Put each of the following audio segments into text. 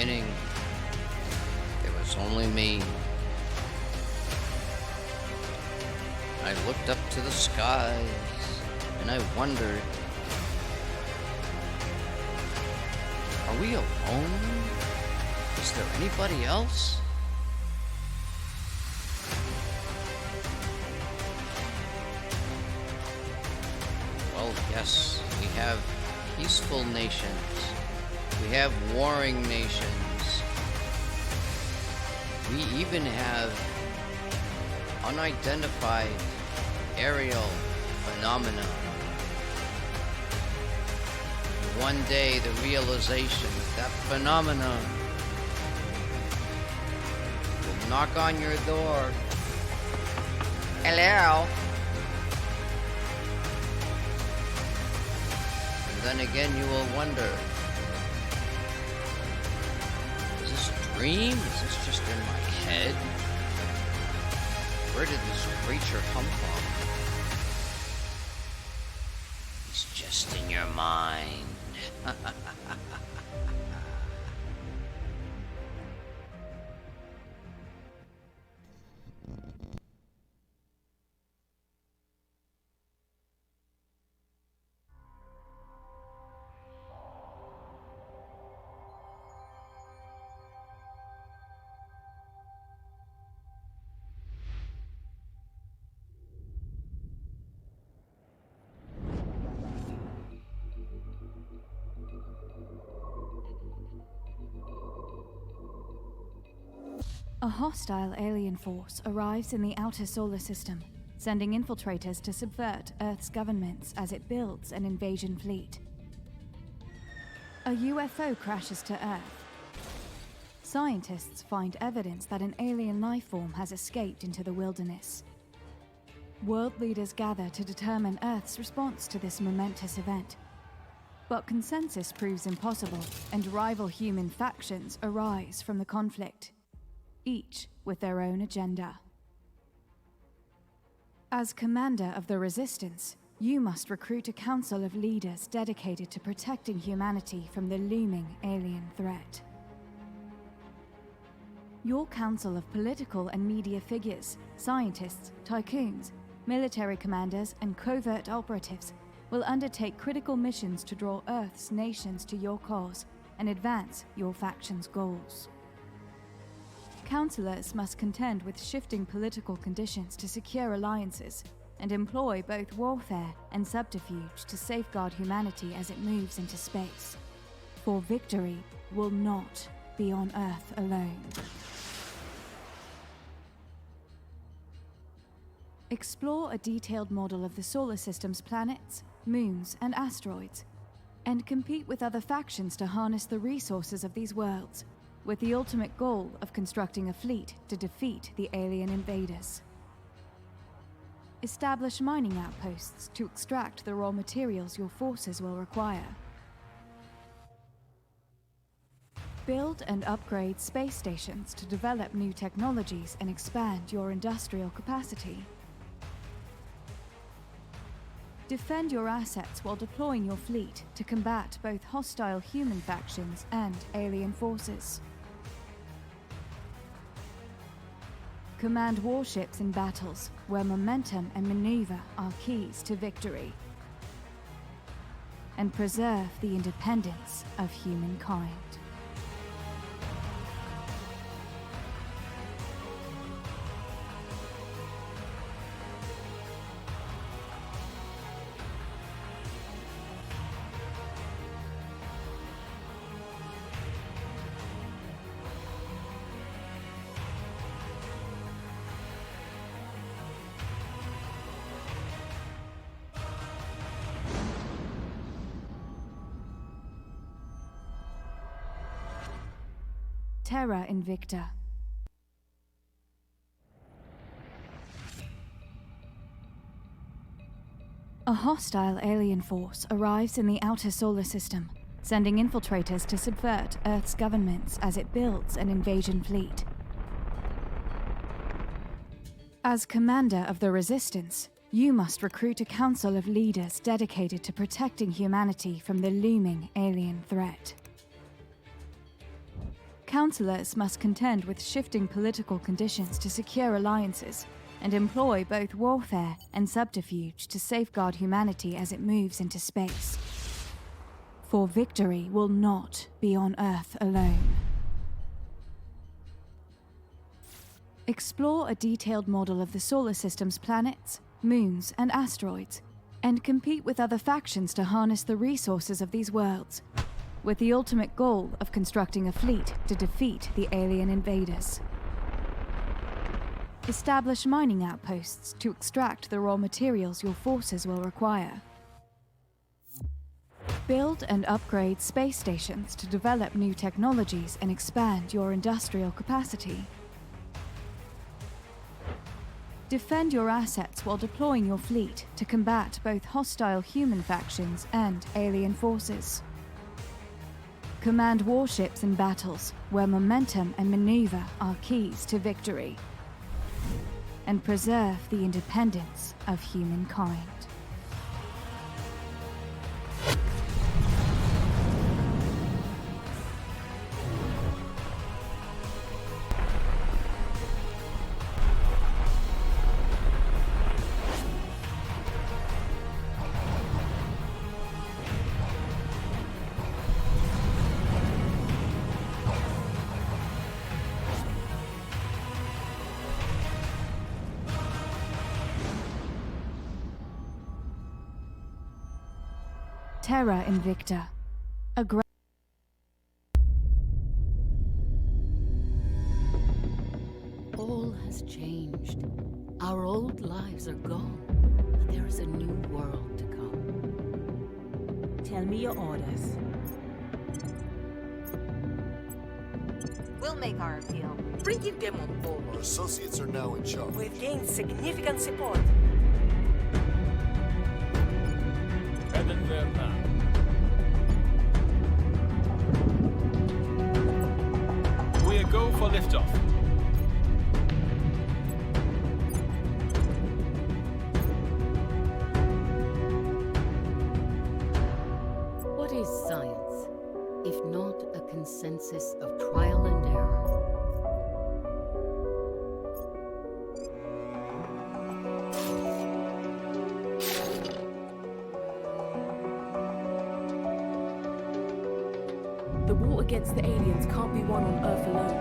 beginning, there was only me. I looked up to the skies, and I wondered, are we alone? Is there anybody else? Well, yes, we have peaceful nations. We have warring nations. We even have unidentified aerial phenomena. One day, the realization that phenomena will knock on your door. Hello? And then again, you will wonder, is this a dream? Is this just in my head? Where did this creature come from? It's just in your mind. A hostile alien force arrives in the outer solar system, sending infiltrators to subvert Earth's governments as it builds an invasion fleet. A UFO crashes to Earth. Scientists find evidence that an alien life form has escaped into the wilderness. World leaders gather to determine Earth's response to this momentous event. But consensus proves impossible, and rival human factions arise from the conflict, each with their own agenda. As commander of the Resistance, you must recruit a council of leaders dedicated to protecting humanity from the looming alien threat. Your council of political and media figures, scientists, tycoons, military commanders, and covert operatives will undertake critical missions to draw Earth's nations to your cause and advance your faction's goals. Councillors must contend with shifting political conditions to secure alliances and employ both warfare and subterfuge to safeguard humanity as it moves into space. For victory will not be on Earth alone. Explore a detailed model of the solar system's planets, moons, and asteroids, and compete with other factions to harness the resources of these worlds, with the ultimate goal of constructing a fleet to defeat the alien invaders. Establish mining outposts to extract the raw materials your forces will require. Build and upgrade space stations to develop new technologies and expand your industrial capacity. Defend your assets while deploying your fleet to combat both hostile human factions and alien forces. Command warships in battles where momentum and maneuver are keys to victory. And preserve the independence of humankind. Terra Invicta. A hostile alien force arrives in the outer solar system, sending infiltrators to subvert Earth's governments as it builds an invasion fleet. As commander of the Resistance, you must recruit a council of leaders dedicated to protecting humanity from the looming alien threat. Councillors must contend with shifting political conditions to secure alliances, and employ both warfare and subterfuge to safeguard humanity as it moves into space. For victory will not be on Earth alone. Explore a detailed model of the solar system's planets, moons, and asteroids, and compete with other factions to harness the resources of these worlds, with the ultimate goal of constructing a fleet to defeat the alien invaders. Establish mining outposts to extract the raw materials your forces will require. Build and upgrade space stations to develop new technologies and expand your industrial capacity. Defend your assets while deploying your fleet to combat both hostile human factions and alien forces. Command warships in battles where momentum and maneuver are keys to victory. And preserve the independence of humankind. Terra Invicta. All has changed. Our old lives are gone, but there is a new world to come. Tell me your orders. We'll make our appeal. Bringing them on board. Our associates are now in charge. We've gained significant support. Headed there now. We go for liftoff. What is science, if not a consensus of trial and error? The war against the aliens can't be won on Earth alone.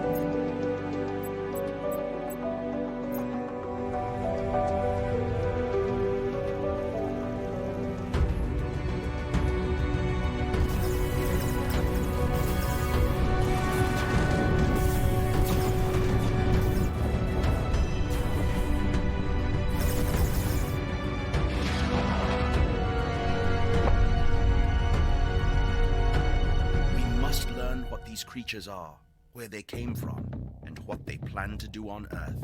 These creatures are, where they came from, and what they plan to do on Earth.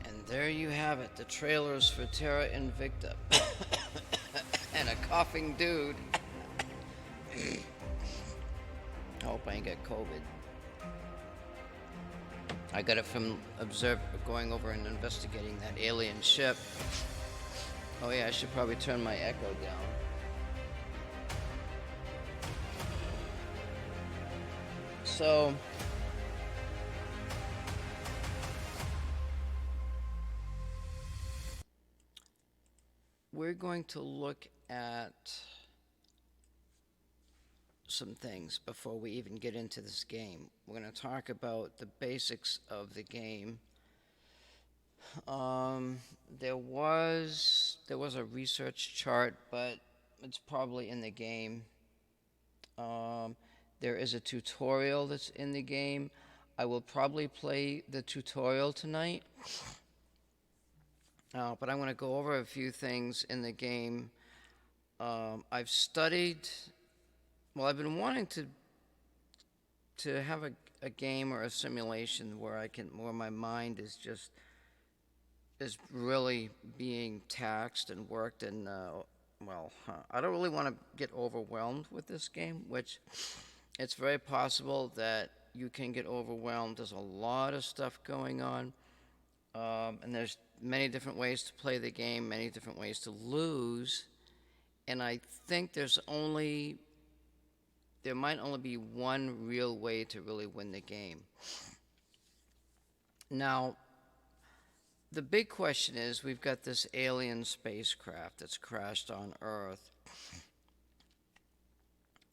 And there you have it, the trailers for Terra Invicta. And a coughing dude. I hope I ain't got COVID. I got it from going over and investigating that alien ship. Oh yeah, I should probably turn my echo down. So we're going to look at some things before we even get into this game. We're going to talk about the basics of the game. There was a research chart, but it's probably in the game. There is a tutorial that's in the game. I will probably play the tutorial tonight. But I'm going to go over a few things in the game. I've studied. Well, I've been wanting to have a game or a simulation where my mind is really being taxed and worked, and I don't really want to get overwhelmed with this game, which it's very possible that you can get overwhelmed. There's a lot of stuff going on, and there's many different ways to play the game, many different ways to lose, and I think there might only be one real way to really win the game. Now, the big question is, we've got this alien spacecraft that's crashed on Earth,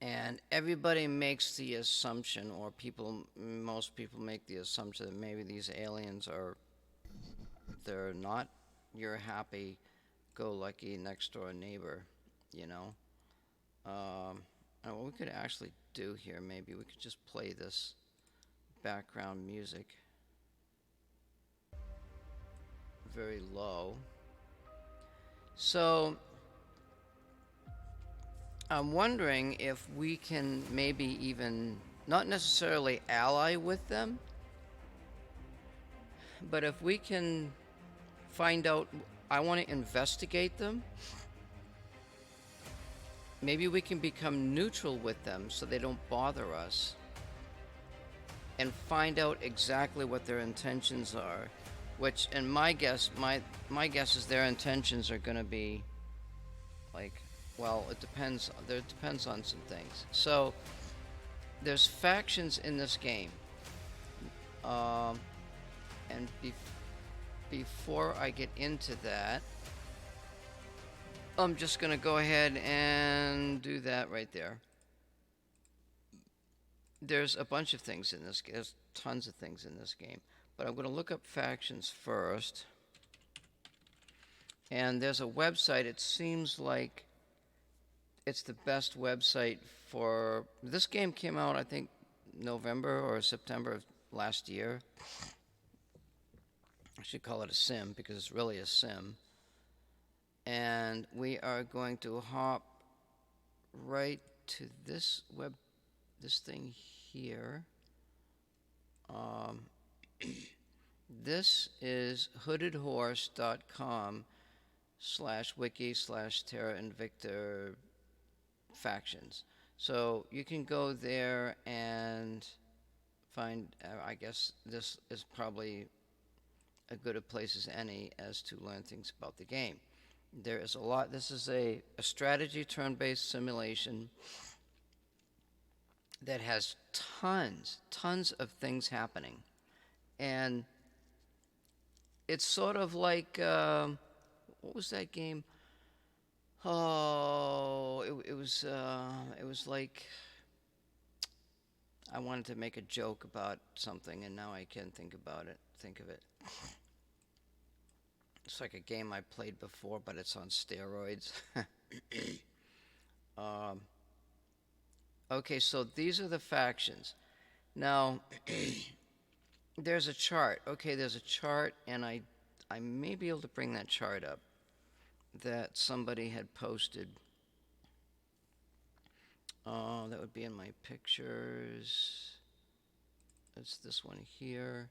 and everybody makes the assumption, or most people make the assumption that maybe these aliens they're not your happy-go-lucky next-door neighbor, you know. And what we could actually do here, maybe we could just play this background music very low. So I'm wondering if we can maybe even, not necessarily ally with them, but if we can find out, I want to investigate them. Maybe we can become neutral with them so they don't bother us, and find out exactly what their intentions are. Which, and my guess is their intentions are going to be like, well, it depends on some things. So there's factions in this game, and before I get into that, I'm just going to go ahead and do that right there. There's a bunch of things in this game. There's tons of things in this game. But I'm going to look up factions first. And there's a website. It seems like it's the best website for... This game came out, I think, November or September of last year. I should call it a sim, because it's really a sim. And we are going to hop right to this thing here. This is hoodedhorse.com/wiki/Terra Invicta factions. So you can go there and find, I guess this is probably as good a place as any as to learn things about the game. There is a lot. This is a strategy turn-based simulation that has tons of things happening. And it's sort of like, what was that game? Oh, it was like, I wanted to make a joke about something, and now I can't think of it. It's like a game I played before, but it's on steroids. Okay, so these are the factions. Now, there's a chart. Okay, there's a chart, and I may be able to bring that chart up that somebody had posted. That would be in my pictures. It's this one here.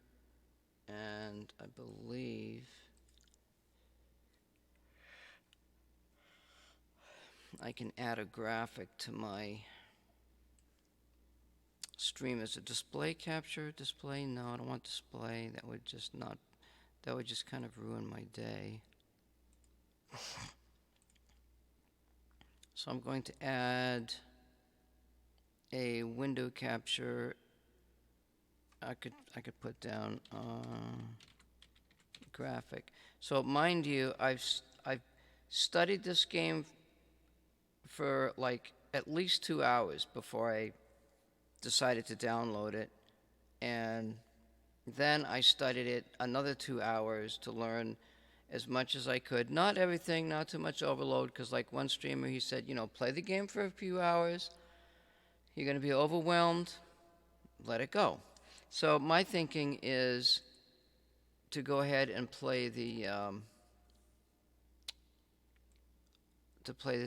And I believe I can add a graphic to my stream. Is it display capture? Display? No, I don't want display. That would just kind of ruin my day. So I'm going to add a window capture. I could put down graphic. So mind you, I've studied this game for like at least 2 hours before I decided to download it, and then I studied it another 2 hours to learn as much as I could. Not everything, not too much overload, because like one streamer, he said, play the game for a few hours. You're going to be overwhelmed. Let it go. So my thinking is to go ahead and play the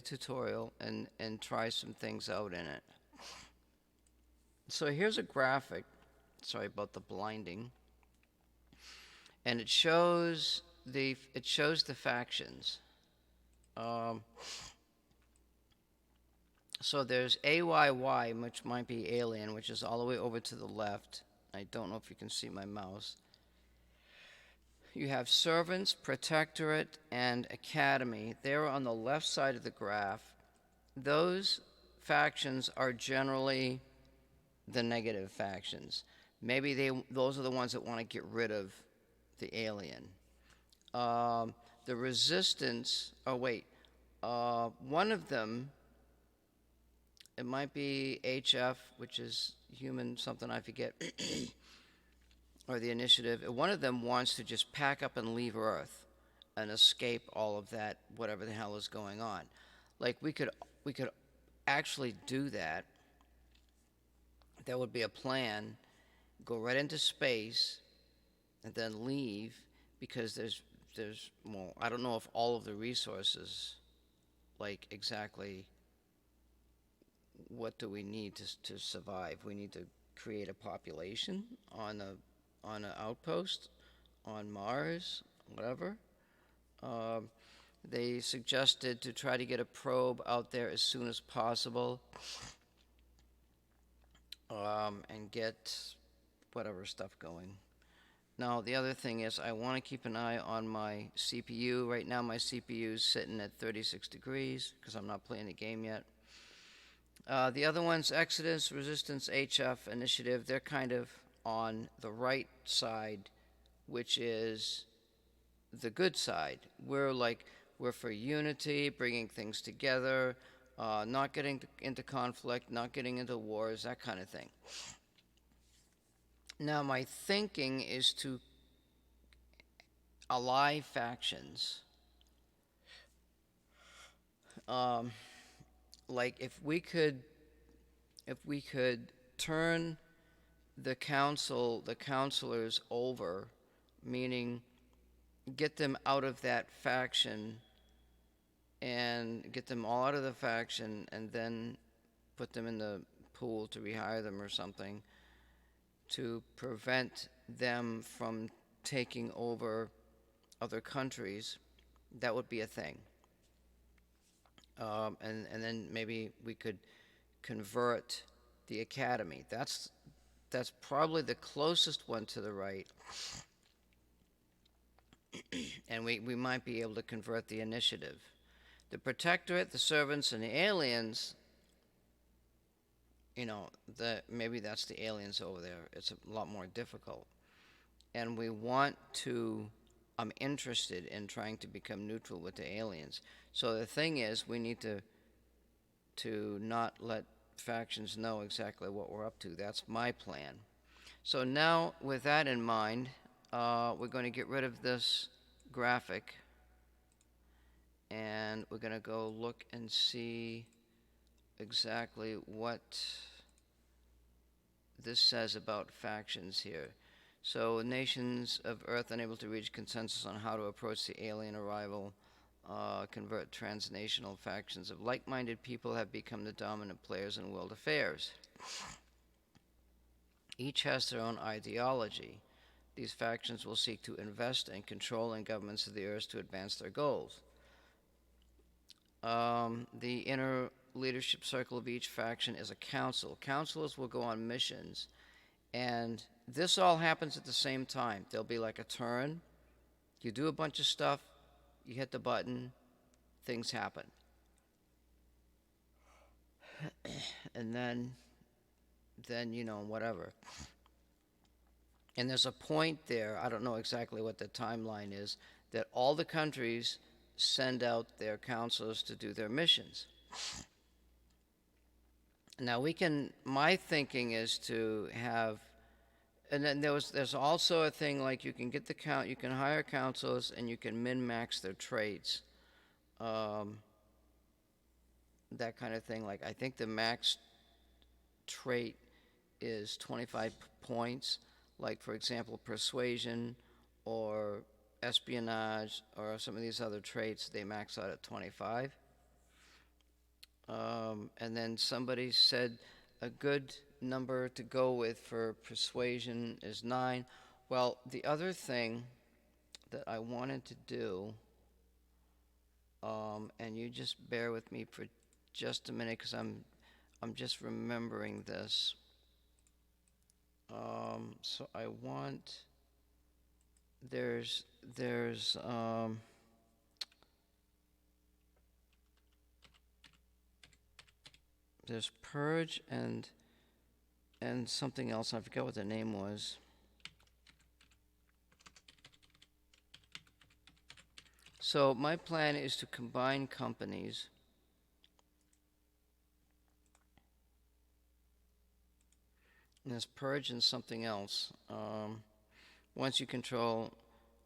tutorial and try some things out in it. So here's a graphic. Sorry about the blinding. And it shows the factions. So there's AYY, which might be alien, which is all the way over to the left. I don't know if you can see my mouse. You have servants, protectorate, and academy. They're on the left side of the graph. Those factions are generally the negative factions. Maybe those are the ones that want to get rid of the alien. The resistance, oh wait, one of them, it might be HF, which is human something, I forget, or the initiative. One of them wants to just pack up and leave Earth and escape all of that, whatever the hell is going on. Like we could actually do that. That would be a plan. Go right into space and then leave, because there's well, I don't know if all of the resources, like exactly what do we need to survive. We need to create a population on an outpost on Mars, whatever. They suggested to try to get a probe out there as soon as possible, and get whatever stuff going. Now, the other thing is I want to keep an eye on my CPU. Right now, my CPU is sitting at 36 degrees because I'm not playing the game yet. The other ones, Exodus, Resistance, HF, Initiative, they're kind of on the right side, which is the good side. We're for unity, bringing things together, not getting into conflict, not getting into wars, that kind of thing. Now, my thinking is to ally factions. Like if we could turn the counselors over, meaning get them out of that faction and get them all out of the faction and then put them in the pool to rehire them or something, to prevent them from taking over other countries, that would be a thing. And then maybe we could convert the academy. That's probably the closest one to the right. And we might be able to convert the initiative. The protectorate, the servants, and the aliens, maybe that's the aliens over there. It's a lot more difficult. And I'm interested in trying to become neutral with the aliens. So the thing is, we need to not let factions know exactly what we're up to. That's my plan. So now, with that in mind, we're going to get rid of this graphic, and we're going to go look and see exactly what this says about factions here. So, nations of Earth unable to reach consensus on how to approach the alien arrival, convert transnational factions of like-minded people have become the dominant players in world affairs. Each has their own ideology. These factions will seek to invest and control in governments of the Earth to advance their goals. The inner leadership circle of each faction is a council. Councilors will go on missions, and this all happens at the same time. There'll be like a turn. You do a bunch of stuff, you hit the button, things happen. And then whatever. And there's a point there, I don't know exactly what the timeline is, that all the countries send out their counselors to do their missions. Now my thinking is to have, and then there's also a thing like you can hire counselors and you can min-max their traits. That kind of thing. Like I think the max trait is 25 points. Like for example, persuasion or espionage or some of these other traits, they max out at 25. And then somebody said a good number to go with for persuasion is 9. Well, the other thing that I wanted to do, and you just bear with me for just a minute because I'm just remembering this. So I want there's purge and something else. I forgot what the name was. So my plan is to combine companies. And there's purge and something else. Once you control,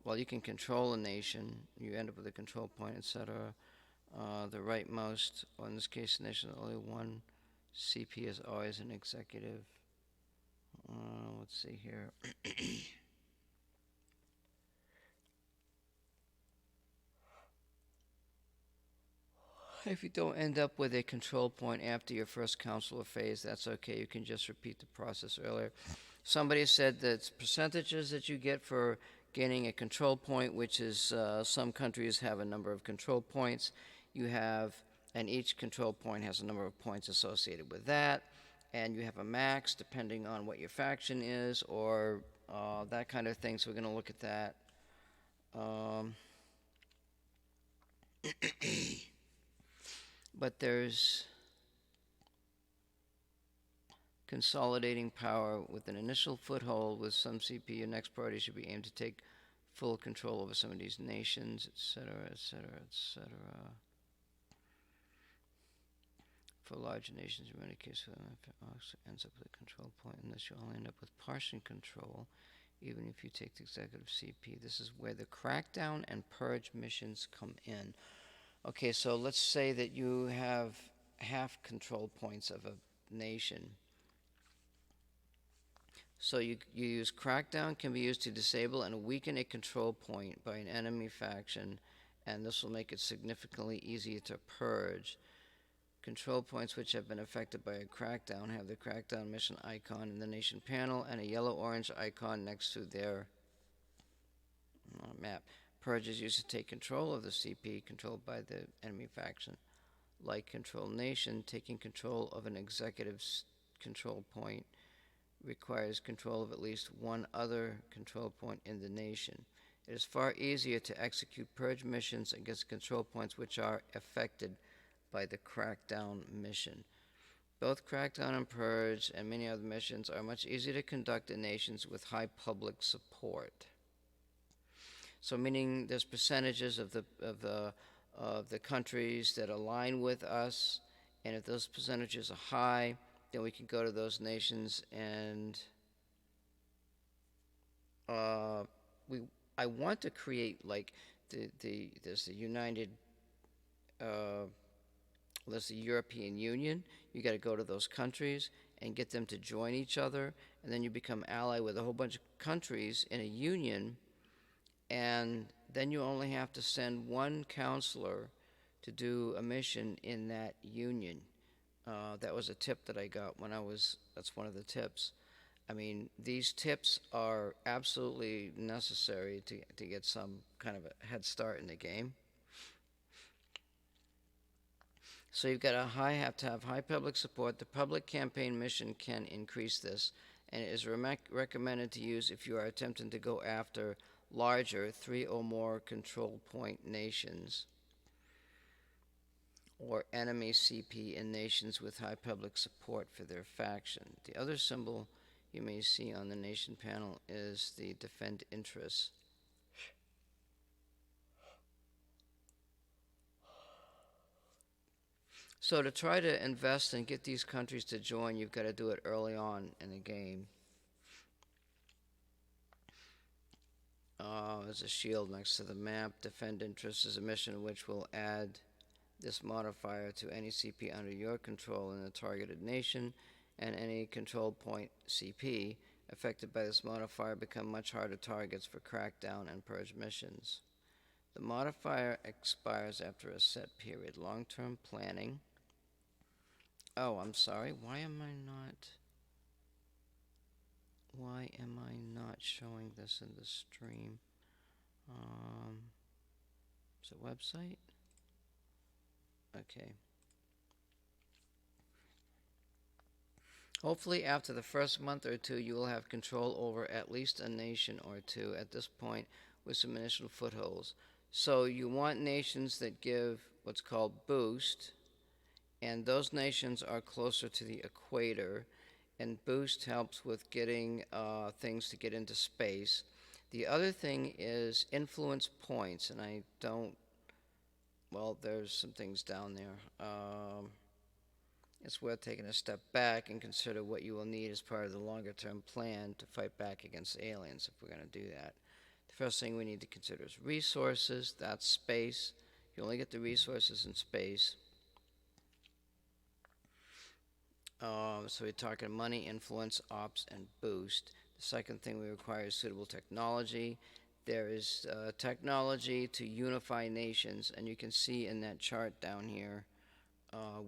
well, you can control a nation. You end up with a control point, etc. The rightmost, or in this case, the nation, only one CP is always an executive. Let's see here. If you don't end up with a control point after your first counselor phase, that's okay. You can just repeat the process earlier. Somebody said that it's percentages that you get for gaining a control point, which is some countries have a number of control points. You have, and each control point has a number of points associated with that. And you have a max depending on what your faction is, or that kind of thing. So we're going to look at that. But there's consolidating power with an initial foothold with some CP. Your next priority should be aimed to take full control over some of these nations, etc., etc., etc. For larger nations, in many cases, ends up with a control point, unless you only end up with partial control, even if you take the executive CP. This is where the crackdown and purge missions come in. Okay, so let's say that you have half control points of a nation. So you use crackdown, can be used to disable and weaken a control point by an enemy faction, and this will make it significantly easier to purge. Control points which have been affected by a crackdown have the crackdown mission icon in the nation panel and a yellow-orange icon next to their map. Purge is used to take control of the CP controlled by the enemy faction. Like control nation, taking control of an executive's control point requires control of at least one other control point in the nation. It is far easier to execute purge missions against control points which are affected by the crackdown mission. Both crackdown and purge and many other missions are much easier to conduct in nations with high public support. So meaning there's percentages of the countries that align with us, and if those percentages are high, then we can go to those nations and I want to create like there's the United there's the European Union. You got to go to those countries and get them to join each other, and then you become ally with a whole bunch of countries in a union, and then you only have to send one counselor to do a mission in that union. That was a tip that I got that's one of the tips. I mean, these tips are absolutely necessary to get some kind of a head start in the game. So you've got have to have high public support. The public campaign mission can increase this, and it is recommended to use if you are attempting to go after larger 3 or more control point nations or enemy CP in nations with high public support for their faction. The other symbol you may see on the nation panel is the defend interests. So to try to invest and get these countries to join, you've got to do it early on in the game. There's a shield next to the map. Defend interests is a mission which will add this modifier to any CP under your control in the targeted nation, and any control point CP affected by this modifier become much harder targets for crackdown and purge missions. The modifier expires after a set period. Long-term planning. Oh, I'm sorry. Why am I not showing this in the stream? Is it website? Okay. Hopefully, after the first month or two, you will have control over at least a nation or two at this point with some initial footholds. So, you want nations that give what's called boost, and those nations are closer to the equator, and boost helps with getting things to get into space. The other thing is influence points, and I don't, well, there's some things down there. It's worth taking a step back and consider what you will need as part of the longer term plan to fight back against aliens if we're going to do that. The first thing we need to consider is resources, that's space. You only get the resources in space. So we're talking money, influence, ops, and boost. The second thing we require is suitable technology. There is technology to unify nations, and you can see in that chart down here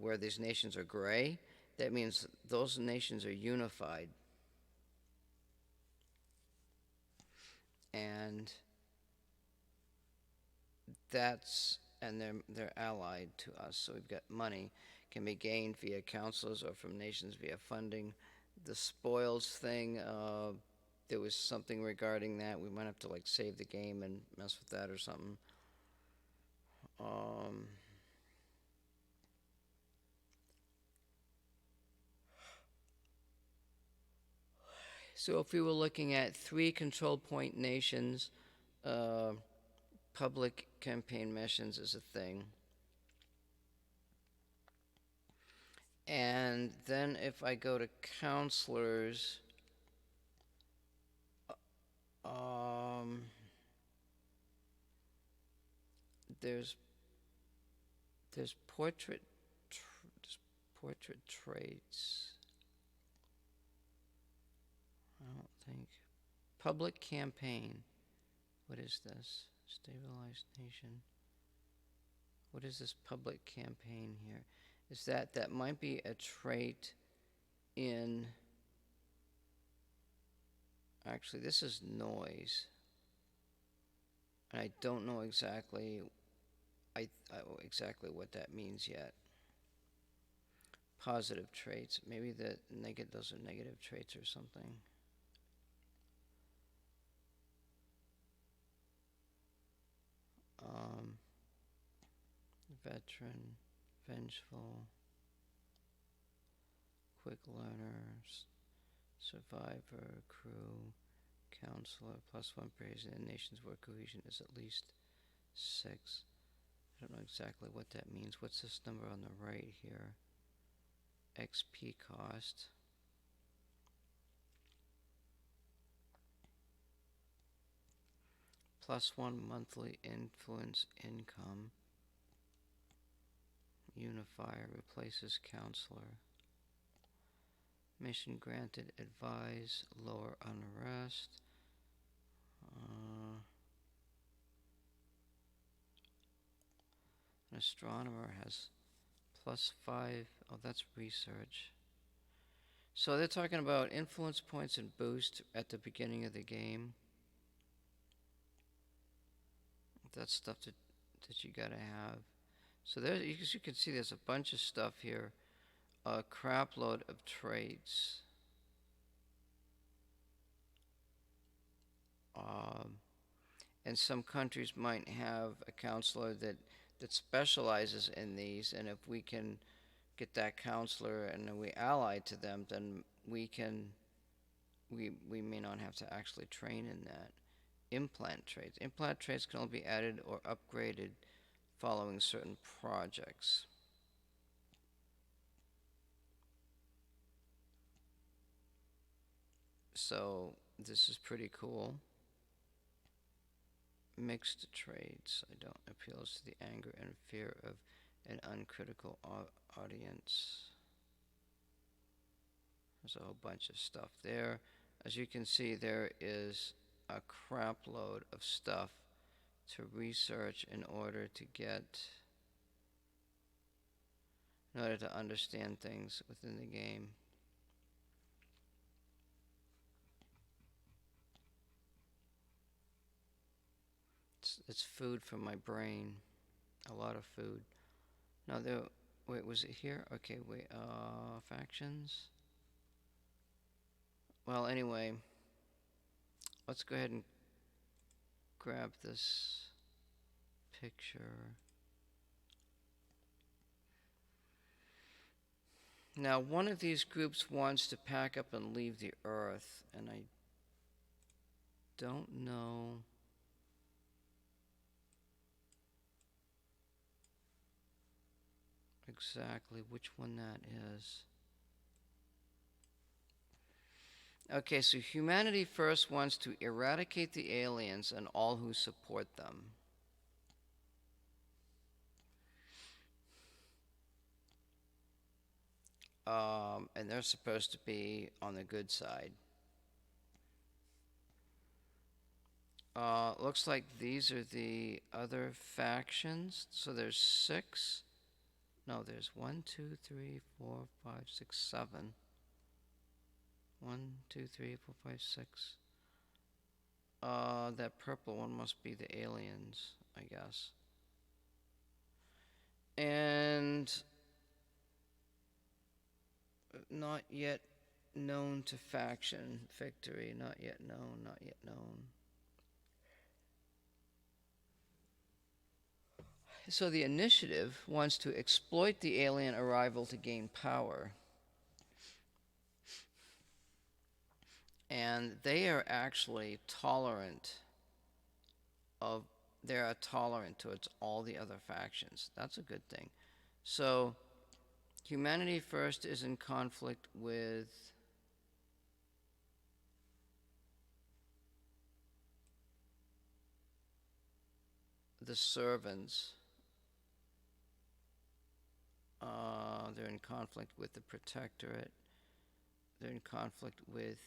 where these nations are gray, that means those nations are unified. And they're allied to us. So we've got money can be gained via councils or from nations via funding. The spoils thing, there was something regarding that. We might have to like save the game and mess with that or something. So if we were looking at 3 control point nations, public campaign missions is a thing. And then if I go to counselors, there's portrait traits. I don't think public campaign. What is this? Stabilized nation. What is this public campaign here? Is that might be a trait in. Actually, this is noise, and I don't know exactly exactly what that means yet. Positive traits. Maybe those are negative traits or something. Veteran, vengeful, quick learners, survivor, crew, counselor, +1 praise, and the nation's work cohesion is at least 6. I don't know exactly what that means. What's this number on the right here? XP cost. +1 monthly influence income. Unifier replaces counselor. Mission granted, advise, lower unrest. An astronomer has +5. Oh, that's research. So they're talking about influence points and boost at the beginning of the game. That's stuff that you gotta have. So there, as you can see, there's a bunch of stuff here. A crap load of traits. And some countries might have a counselor that specializes in these, and if we can get that counselor and we ally to them, then we may not have to actually train in that. Implant traits. Implant traits can only be added or upgraded following certain projects. So this is pretty cool. Mixed traits. I don't appeals to the anger and fear of an uncritical audience. There's a whole bunch of stuff there. As you can see, there is a crap load of stuff to research in order to understand things within the game. It's food for my brain. A lot of food. Now, wait, was it here? Okay, wait, factions? Well, anyway, let's go ahead and grab this picture. Now, one of these groups wants to pack up and leave the Earth, and I don't know exactly which one that is. Okay, so Humanity First wants to eradicate the aliens and all who support them. And they're supposed to be on the good side. Looks like these are the other factions. So there's 6. No, there's 1, 2, 3, 4, 5, 6, 7. 1, 2, 3, 4, 5, 6. That purple one must be the aliens, I guess. And not yet known to faction. Victory, not yet known, not yet known. So the initiative wants to exploit the alien arrival to gain power. And they are actually tolerant towards all the other factions. That's a good thing. So Humanity First is in conflict with the servants. They're in conflict with the Protectorate. They're in conflict with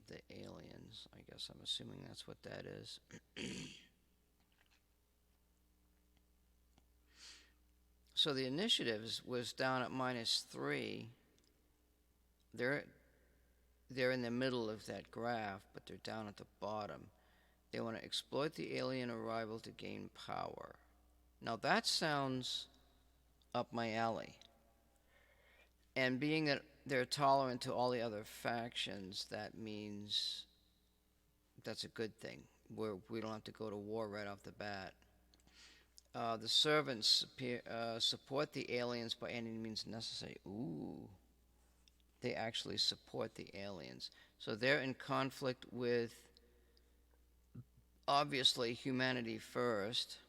the aliens. I guess I'm assuming that's what that is. So the initiatives was down at -3. They're in the middle of that graph, but they're down at the bottom. They want to exploit the alien arrival to gain power. Now that sounds up my alley. And being that they're tolerant to all the other factions, that means that's a good thing. We don't have to go to war right off the bat. The servants support the aliens by any means necessary. Ooh. They actually support the aliens. So they're in conflict with, obviously, Humanity First.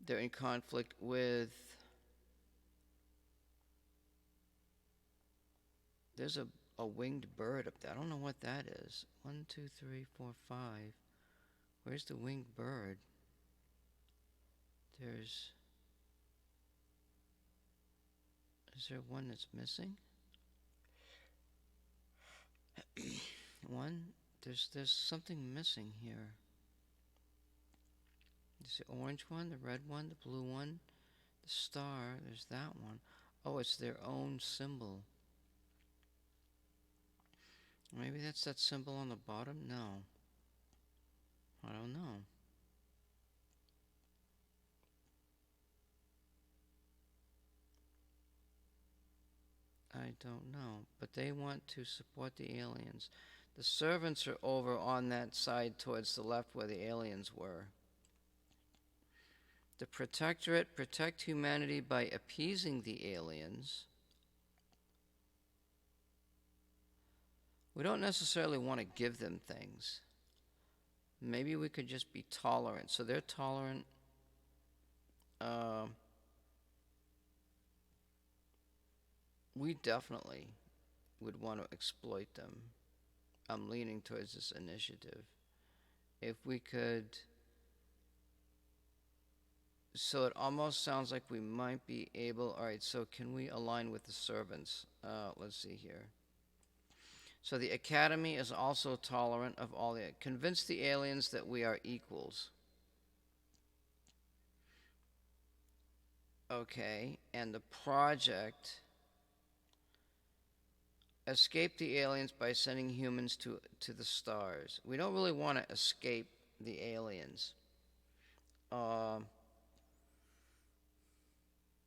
They're in conflict with... There's a winged bird up there. I don't know what that is. 1, 2, 3, 4, 5. Where's the winged bird? Is there one that's missing? One? There's something missing here. There's the orange one, the red one, the blue one, the star. There's that one. Oh, it's their own symbol. Maybe that's that symbol on the bottom? No. I don't know. I don't know. But they want to support the aliens. The servants are over on that side towards the left where the aliens were. The Protectorate protect humanity by appeasing the aliens. We don't necessarily want to give them things. Maybe we could just be tolerant. So they're tolerant. We definitely would want to exploit them. I'm leaning towards this initiative. If we could... So it almost sounds like we might be able... All right, so can we align with the servants? Let's see here. So the Academy is also tolerant of all the... Convince the aliens that we are equals. Okay, and the Project... Escape the aliens by sending humans to the stars. We don't really want to escape the aliens.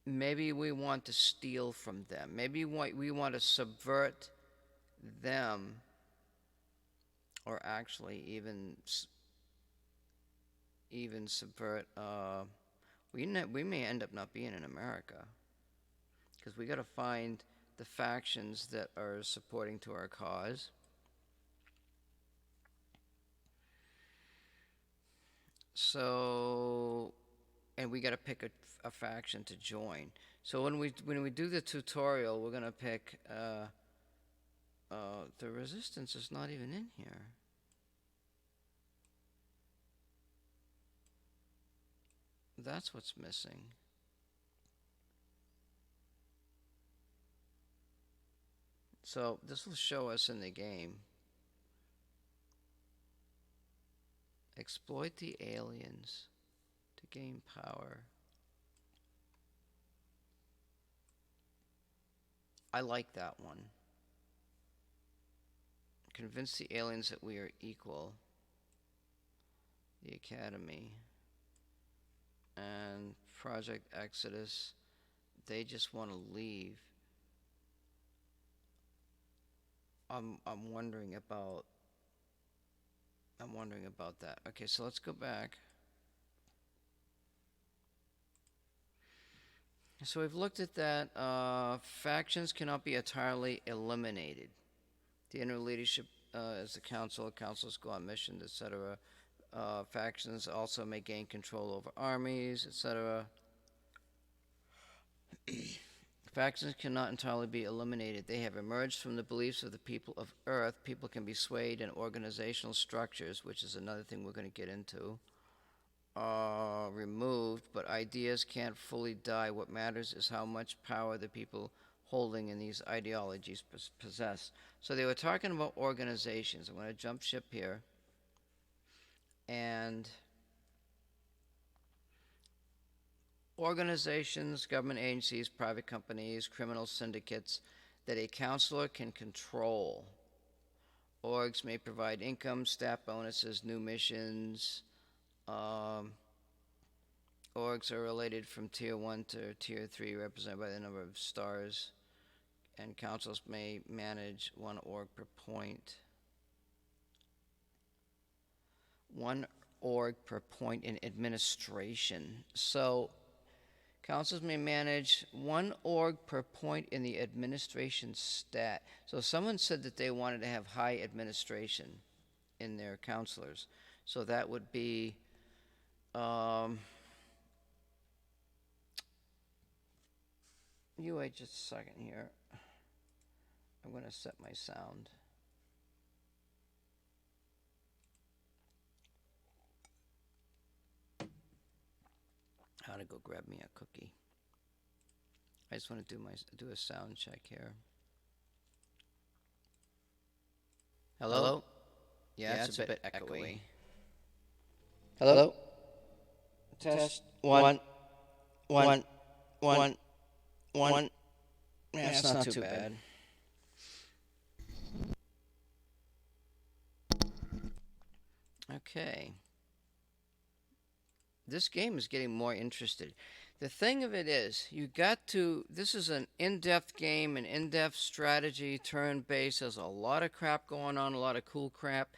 Maybe we want to steal from them. Maybe we want to subvert them or actually even subvert. We may end up not being in America because we got to find the factions that are supporting to our cause. So, and we got to pick a faction to join. So when we do the tutorial, we're gonna pick. The resistance is not even in here. That's what's missing. So this will show us in the game. Exploit the aliens to gain power. I like that one. Convince the aliens that we are equal. The Academy. And Project Exodus. They just want to leave. I'm wondering about that. Okay, so let's go back. So we've looked at that. Factions cannot be entirely eliminated. The inner leadership is the council. Councils go on missions, etc. Factions also may gain control over armies, etc. Factions cannot entirely be eliminated. They have emerged from the beliefs of the people of Earth. People can be swayed in organizational structures, which is another thing we're going to get into. Removed, but ideas can't fully die. What matters is how much power the people holding in these ideologies possess. So they were talking about organizations. I'm going to jump ship here. And organizations, government agencies, private companies, criminal syndicates that a counselor can control. Orgs may provide income, staff bonuses, new missions. Orgs are related from Tier 1 to Tier 3, represented by the number of stars. And councils may manage one org per point. One org per point in administration. So councils may manage one org per point in the administration stat. So someone said that they wanted to have high administration in their counselors. So that would be you wait just a second here. I'm going to set my sound. How to go grab me a cookie. I just want to do a sound check here. Hello? Yeah, it's a bit echoey. Hello? Test. One. Yeah, it's not too bad. Okay. This game is getting more interested. The thing of it is, this is an in-depth game, an in-depth strategy, turn-based. There's a lot of crap going on, a lot of cool crap.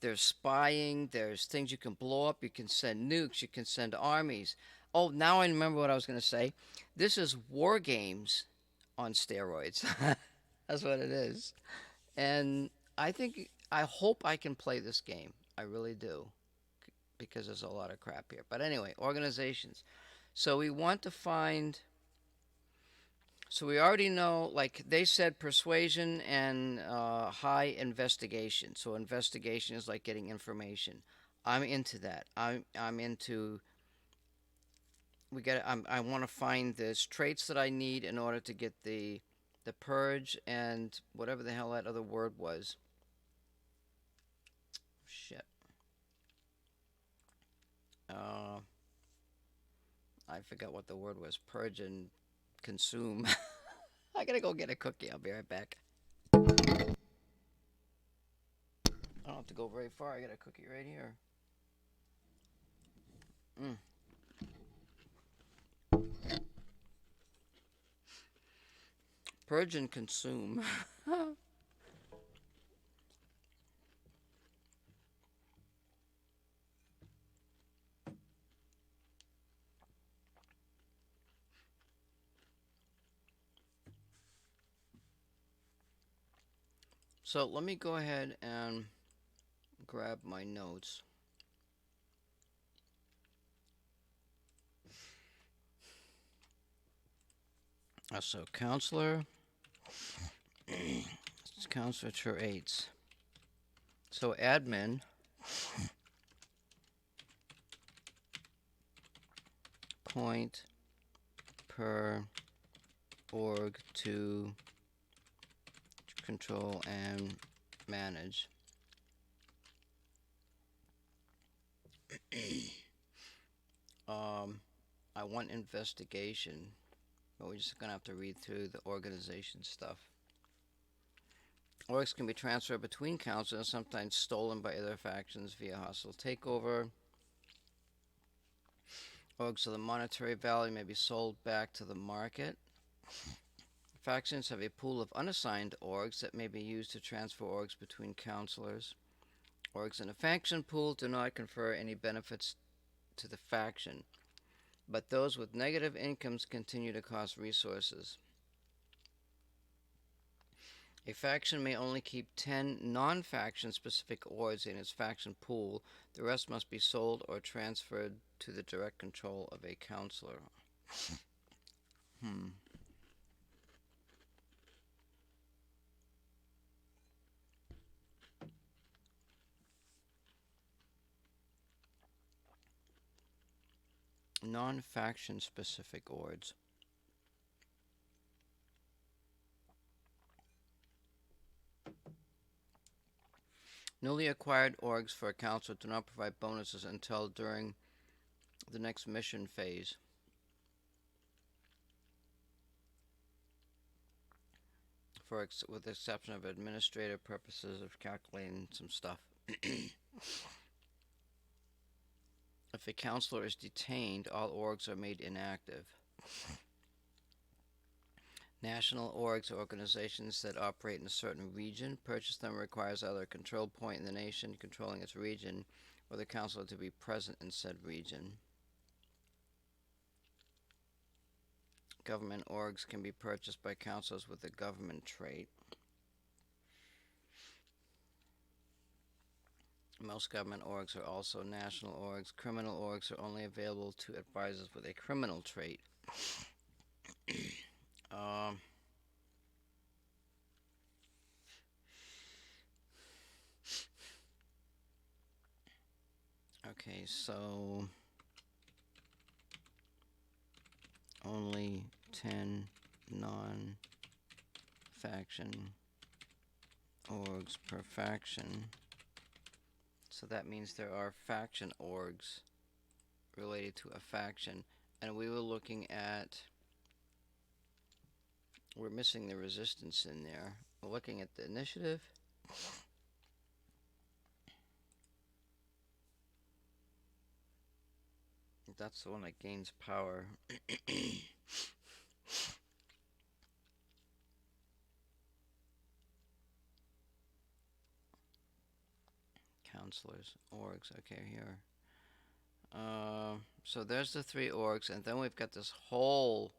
There's spying, there's things you can blow up, you can send nukes, you can send armies. Oh, now I remember what I was going to say. This is war games on steroids. That's what it is. And I hope I can play this game. I really do. Because there's a lot of crap here. But anyway, organizations. So we want to find... So we already know, like they said, persuasion and high investigation. So investigation is like getting information. I'm into that. I'm into... I want to find the traits that I need in order to get the purge and whatever the hell that other word was. Shit. I forgot what the word was. Purge and consume. I gotta go get a cookie. I'll be right back. I don't have to go very far. I got a cookie right here. Purge and consume. So let me go ahead and grab my notes. So counselor, it's counselor tier 8s. So admin, point per org to control and manage. I want investigation, but we're just gonna have to read through the organization stuff. Orgs can be transferred between councils and sometimes stolen by other factions via hostile takeover. Orgs of the monetary value may be sold back to the market. Factions have a pool of unassigned orgs that may be used to transfer orgs between councilors. Orgs in a faction pool do not confer any benefits to the faction, but those with negative incomes continue to cost resources. A faction may only keep 10 non-faction specific orgs in its faction pool. The rest must be sold or transferred to the direct control of a councilor. Non-faction specific orgs. Newly acquired orgs for a council do not provide bonuses until during the next mission phase. With the exception of administrative purposes of calculating some stuff. If a councilor is detained, all orgs are made inactive. National orgs are organizations that operate in a certain region. Purchase them requires either a control point in the nation controlling its region or the councilor to be present in said region. Government orgs can be purchased by councilors with a government trait. Most government orgs are also national orgs. Criminal orgs are only available to advisors with a criminal trait. Okay, so only 10 non-faction orgs per faction. So that means there are faction orgs related to a faction. And we were looking at... We're missing the resistance in there. We're looking at the initiative. That's the one that gains power. Counselors, orgs, okay, here. So there's the 3 orgs, and then we've got this whole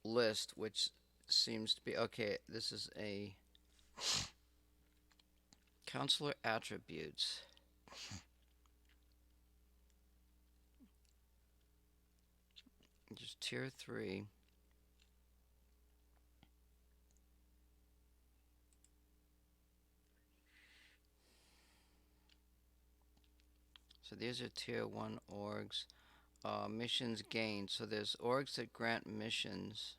list, which seems to be, okay, this is a counselor attributes. Just tier 3. So these are tier 1 orgs. Missions gained. So there's orgs that grant missions.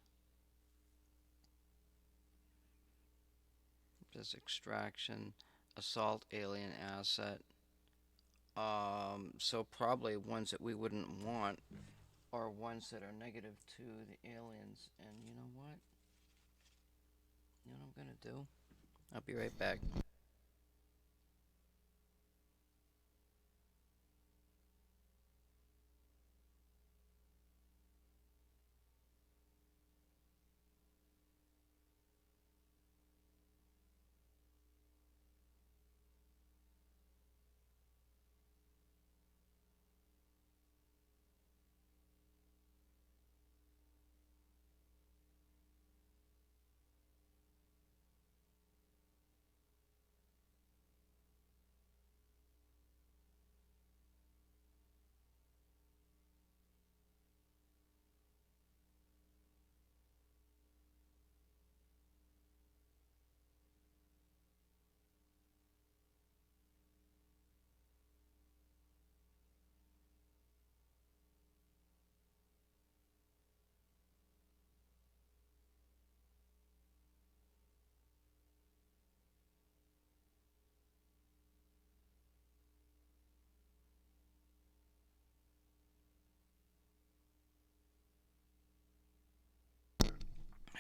There's extraction, assault, alien asset. So probably ones that we wouldn't want are ones that are negative to the aliens. And you know what? You know what I'm gonna do? I'll be right back.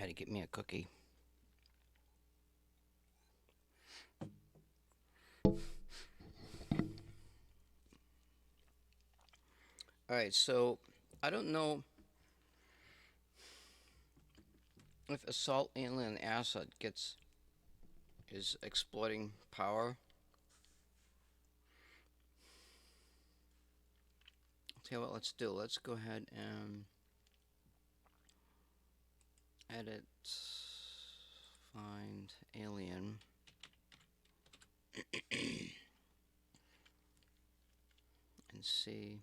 Somebody get me a cookie. Alright, so I don't know if assault alien asset is exploiting power. Tell you what, let's do. Let's go ahead and edit, find alien. And see.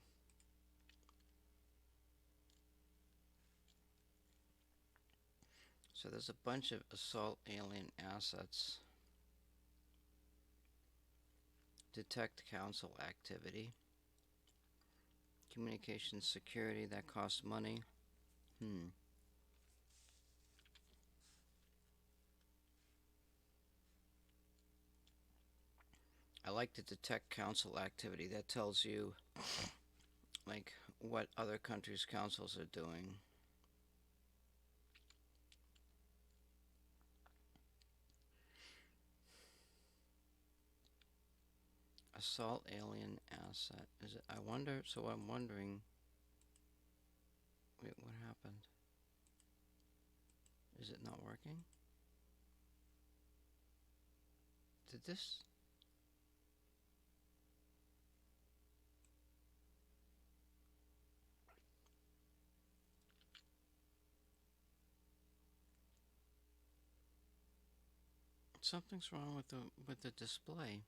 So there's a bunch of assault alien assets. Detect council activity. Communication security, that costs money. I like to detect council activity. That tells you like what other countries' councils are doing. Assault alien asset. Is it? I wonder. So I'm wondering. Wait, what happened? Is it not working? Did this? Something's wrong with the display.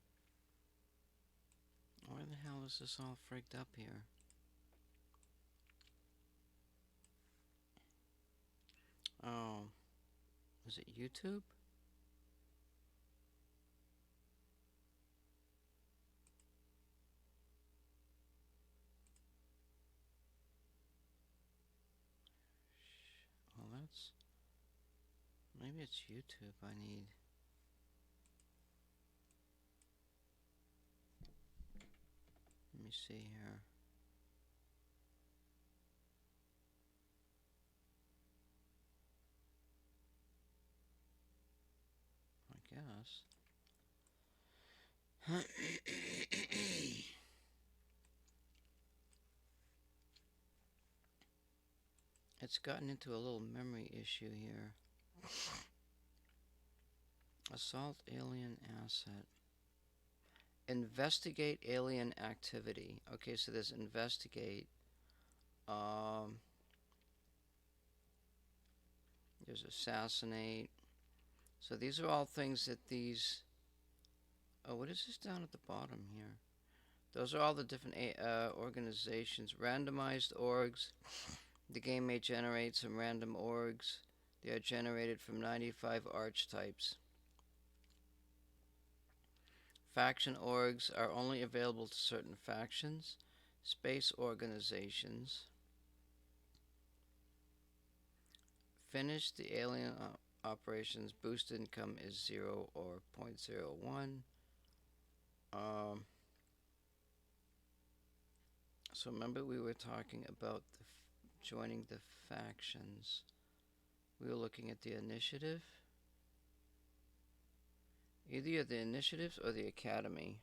Why the hell is this all frigged up here? Oh, is it YouTube? Well, that's... Maybe it's YouTube I need. Let me see here. I guess. It's gotten into a little memory issue here. Assault alien asset. Investigate alien activity. Okay, so there's investigate. There's assassinate. So these are all things that these... Oh, what is this down at the bottom here? Those are all the different organizations. Randomized orgs. The game may generate some random orgs. They are generated from 95 archetypes. Faction orgs are only available to certain factions. Space organizations. Finish the alien operations. Boost income is 0 or 0.01. So remember we were talking about joining the factions. We were looking at the initiative. Either the initiatives or the academy.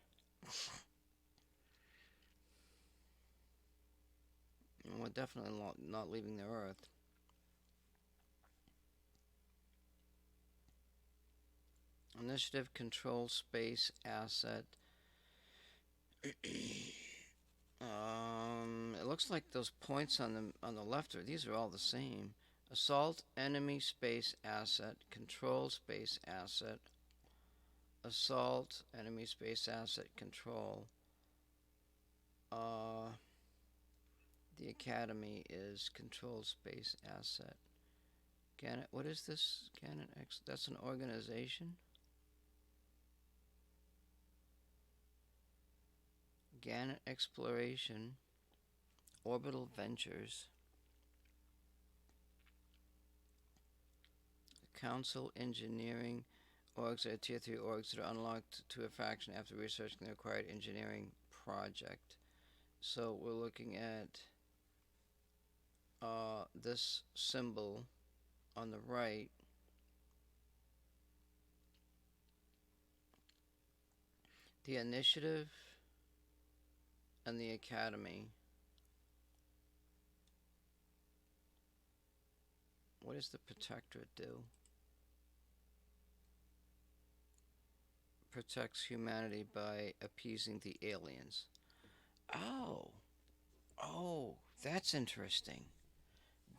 And we're definitely not leaving the Earth. Initiative control space asset. It looks like those points on the left these are all the same. Assault enemy space asset, control space asset, assault enemy space asset control. The academy is control space asset. Gannett, what is this? Gannett X. That's an organization. Gannett Exploration, Orbital Ventures, Council Engineering, orgs are tier 3 orgs that are unlocked to a faction after researching the required engineering project. So we're looking at this symbol on the right. The initiative and the academy. What does the protectorate do? Protects humanity by appeasing the aliens. Oh. Oh, that's interesting.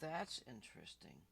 That's interesting.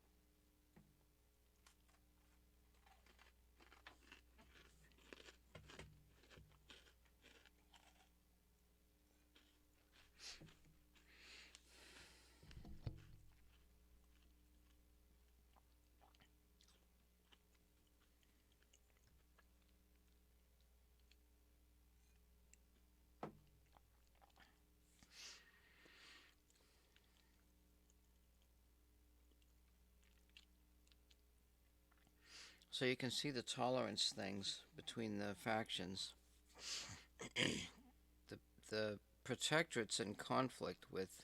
So you can see the tolerance things between the factions. the protectorate's in conflict with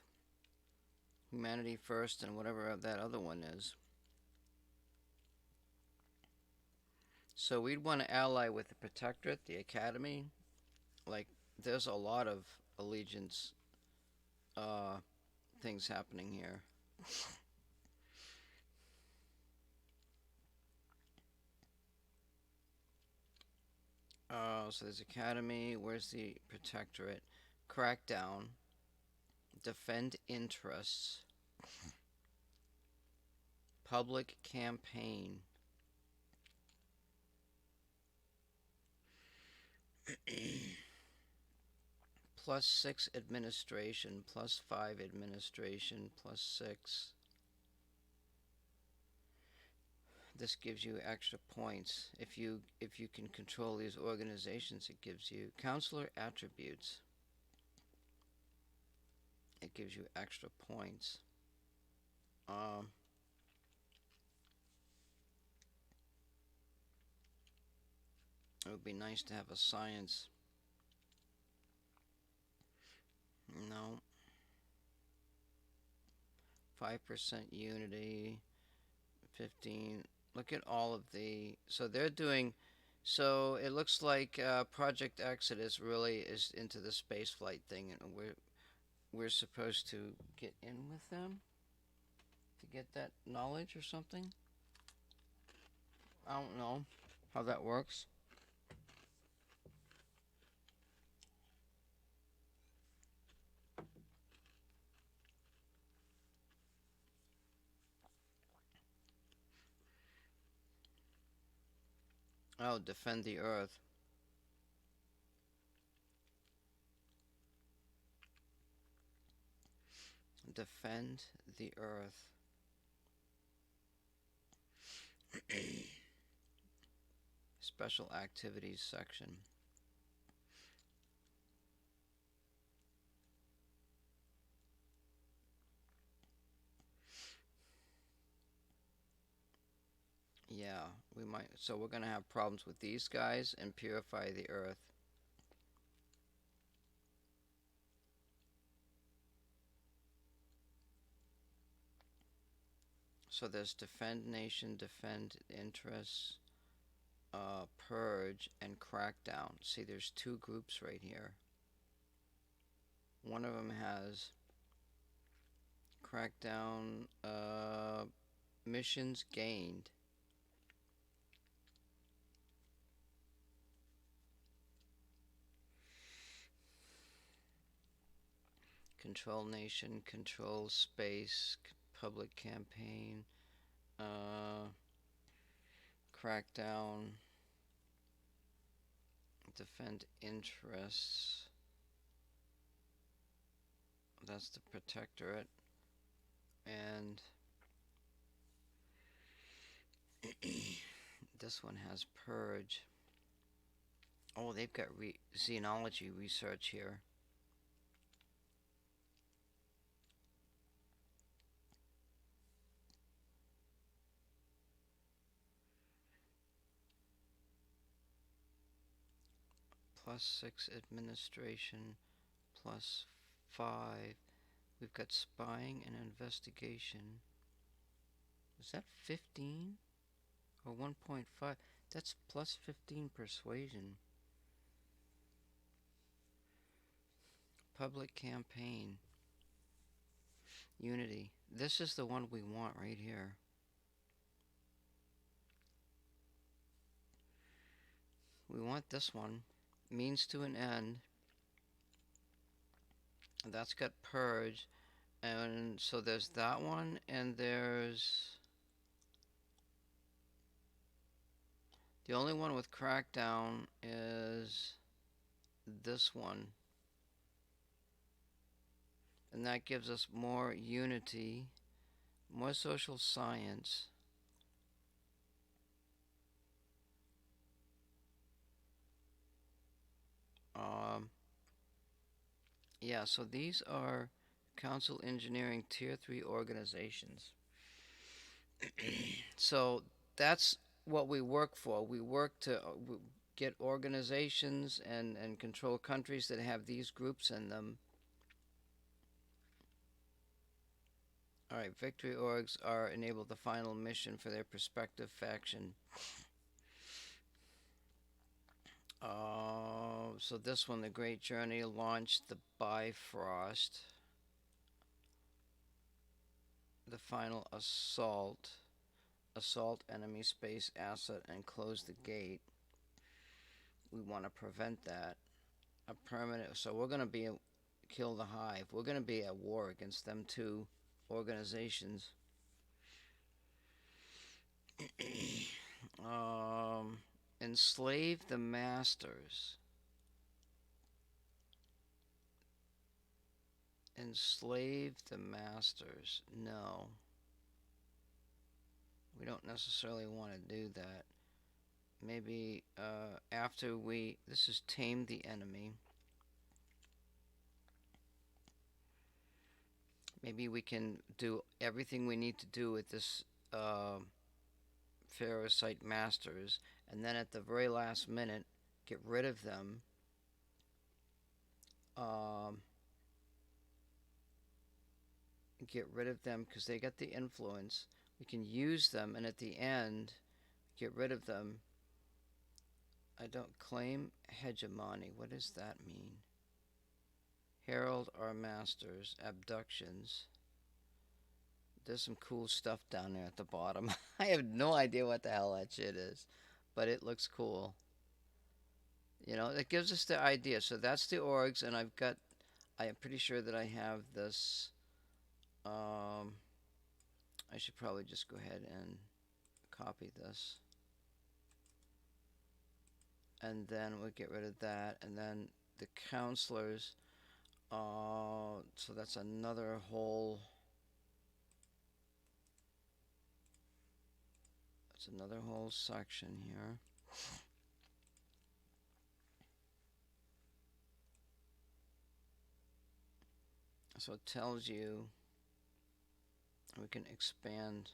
Humanity First and whatever that other one is. So we'd want to ally with the protectorate, the academy. Like, there's a lot of allegiance things happening here. So there's academy. Where's the protectorate? Crackdown. Defend interests. Public campaign. +6 administration, +5 administration, +6. This gives you extra points. If you can control these organizations, it gives you counselor attributes. It gives you extra points. It would be nice to have a science. No. 5% unity. 15. Look at all of the. So they're doing. So it looks like Project Exodus really is into the spaceflight thing, and we're supposed to get in with them to get that knowledge or something. I don't know how that works. Oh, defend the Earth. Defend the Earth. Special activities section. Yeah, we might. So we're going to have problems with these guys and purify the Earth. So there's defend nation, defend interests, purge, and crackdown. See, there's two groups right here. One of them has crackdown, missions gained. Control nation, control space, public campaign, crackdown, defend interests. That's the protectorate. And this one has purge. Oh, they've got xenology research here. +6 administration, +5. We've got spying and investigation. Is that 15 or 1.5? That's +15 persuasion. Public campaign. Unity. This is the one we want right here. We want this one. Means to an end. That's got purge. And so there's that one, and there's the only one with crackdown is this one. And that gives us more unity, more social science. Yeah, so these are Council Engineering Tier 3 organizations. So that's what we work for. We work to get organizations and control countries that have these groups in them. Alright, victory orgs are enabled the final mission for their prospective faction. So this one, the Great Journey, launched the Bifrost. The final assault. Assault enemy space asset and close the gate. We want to prevent that. A permanent. So we're going to be kill the hive. We're going to be at war against them two organizations. Enslave the masters. Enslave the masters. No. We don't necessarily want to do that. Maybe after we... This is tame the enemy. Maybe we can do everything we need to do with this Pharocyte masters, and then at the very last minute, get rid of them. Get rid of them because they got the influence. We can use them, and at the end, get rid of them. I don't claim hegemony. What does that mean? Herald our masters. Abductions. There's some cool stuff down there at the bottom. I have no idea what the hell that shit is, but it looks cool. You know, it gives us the idea. So that's the orgs, and I am pretty sure that I have this. I should probably just go ahead and copy this. And then we'll get rid of that. And then the counselors. So that's another whole... That's another whole section here. So it tells you we can expand.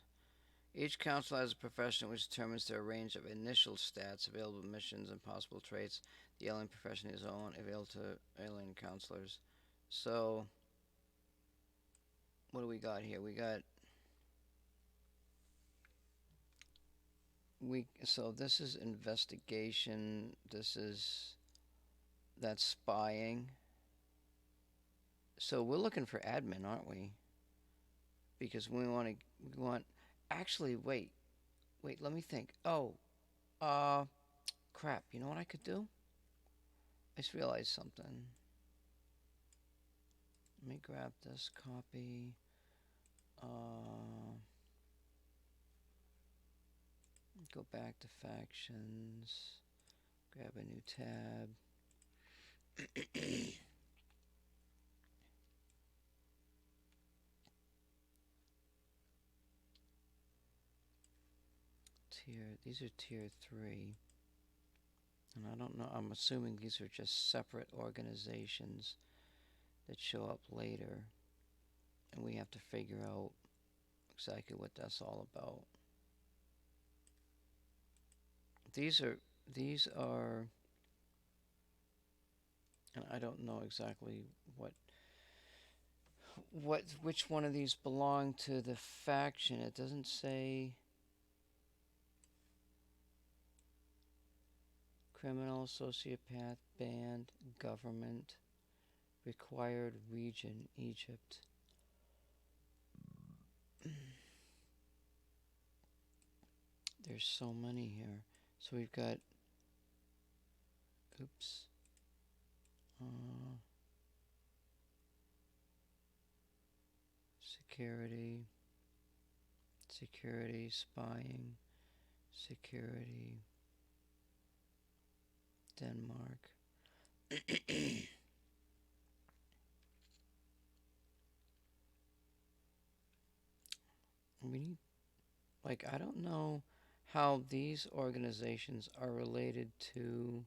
Each council has a profession which determines their range of initial stats, available missions, and possible traits. The alien profession is only available to alien counselors. So, what do we got here? So this is investigation. That's spying. So we're looking for admin, aren't we? Because we want. Actually, wait, let me think. Oh, crap. You know what I could do? I just realized something. Let me grab this copy. Go back to factions. Grab a new tab. These are tier 3. And I don't know, I'm assuming these are just separate organizations that show up later. And we have to figure out exactly what that's all about. These are, and I don't know exactly which one of these belong to the faction. It doesn't say. Criminal, sociopath, band, government, Required region, Egypt. There's so many here. So we've got, oops. Security, security, spying, security, Denmark. We need, like, I don't know how these organizations are related to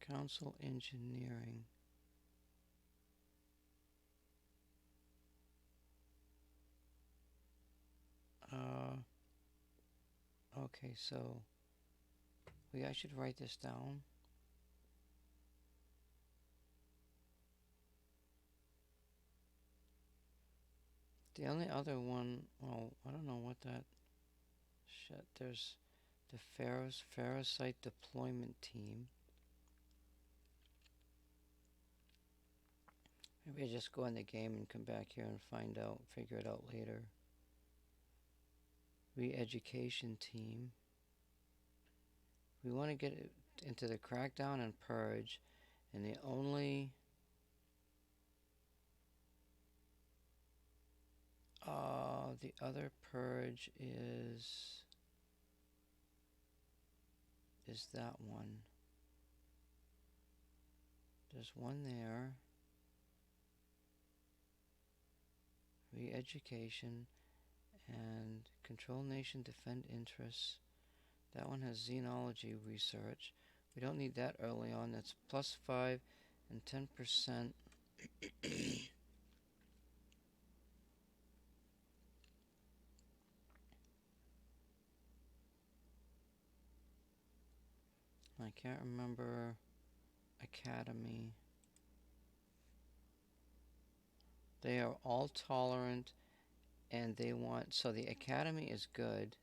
Council Engineering. Okay, so I should write this down. The only other one, well, I don't know what that shit. There's the Ferrosite Deployment Team. Maybe I just go in the game and come back here and find out, figure it out later. Re-education team. We want to get it into the crackdown and purge, and the only the other purge is that one. There's one there. Re-education and control nation, defend interests. That one has xenology research. We don't need that early on. That's +5 and 10%. I can't remember academy. They are all tolerant, and they want, so the academy is good.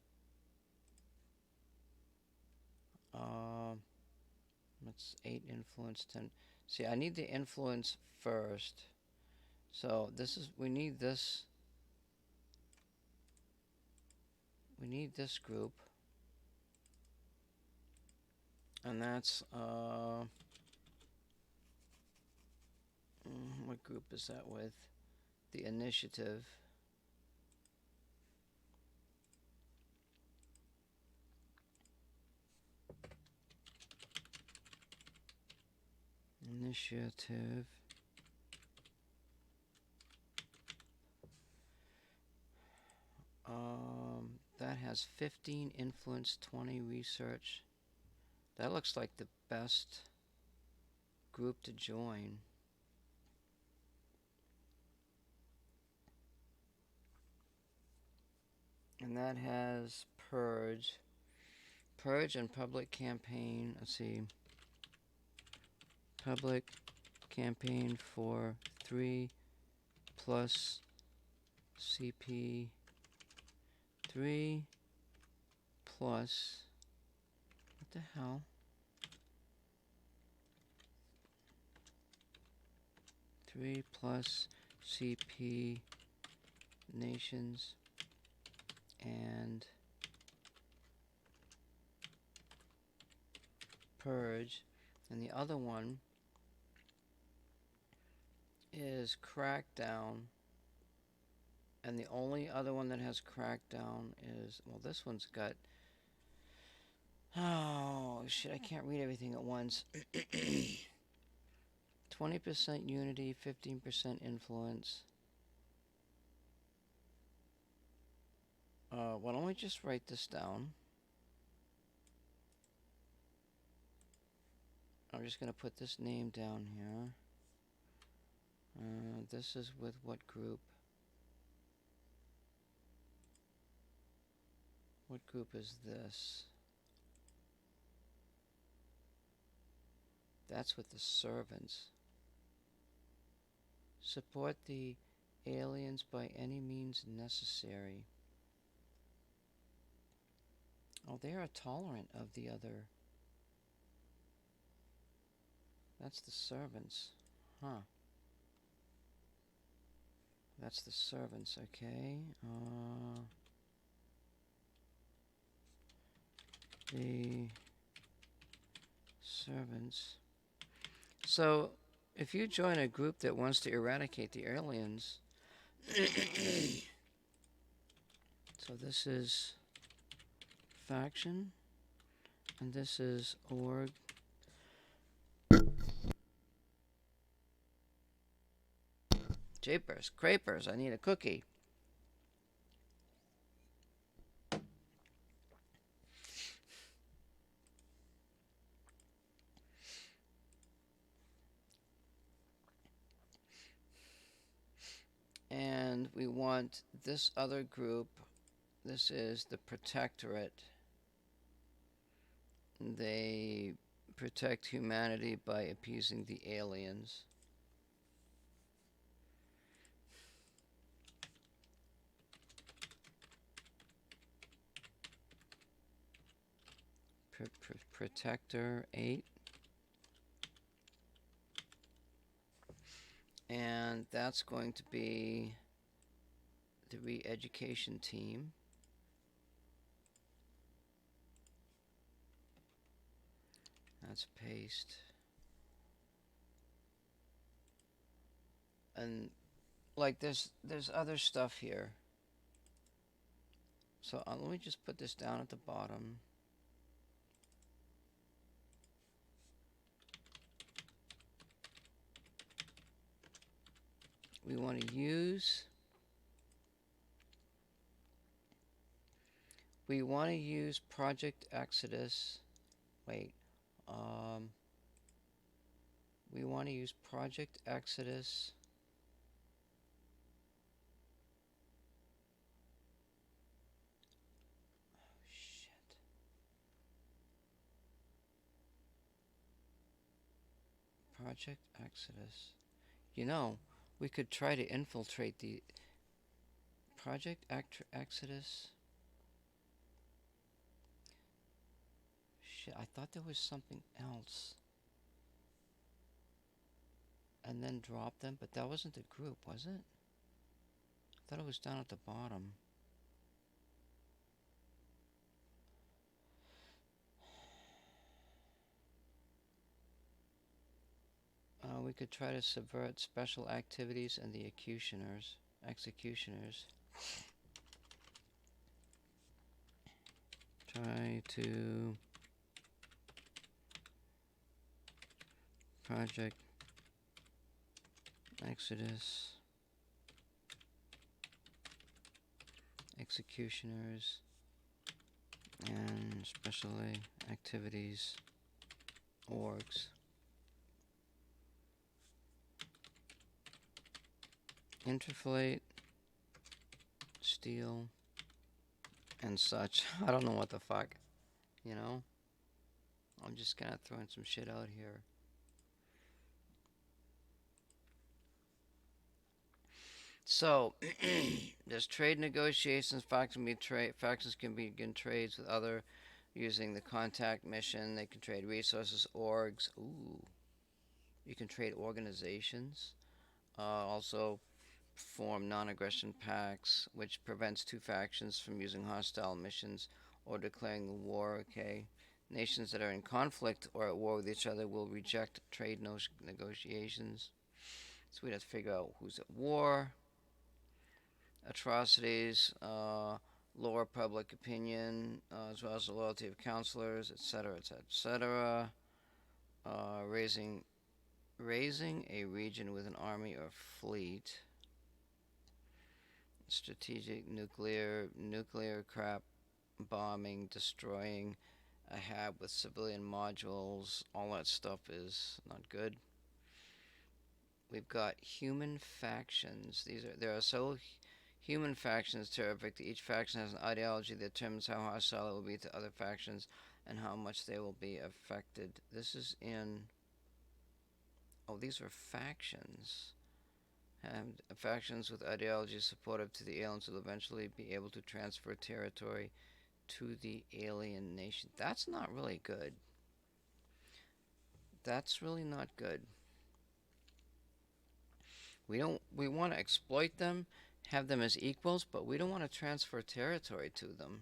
That's 8 influence, 10. See, I need the influence first. So this is, we need this group. And that's, what group is that with? The initiative. Initiative. That has 15 influence, 20 research. That looks like the best group to join. And that has purge. Purge and public campaign. Let's see. Public campaign for 3 plus CP 3 plus, what the hell? 3 plus CP nations and purge. And the other one is crackdown. And the only other one that has crackdown is, well, this one's got, oh shit, I can't read everything at once. 20% unity, 15% influence. Why don't we just write this down? I'm just going to put this name down here. This is with what group? What group is this? That's with the servants. Support the aliens by any means necessary. Oh, they are tolerant of the other That's the servants. Huh. That's the servants, okay. The servants. So, if you join a group that wants to eradicate the aliens, so this is faction, and this is org. Japers, crapers, I need a cookie. And we want this other group. This is the Protectorate. They protect humanity by appeasing the aliens. Protector 8. And that's going to be the re-education team. That's paste. And like there's other stuff here. So let me just put this down at the bottom. We want to use Project Exodus. Wait. We want to use Project Exodus. Oh, shit. Project Exodus. You know, we could try to infiltrate the Project Exodus. Shit, I thought there was something else. And then drop them, but that wasn't the group, was it? I thought it was down at the bottom. We could try to subvert special activities and the executioners. Try to Project Exodus, executioners, and special activities orgs. Interfolate, steal, and such. I don't know what the fuck, you know? I'm just kind of throwing some shit out here. So, there's trade negotiations. Factions can begin trades with other using the contact mission. They can trade resources, orgs. Ooh. You can trade organizations. Also, form non-aggression pacts, which prevents two factions from using hostile missions or declaring war. Okay, nations that are in conflict or at war with each other will reject trade negotiations. So we'd have to figure out who's at war. Atrocities, lower public opinion, as well as the loyalty of counselors, etc., etc., etc. Raising a region with an army or fleet. Strategic nuclear crap bombing, destroying a hab with civilian modules. All that stuff is not good. We've got human factions. There are so human factions Terra Invicta. Each faction has an ideology that determines how hostile it will be to other factions and how much they will be affected. This is in. Oh, these are factions. And factions with ideologies supportive to the aliens will eventually be able to transfer territory to the alien nation. That's not really good. That's really not good. We want to exploit them, have them as equals, but we don't want to transfer territory to them.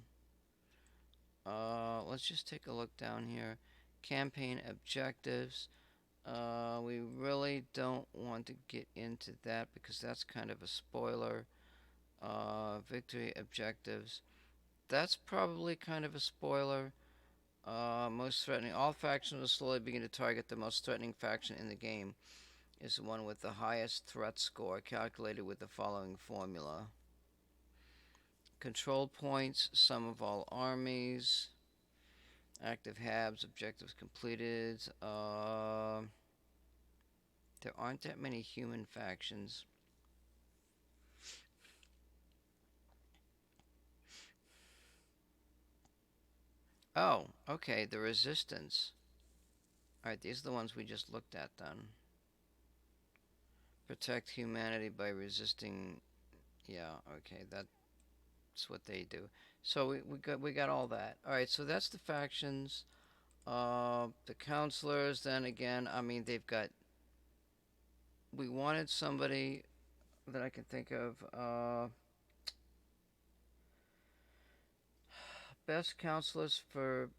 Let's just take a look down here. Campaign objectives. We really don't want to get into that because that's kind of a spoiler. Victory objectives. That's probably kind of a spoiler. Most threatening. All factions will slowly begin to target the most threatening faction in the game. Is the one with the highest threat score, calculated with the following formula. Control points, sum of all armies. Active HABs, objectives completed. There aren't that many human factions. Oh, okay, the resistance. Alright, these are the ones we just looked at then. Protect humanity by resisting. Yeah, okay, that's what they do. So we got all that. Alright, so that's the factions. The counselors, then again, I mean, they've got. We wanted somebody that I can think of. Best counselors for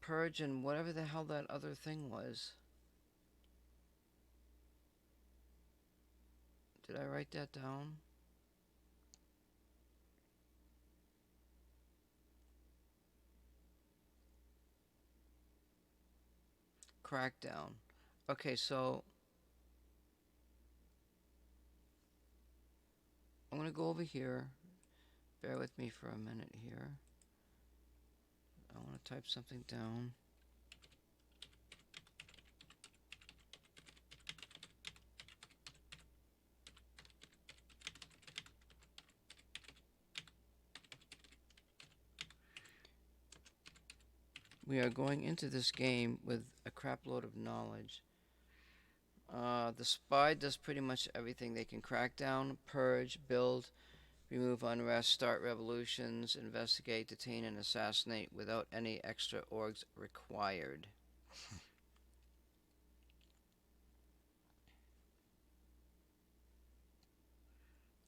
Purge and whatever the hell that other thing was. Did I write that down? Crackdown. Okay, so I'm going to go over here. Bear with me for a minute here. I want to type something down. We are going into this game with a crapload of knowledge. The spy does pretty much everything. They can crack down, purge, build, remove unrest, start revolutions, investigate, detain, and assassinate without any extra orgs required.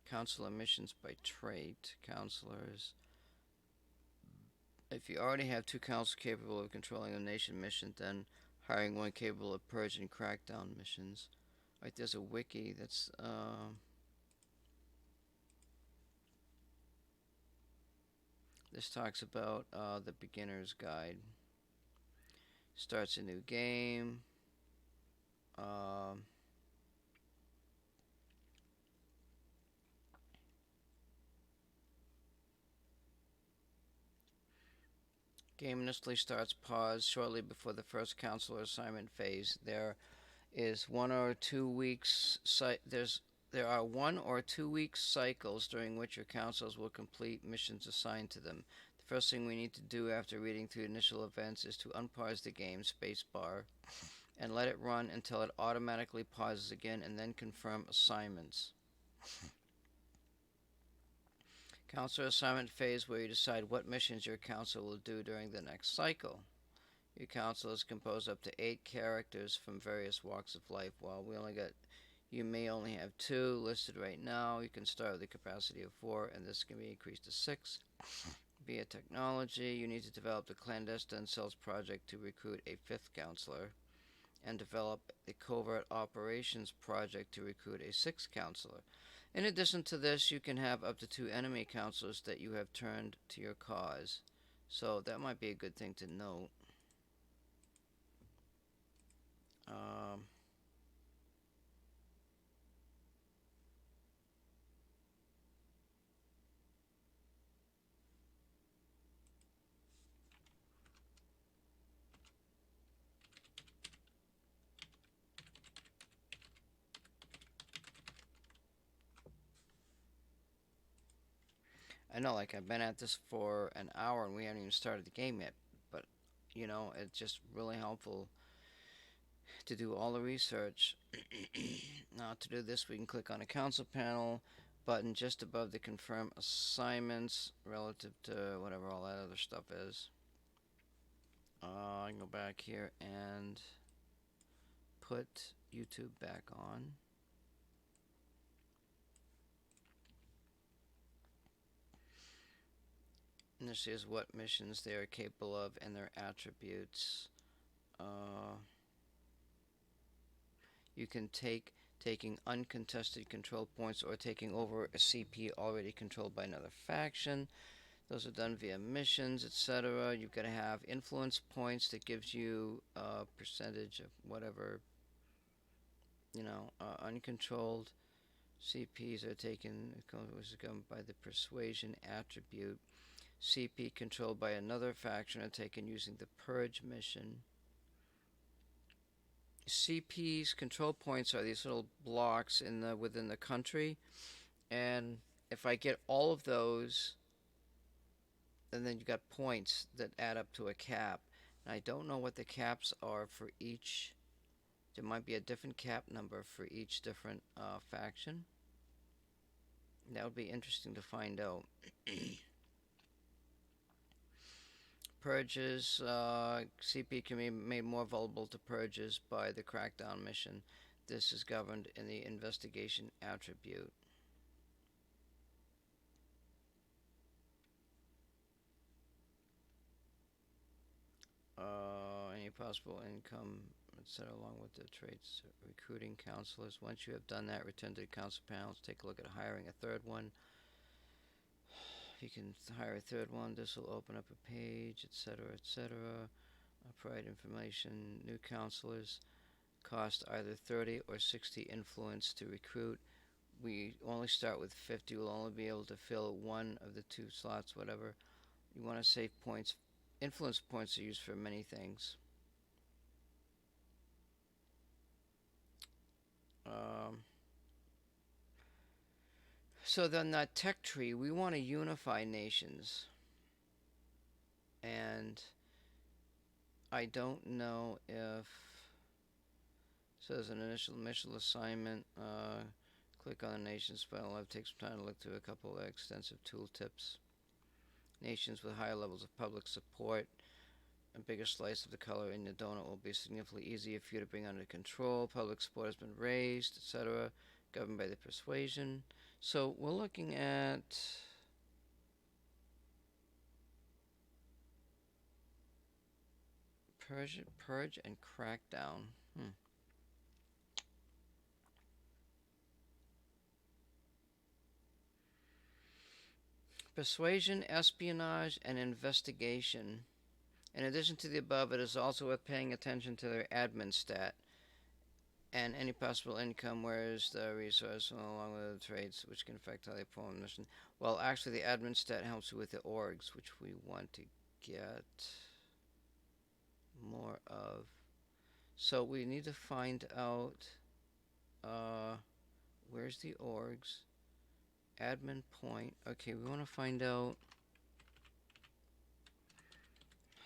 Counselor missions by trait. Counselors. If you already have 2 counselors capable of controlling a nation mission, then hiring 1 capable of purge and crackdown missions. Right, there's a wiki that's this talks about the beginner's guide. Starts a new game. Game initially starts pause shortly before the first counselor assignment phase. There is 1 or 2 weeks. There are 1 or 2 week cycles during which your counselors will complete missions assigned to them. The first thing we need to do after reading through initial events is to unpause the game, spacebar, and let it run until it automatically pauses again, and then confirm assignments. Counselor assignment phase, where you decide what missions your council will do during the next cycle. Your council is composed up to 8 characters from various walks of life. Well, you may only have 2 listed right now. You can start with a capacity of 4, and this can be increased to 6. Via technology, you need to develop the clandestine cells project to recruit a 5th counselor, and develop the covert operations project to recruit a 6th counselor. In addition to this, you can have up to 2 enemy counselors that you have turned to your cause. So that might be a good thing to note. I know, like, I've been at this for an hour and we haven't even started the game yet, but, it's just really helpful to do all the research. Now, to do this, we can click on a council panel button just above the confirm assignments relative to whatever all that other stuff is. I can go back here and put YouTube back on. And this is what missions they are capable of and their attributes. You can taking uncontested control points or taking over a CP already controlled by another faction. Those are done via missions, etc. You've got to have influence points that gives you a percentage of whatever, uncontrolled CPs are taken, which is governed by the persuasion attribute. CP controlled by another faction are taken using the purge mission. CP's control points are these little blocks within the country, and if I get all of those, and then you got points that add up to a cap. And I don't know what the caps are for each. There might be a different cap number for each different faction. That would be interesting to find out. Purges, CP can be made more vulnerable to purges by the crackdown mission. This is governed in the investigation attribute. Any possible income, etc., along with the traits. Recruiting counselors. Once you have done that, return to the council panels. Take a look at hiring a third one. You can hire a third one. This will open up a page, etc., etc. Provide information. New counselors cost either 30 or 60 influence to recruit. We only start with 50. We'll only be able to fill one of the 2 slots, whatever. You want to save points. Influence points are used for many things. So then that tech tree, we want to unify nations. And I don't know if... So there's an initial assignment. Click on the nations panel. I'll take some time to look through a couple of extensive tooltips. Nations with higher levels of public support. A bigger slice of the color in the donut will be significantly easier for you to bring under control. Public support has been raised, etc. Governed by the persuasion. So we're looking at purge and crackdown. Persuasion, espionage, and investigation. In addition to the above, it is also worth paying attention to their admin stat and any possible income, whereas the resource along with the traits which can affect how they perform the mission. Well, actually, the admin stat helps you with the orgs, which we want to get more of. So we need to find out where's the orgs. Admin point. Okay, we want to find out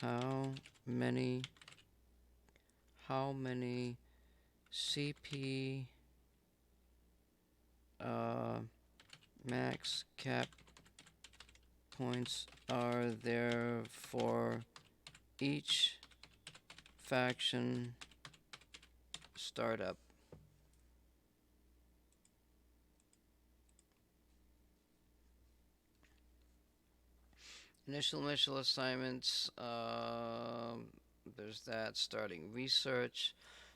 how many CP max cap points are there for each faction startup. Initial assignments, there's that. Starting research.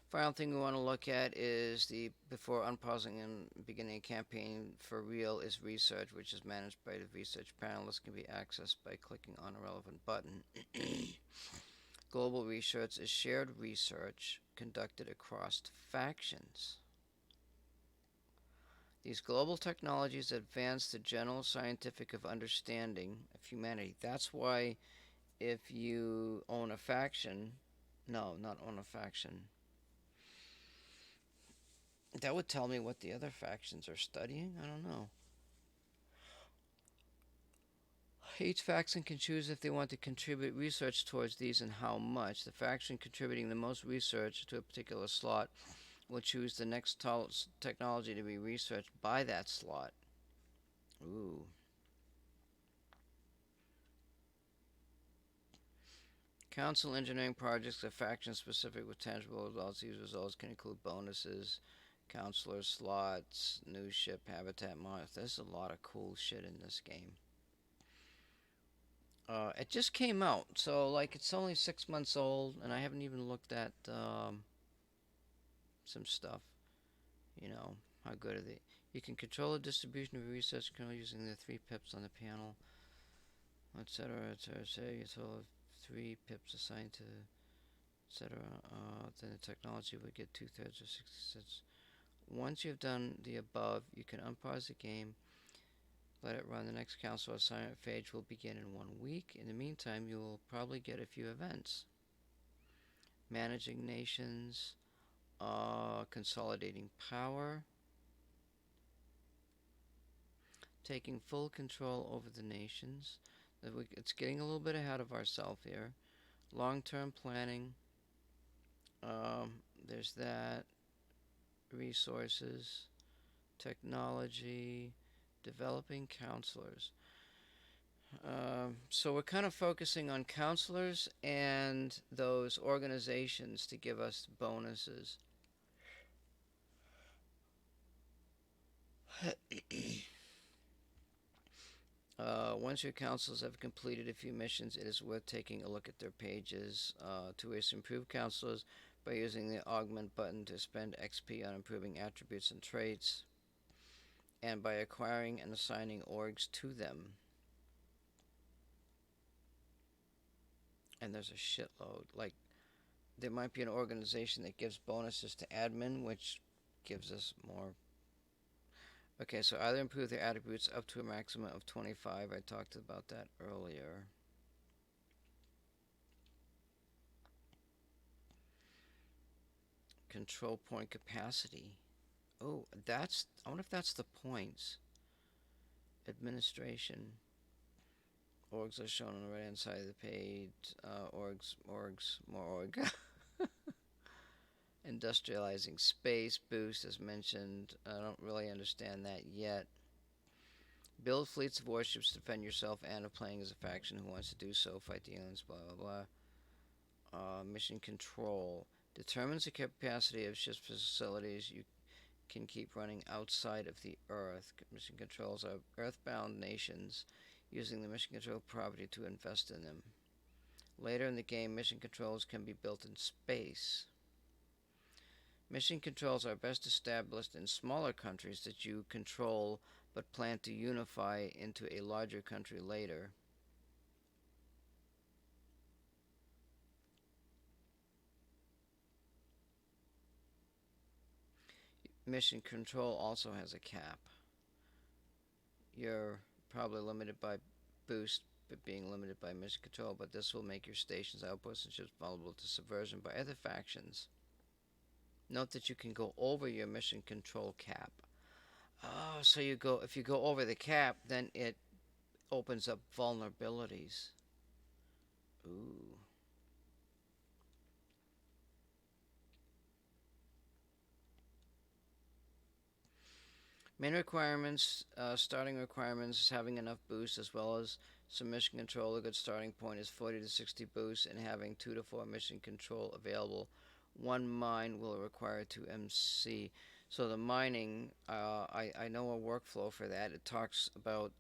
Final thing we want to look at is before unpausing and beginning a campaign for real is research, which is managed by the research panel. This can be accessed by clicking on a relevant button. Global research is shared research conducted across factions. These global technologies advance the general scientific of understanding of humanity. That's why if you own a faction, no, not own a faction, that would tell me what the other factions are studying. I don't know. Each faction can choose if they want to contribute research towards these and how much. The faction contributing the most research to a particular slot will choose the next technology to be researched by that slot. Ooh. Council engineering projects are faction-specific with tangible results. These results can include bonuses, counselor slots, new ship habitat mods. There's a lot of cool shit in this game. It just came out, so like it's only 6 months old, and I haven't even looked at some stuff. You know, how good are they? You can control the distribution of a research kernel using the 3 pips on the panel, etc. etc. Say you total of 3 pips assigned to, etc. Then the technology would get 2/3 or 66. Once you've done the above, you can unpause the game, let it run. The next council assignment phase will begin in 1 week. In the meantime, you will probably get a few events. Managing nations, consolidating power, taking full control over the nations. It's getting a little bit ahead of ourselves here. Long-term planning. There's that. Resources, technology, developing counselors. So we're kind of focusing on counselors and those organizations to give us bonuses. Once your counselors have completed a few missions, it is worth taking a look at their pages. 2 ways to improve counselors: by using the augment button to spend XP on improving attributes and traits, and by acquiring and assigning orgs to them. And there's a shitload. Like, there might be an organization that gives bonuses to admin, which gives us more. Okay, so either improve their attributes up to a maximum of 25. I talked about that earlier. Control point capacity. Oh, I wonder if that's the points. Administration. Orgs are shown on the right hand side of the page. More org. Industrializing space boost, as mentioned. I don't really understand that yet. Build fleets of warships to defend yourself and of playing as a faction who wants to do so. Fight the aliens, blah, blah, blah. Mission control. Determines the capacity of ships facilities you can keep running outside of the Earth. Mission controls are earthbound nations using the mission control property to invest in them. Later in the game, mission controls can be built in space. Mission controls are best established in smaller countries that you control but plan to unify into a larger country later. Mission control also has a cap. You're probably limited by boost, but being limited by mission control, but this will make your stations, outposts, and ships vulnerable to subversion by other factions. Note that you can go over your mission control cap. Oh, so if you go over the cap, then it opens up vulnerabilities. Ooh. Main requirements, starting requirements is having enough boost as well as some mission control. A good starting point is 40 to 60 boosts and having 2 to 4 mission control available. 1 mine will require 2 MC. So the mining, I know a workflow for that. It talks about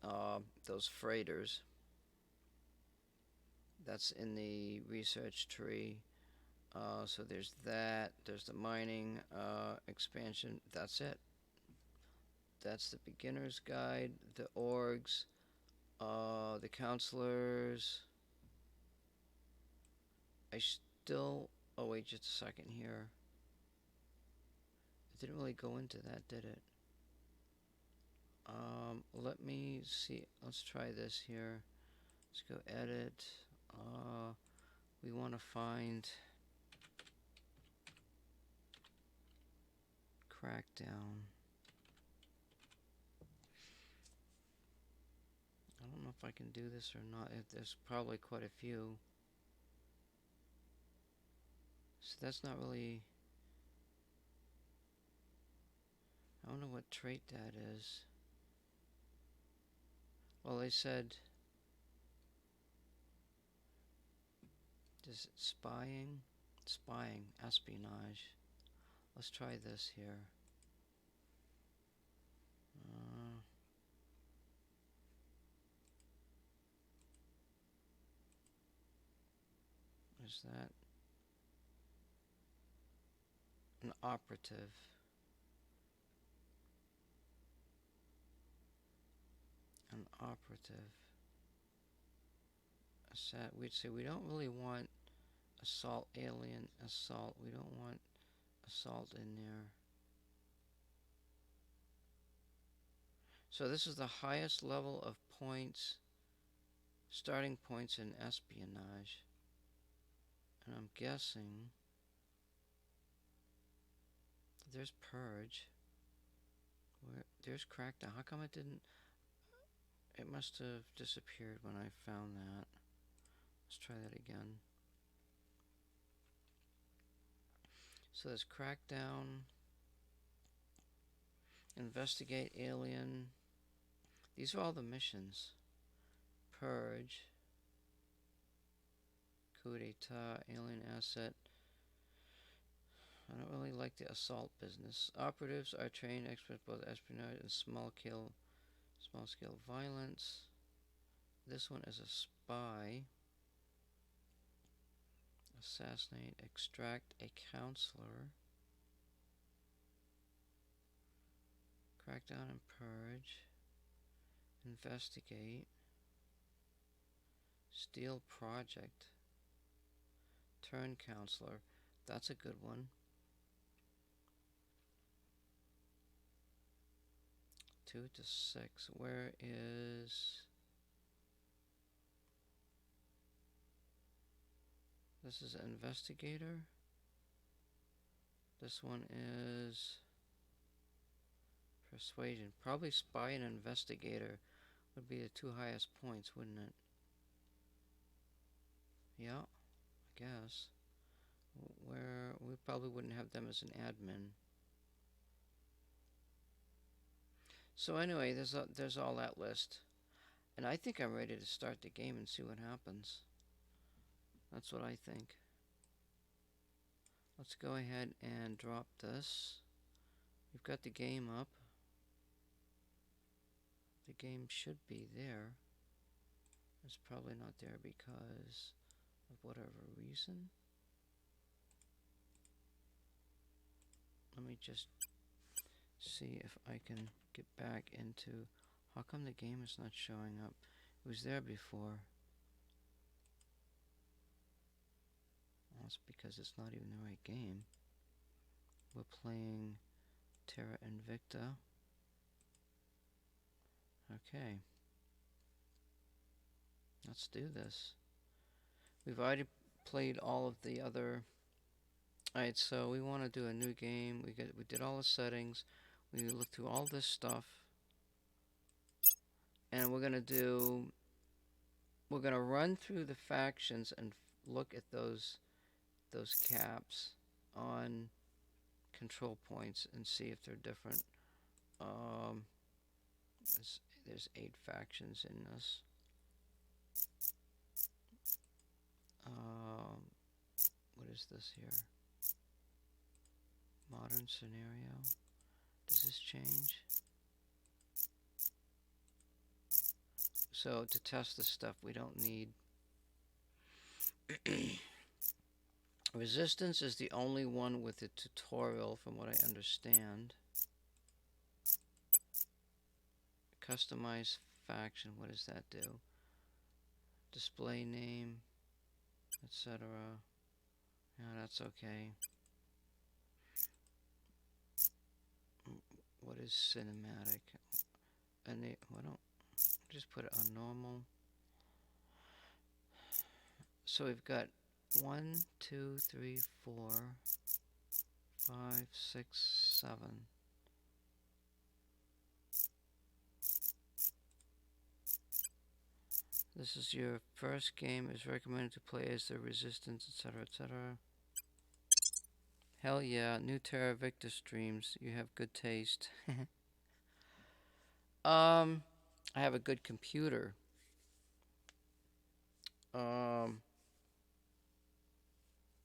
those freighters. That's in the research tree. So there's that. There's the mining expansion. That's it. That's the beginner's guide, the orgs, the counselors. Oh wait, just a second here. It didn't really go into that, did it? Let me see. Let's try this here. Let's go edit. We want to find Crackdown. I don't know if I can do this or not. There's probably quite a few. So that's not really... I don't know what trait that is. Well, they said Is it spying? Spying, espionage. Let's try this here. Is that an operative? An operative. We'd say we don't really want assault, alien, assault. We don't want assault in there. So this is the highest level of points, starting points in espionage. And I'm guessing there's purge. There's crackdown. How come it didn't? It must have disappeared when I found that. Let's try that again. So there's crackdown, investigate alien. These are all the missions. Purge, coup d'etat, alien asset. I don't really like the assault business. Operatives are trained experts both espionage and small scale violence. This one is a spy. Assassinate, extract a counselor. Crackdown and purge. Investigate. Steal project. Turn counselor. That's a good one. 2 to 6. Where is... This is investigator. This one is persuasion. Probably spy and investigator would be the two highest points, wouldn't it? Yeah, I guess. Where we probably wouldn't have them as an admin. So anyway, there's all that list. And I think I'm ready to start the game and see what happens. That's what I think. Let's go ahead and drop this. We've got the game up. The game should be there. It's probably not there because of whatever reason. Let me just see if I can get back into... How come the game is not showing up? It was there before. That's because it's not even the right game. We're playing Terra Invicta. Okay. Let's do this. We've already played all of the other... Alright, so we want to do a new game. We did all the settings. We looked through all this stuff. And we're gonna run through the factions and look at those caps on control points and see if they're different. There's 8 factions in this. What is this here? Modern scenario. Does this change? So to test this stuff, we don't need... Resistance is the only one with a tutorial, from what I understand. Customize faction, what does that do? Display name, etc. Yeah, that's okay. What is cinematic? And why don't just put it on normal? So we've got 1, 2, 3, 4, 5, 6, 7. This is your first game. Is recommended to play as the Resistance, etc., etc. Hell yeah, new Terra Invicta streams. You have good taste. I have a good computer.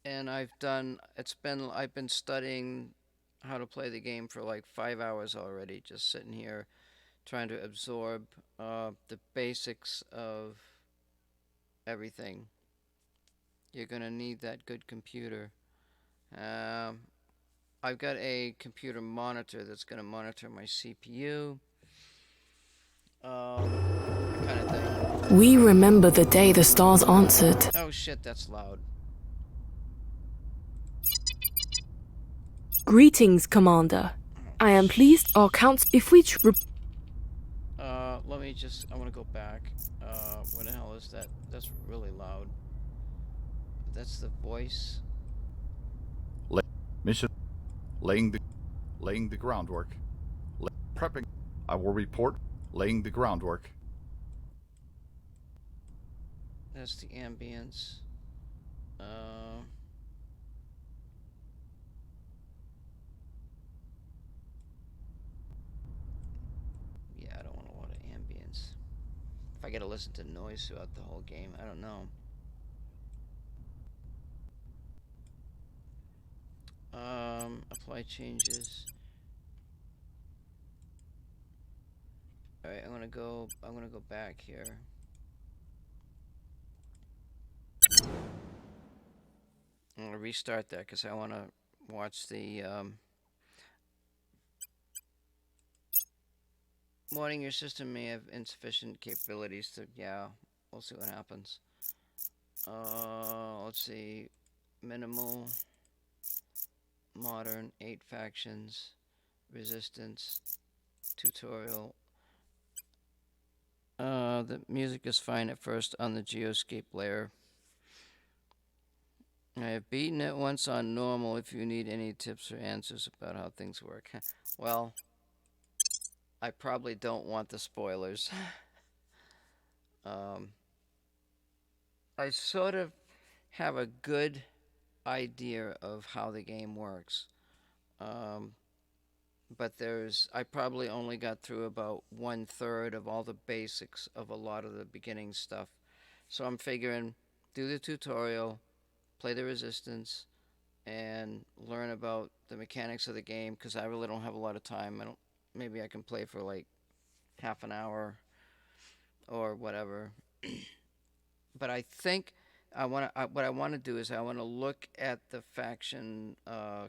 and I've been studying how to play the game for like 5 hours already, just sitting here trying to absorb the basics of everything. You're gonna need that good computer. Um, I've got a computer monitor that's gonna monitor my CPU, that kind of thing. We remember the day the stars answered. Oh shit, that's loud. Greetings, Commander. I am pleased our counts if we I wanna go back. Where the hell is that? That's really loud. That's the voice. Mission. Laying the groundwork. Prepping. I will report. Laying the groundwork. That's the ambience. Yeah, I don't want a lot of ambience. If I gotta listen to noise throughout the whole game, I don't know. Apply changes. Alright, I'm gonna go back here. I'm gonna restart that because I wanna watch the, modding your system may have insufficient capabilities to, yeah, we'll see what happens. Let's see, minimal, modern, 8 factions, resistance, tutorial. The music is fine at first on the geoscape layer. I have beaten it once on normal if you need any tips or answers about how things work. Well, I probably don't want the spoilers. I sort of have a good idea of how the game works. But I probably only got through about 1/3 of all the basics of a lot of the beginning stuff. So I'm figuring, do the tutorial, play the resistance, and learn about the mechanics of the game, because I really don't have a lot of time. Maybe I can play for like half an hour or whatever. But I think what I want to do is I want to look at the faction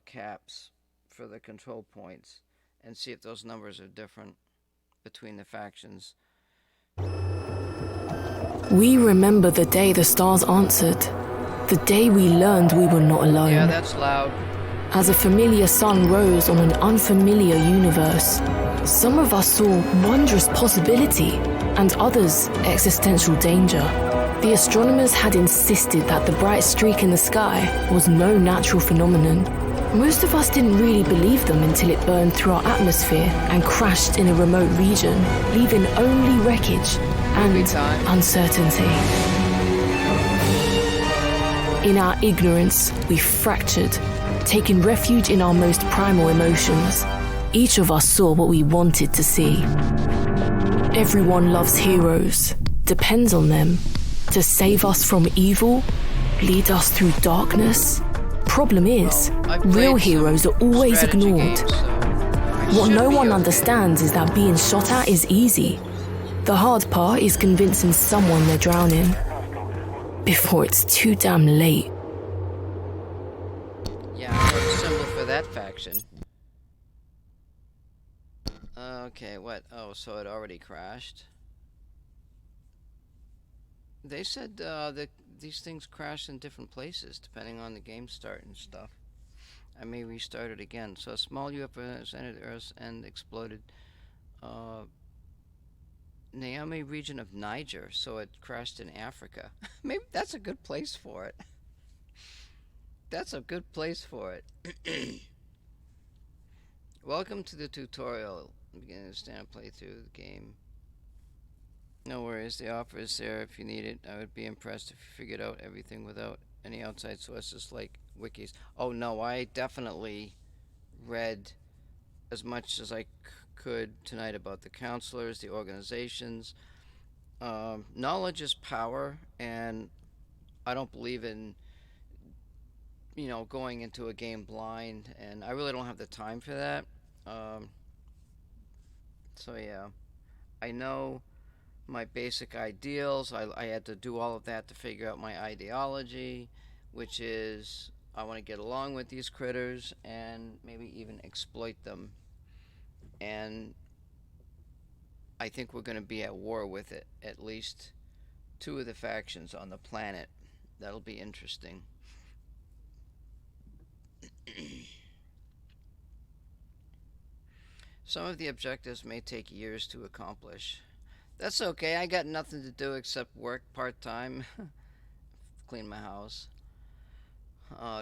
caps for the control points and see if those numbers are different between the factions. We remember the day the stars answered. The day we learned we were not alone. Yeah, that's loud. As a familiar sun rose on an unfamiliar universe, some of us saw wondrous possibility and others existential danger. The astronomers had insisted that the bright streak in the sky was no natural phenomenon. Most of us didn't really believe them until it burned through our atmosphere and crashed in a remote region, leaving only wreckage and uncertainty. In our ignorance, we fractured, taking refuge in our most primal emotions. Each of us saw what we wanted to see. Everyone loves heroes, depends on them, to save us from evil, lead us through darkness. Problem is, real heroes are always ignored. What no one understands is that being shot at is easy. The hard part is convincing someone they're drowning before it's too damn late. Yeah, what's the symbol for that faction? Okay, what? Oh, so it already crashed? They said that these things crash in different places depending on the game start and stuff. I may restart it again. So a small UFO entered Earth and exploded. Niamey region of Niger, so it crashed in Africa. Maybe that's a good place for it. That's a good place for it. Welcome to the tutorial. Begin to stand play through the game. No worries, the offer is there if you need it. I would be impressed if you figured out everything without any outside sources like wikis. Oh no, I definitely read as much as I could tonight about the counselors, the organizations. Knowledge is power, and I don't believe in you know, going into a game blind, and I really don't have the time for that. Um, so yeah, I know my basic ideals. I had to do all of that to figure out my ideology, which is I want to get along with these critters and maybe even exploit them. And I think we're going to be at war with it, at least two of the factions on the planet. That'll be interesting. Some of the objectives may take years to accomplish. That's okay. I got nothing to do except work part time, clean my house.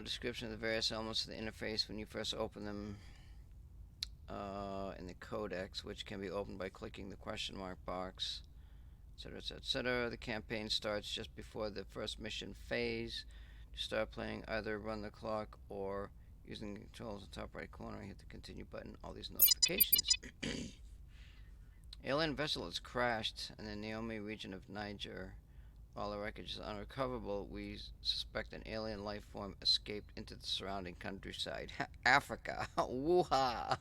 Description of the various elements of the interface when you first open them in the codex, which can be opened by clicking the question mark box, etc., etc., etc. The campaign starts just before the first mission phase. To start playing, either run the clock or using the controls in the top right corner, hit the continue button. All these notifications. Alien vessel has crashed in the Naomi region of Niger. While the wreckage is unrecoverable, we suspect an alien life form escaped into the surrounding countryside. Africa. Woo-ha!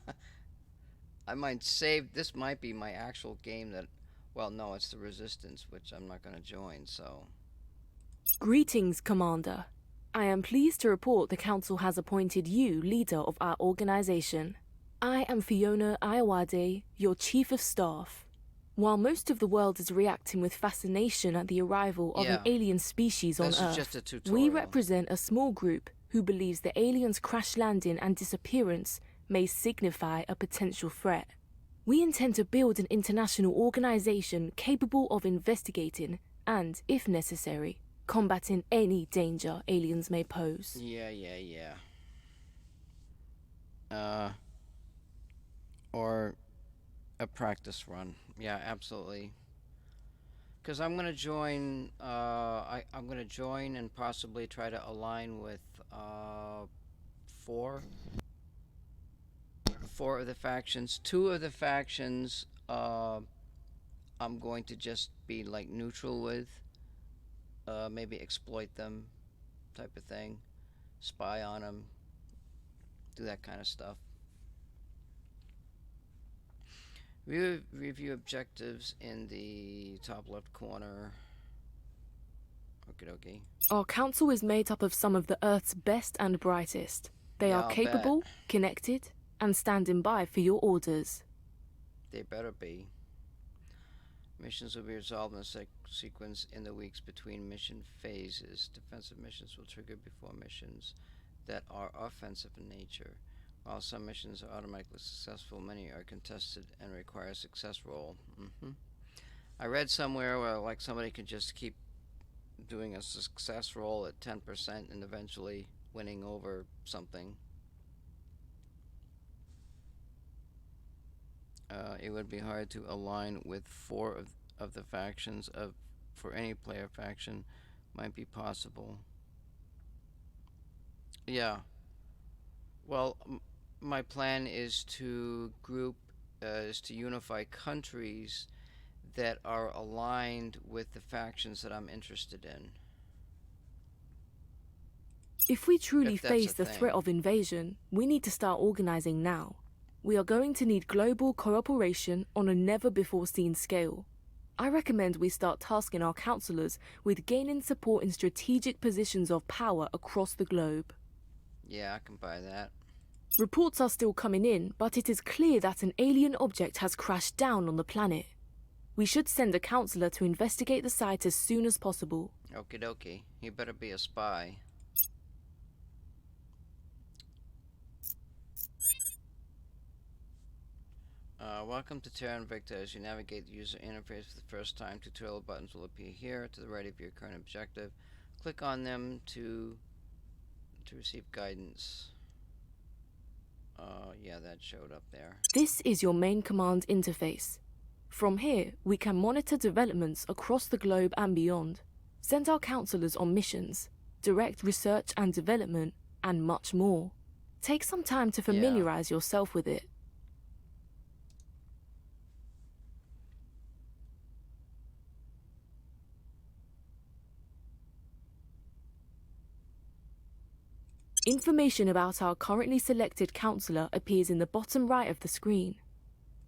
I might save. This might be my actual game that. Well, no, it's the Resistance, which I'm not going to join, so. Greetings, Commander. I am pleased to report the Council has appointed you leader of our organization. I am Fiona Iowade, your Chief of Staff. While most of the world is reacting with fascination at the arrival of an alien species on Earth, just a we tutorial. represent a small group who believes the aliens' crash landing and disappearance may signify a potential threat. We intend to build an international organization capable of investigating and, if necessary, combating any danger aliens may pose. Yeah. Or a practice run. Yeah, absolutely. Because I'm gonna join. I'm gonna join and possibly try to align with four of the factions. Two of the factions, I'm going to just be like neutral with. Maybe exploit them, type of thing. Spy on them. Do that kind of stuff. Review objectives in the top left corner. Okie dokie. Our council is made up of some of the Earth's best and brightest. They Yeah, are I'll capable, bet. connected, and standing by for your orders. They better be. Missions will be resolved in a sequence in the weeks between mission phases. Defensive missions will trigger before missions that are offensive in nature. While some missions are automatically successful, many are contested and require a success roll. I read somewhere where like somebody could just keep doing a success roll at 10% and eventually winning over something. It would be hard to align with four of the factions for any player faction. Might be possible. Yeah. Well, my plan is to unify countries that are aligned with the factions that I'm interested in. If we truly If that's face a the threat thing. of invasion, we need to start organizing now. We are going to need global cooperation on a never-before-seen scale. I recommend we start tasking our councillors with gaining support in strategic positions of power across the globe. Yeah, I can buy that. Reports are still coming in, but it is clear that an alien object has crashed down on the planet. We should send a councillor to investigate the site as soon as possible. Okie dokie. He better be a spy. Welcome to Terra Invicta. As you navigate the user interface for the first time, tutorial buttons will appear here to the right of your current objective. Click on them to receive guidance. Yeah, that showed up there. This is your main command interface. From here, we can monitor developments across the globe and beyond, send our councillors on missions, direct research and development, and much more. Take some time to familiarize yourself with it. Information about our currently selected councillor appears in the bottom right of the screen.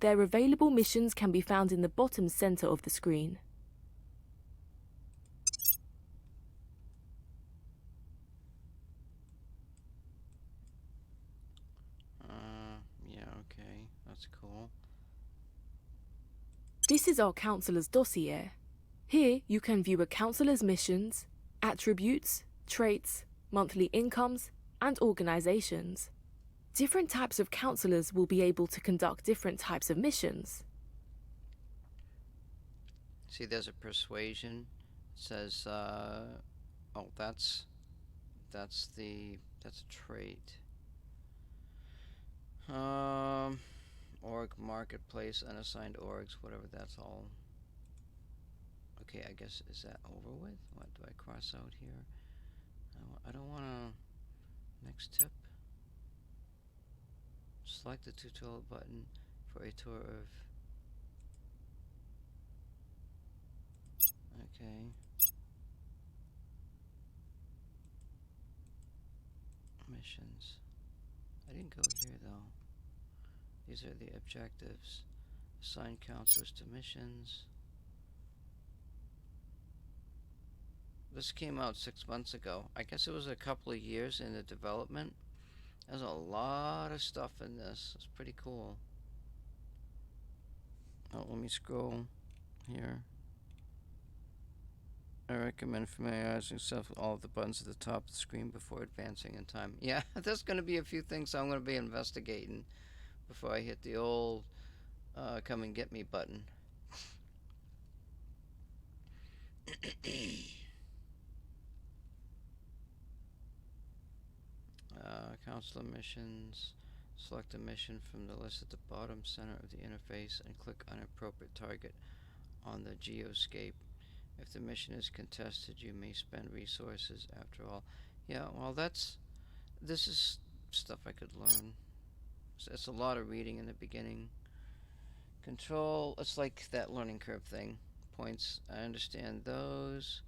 Their available missions can be found in the bottom centre of the screen. Yeah, okay, that's cool. This is our councillor's dossier. Here you can view a councillor's missions, attributes, traits, monthly incomes, and organisations. Different types of councillors will be able to conduct different types of missions. See, there's a persuasion. It says, oh, that's a trait. Org marketplace, unassigned orgs, whatever. That's all. Okay, I guess, is that over with? What do I cross out here? I don't want to. Next tip. Select the tutorial button for a tour of. Okay. Missions. I didn't go here though. These are the objectives. Assign counselors to missions. This came out 6 months ago. I guess it was a couple of years in the development. There's a lot of stuff in this. It's pretty cool. Oh, let me scroll here. I recommend familiarizing yourself with all of the buttons at the top of the screen before advancing in time. Yeah, there's going to be a few things I'm going to be investigating before I hit the old come and get me button. Counselor missions. Select a mission from the list at the bottom center of the interface and click on an appropriate target on the geoscape. If the mission is contested, you may spend resources after all. Yeah, well, this is stuff I could learn. It's a lot of reading in the beginning. Control, it's like that learning curve thing. Points, I understand those.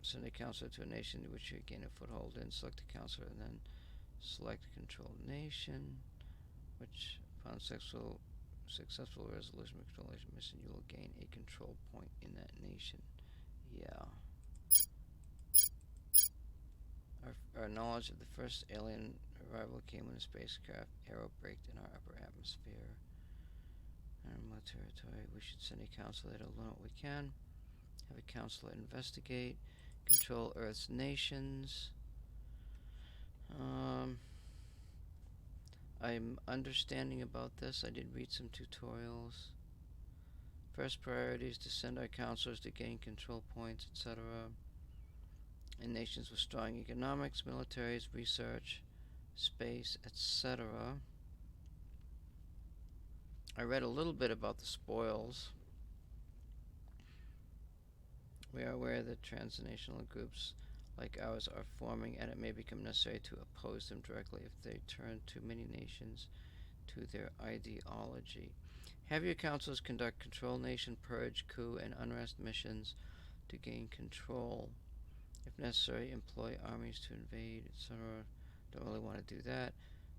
Send a counselor to a nation in which you gain a foothold in. Select a counselor and then select a controlled nation, which upon successful resolution of control nation mission, you will gain a control point in that nation. Yeah. Our knowledge of the first alien arrival came when a spacecraft arrow braked in our upper atmosphere. Animal territory. We should send a counselor to learn what we can. Have a counselor investigate. Control Earth's nations. I'm understanding about this. I did read some tutorials. First priority is to send our counselors to gain control points, etc. In nations with strong economics, militaries, research, space, etc. I read a little bit about the spoils. We are aware that transnational groups like ours are forming, and it may become necessary to oppose them directly if they turn too many nations to their ideology. Have your councils conduct control nation, purge, coup, and unrest missions to gain control. If necessary, employ armies to invade, etc. Don't really want to do that.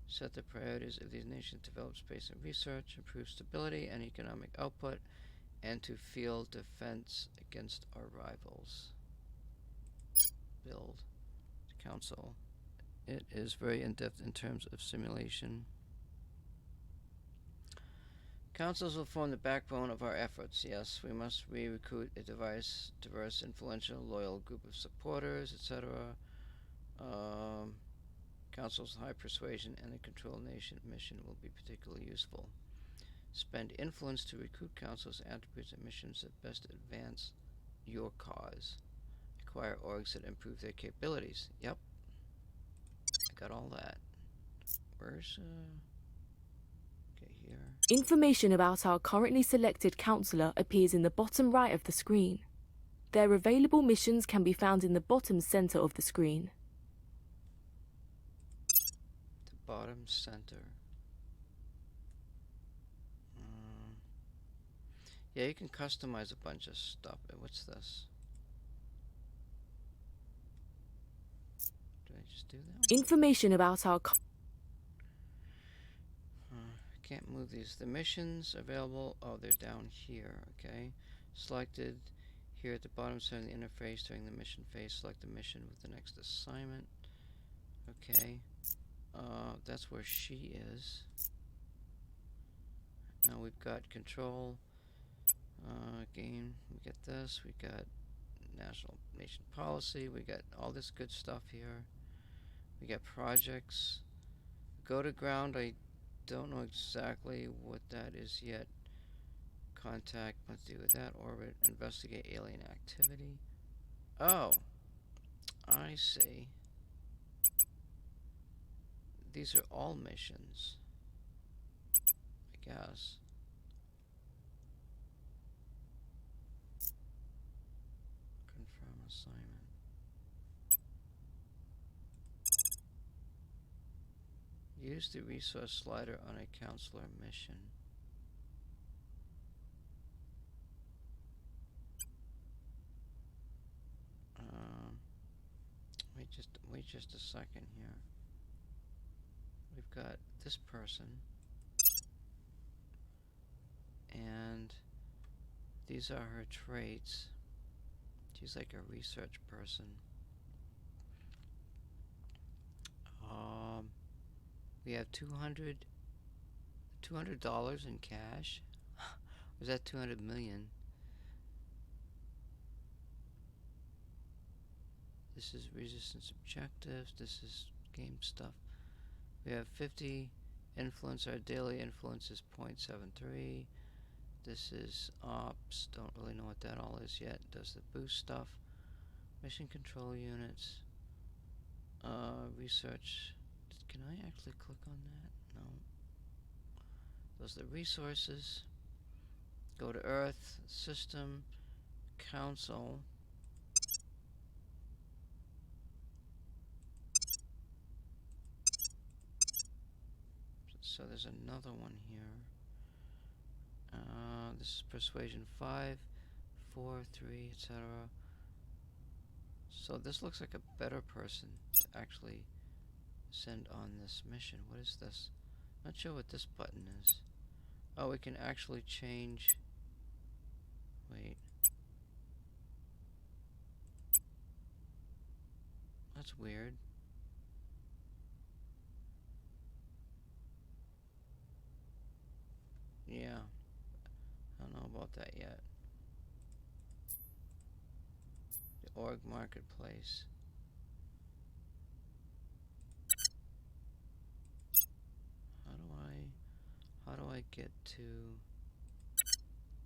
Set the priorities of these nations, develop space and research, improve stability and economic output, and to field defense against our rivals. Build. Council. It is very in-depth in terms of simulation. Councils will form the backbone of our efforts. Yes, we must recruit a diverse, influential, loyal group of supporters, etc. Council's high persuasion and the control nation mission will be particularly useful. Spend influence to recruit councils, attributes, and missions that best advance your cause. Acquire orgs that improve their capabilities. Yep. I got all that. Where's, okay, here. Information about our currently selected councillor appears in the bottom right of the screen. Their available missions can be found in the bottom centre of the screen. The bottom center. Yeah, you can customize a bunch of stuff. What's this? do that? Information about our Can't move these. The missions available. Oh, they're down here. Okay. Selected here at the bottom center of the interface during the mission phase. Select the mission with the next assignment. Okay. That's where she is. Now we've got control. Game. We got this. We got nation policy. We got all this good stuff here. We got projects. Go to ground. I don't know exactly what that is yet. Contact. Let's do with that. Orbit. Investigate alien activity. Oh. I see. These are all missions. I guess. Confirm assignment. Use the resource slider on a counselor mission. Wait just a second here. We've got this person, and these are her traits. She's like a research person. We have $200 in cash. Was that 200 million? This is resistance objectives. This is game stuff. We have 50 influence. Our daily influence is 0.73. This is ops. Don't really know what that all is yet. Does the boost stuff. Mission control units. Research. Can I actually click on that? No. Those are the resources. Go to Earth. System. Council. So there's another one here. This is persuasion 5, 4, 3, etc. So this looks like a better person to actually send on this mission. What is this? Not sure what this button is. Oh, we can actually change. Wait. That's weird. Yeah. I don't know about that yet. The org marketplace. How do I get to...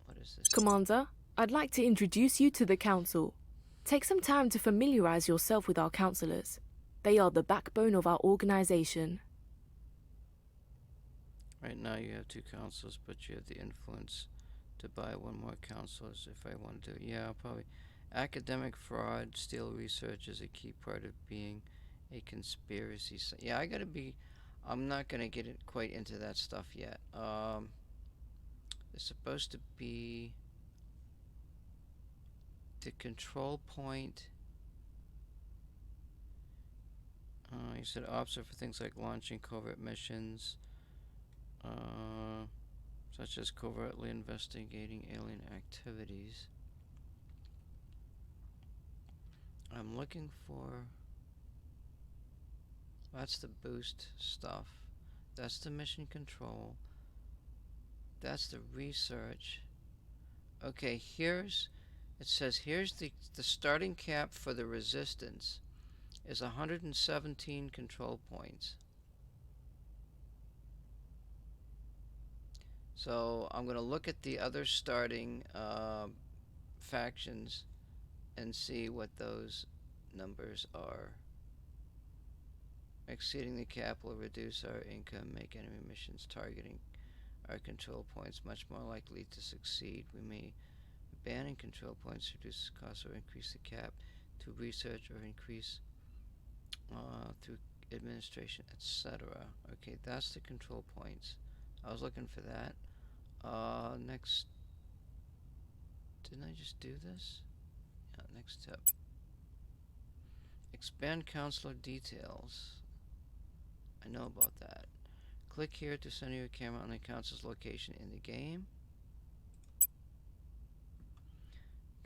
What is this? Commander, I'd like to introduce you to the Council. Take some time to familiarize yourself with our counselors. They are the backbone of our organization. Right now you have 2 councils, but you have the influence to buy 1 more councilors if I want to do it. Yeah, I'll probably... Academic fraud, steal research is a key part of being a conspiracy. Yeah, I gotta be... I'm not gonna get it quite into that stuff yet. It's supposed to be... The control point... you said ops are for things like launching covert missions. Such as covertly investigating alien activities. I'm looking for... That's the boost stuff. That's the mission control. That's the research. Okay, here's... It says here's the starting cap for the resistance is 117 control points. So I'm going to look at the other starting factions and see what those numbers are. Exceeding the cap will reduce our income, make enemy missions targeting our control points much more likely to succeed. We may banning control points reduce costs or increase the cap to research or increase through administration, etc. Okay, that's the control points. I was looking for that. Next, didn't I just do this? Yeah, next step. Expand counselor details. I know about that. Click here to center your camera on the counselor's location in the game.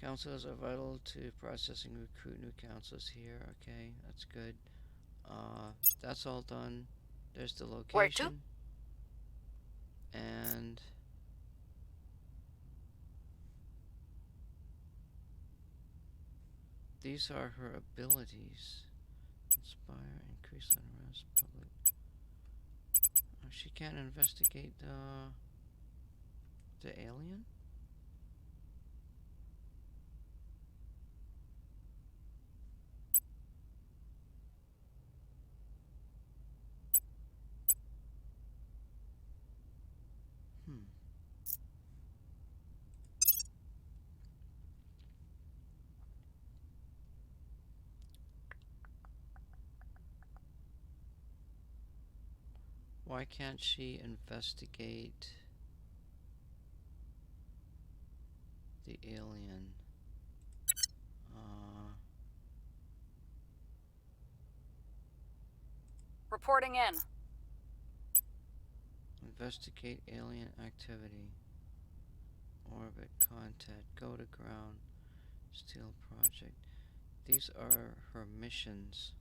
Counselors are vital to processing recruit new counselors here. Okay, that's good. That's all done. There's the location. And these are her abilities. Inspire, increase unrest, public. Oh, she can't investigate the alien? Why can't she investigate the alien? Reporting in. Investigate alien activity. Orbit, contact, go to ground, steal project. These are her missions.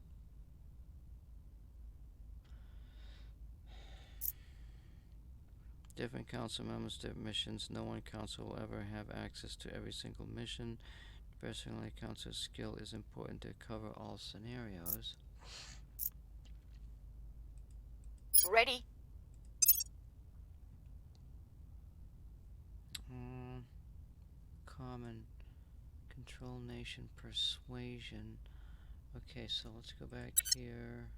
Different council members, different missions. No one council will ever have access to every single mission. Personally, council's skill is important to cover all scenarios. Ready. Common. Control nation persuasion. Okay, so let's go back here.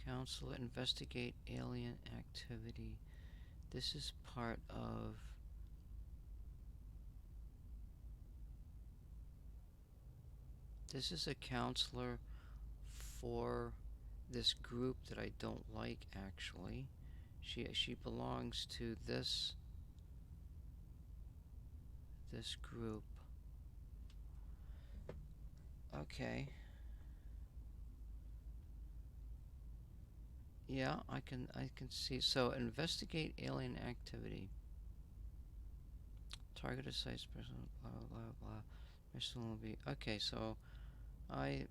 Council, investigate alien activity. This is part of... This is a counselor for this group that I don't like, actually. She belongs to this group. Okay. Yeah, I can see. So investigate alien activity. Targeted sites, person, blah blah blah. Mission will be okay. So I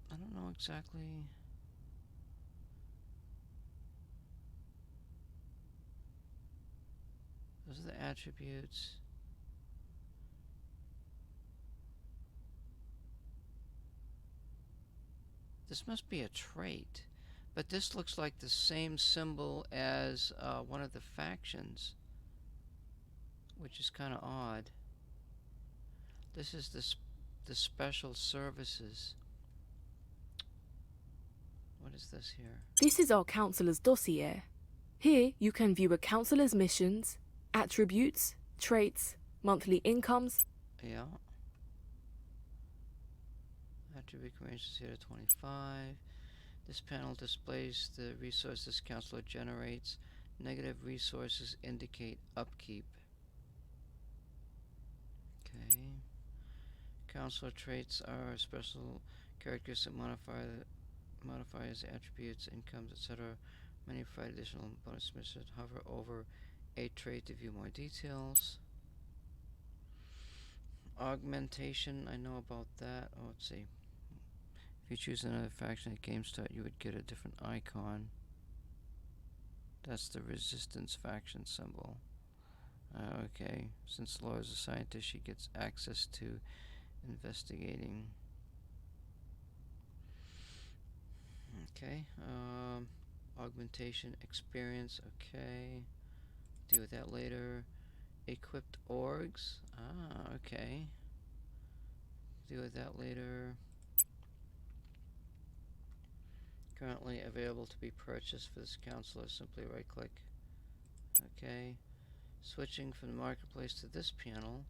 don't know exactly. Those are the attributes. This must be a trait, but this looks like the same symbol as one of the factions, which is kind of odd. This is the special services. What is this here? This is our counselor's dossier. Here you can view a counselor's missions, attributes, traits, monthly incomes. Yeah. Attribute ranges here to 25. This panel displays the resources counselor generates. Negative resources indicate upkeep. Okay. Counselor traits are special characters that modify his attributes, incomes, etc. Many provide additional bonus missions. Hover over a trait to view more details. Augmentation, I know about that. Oh, let's see. If you choose another faction at game start, you would get a different icon. That's the resistance faction symbol. Okay, since Laura is a scientist, she gets access to investigating. Okay, augmentation experience, okay. Deal with that later. Equipped orgs, okay. Deal with that later. Currently available to be purchased for this counselor. Simply right click. Okay. Switching from the marketplace to this panel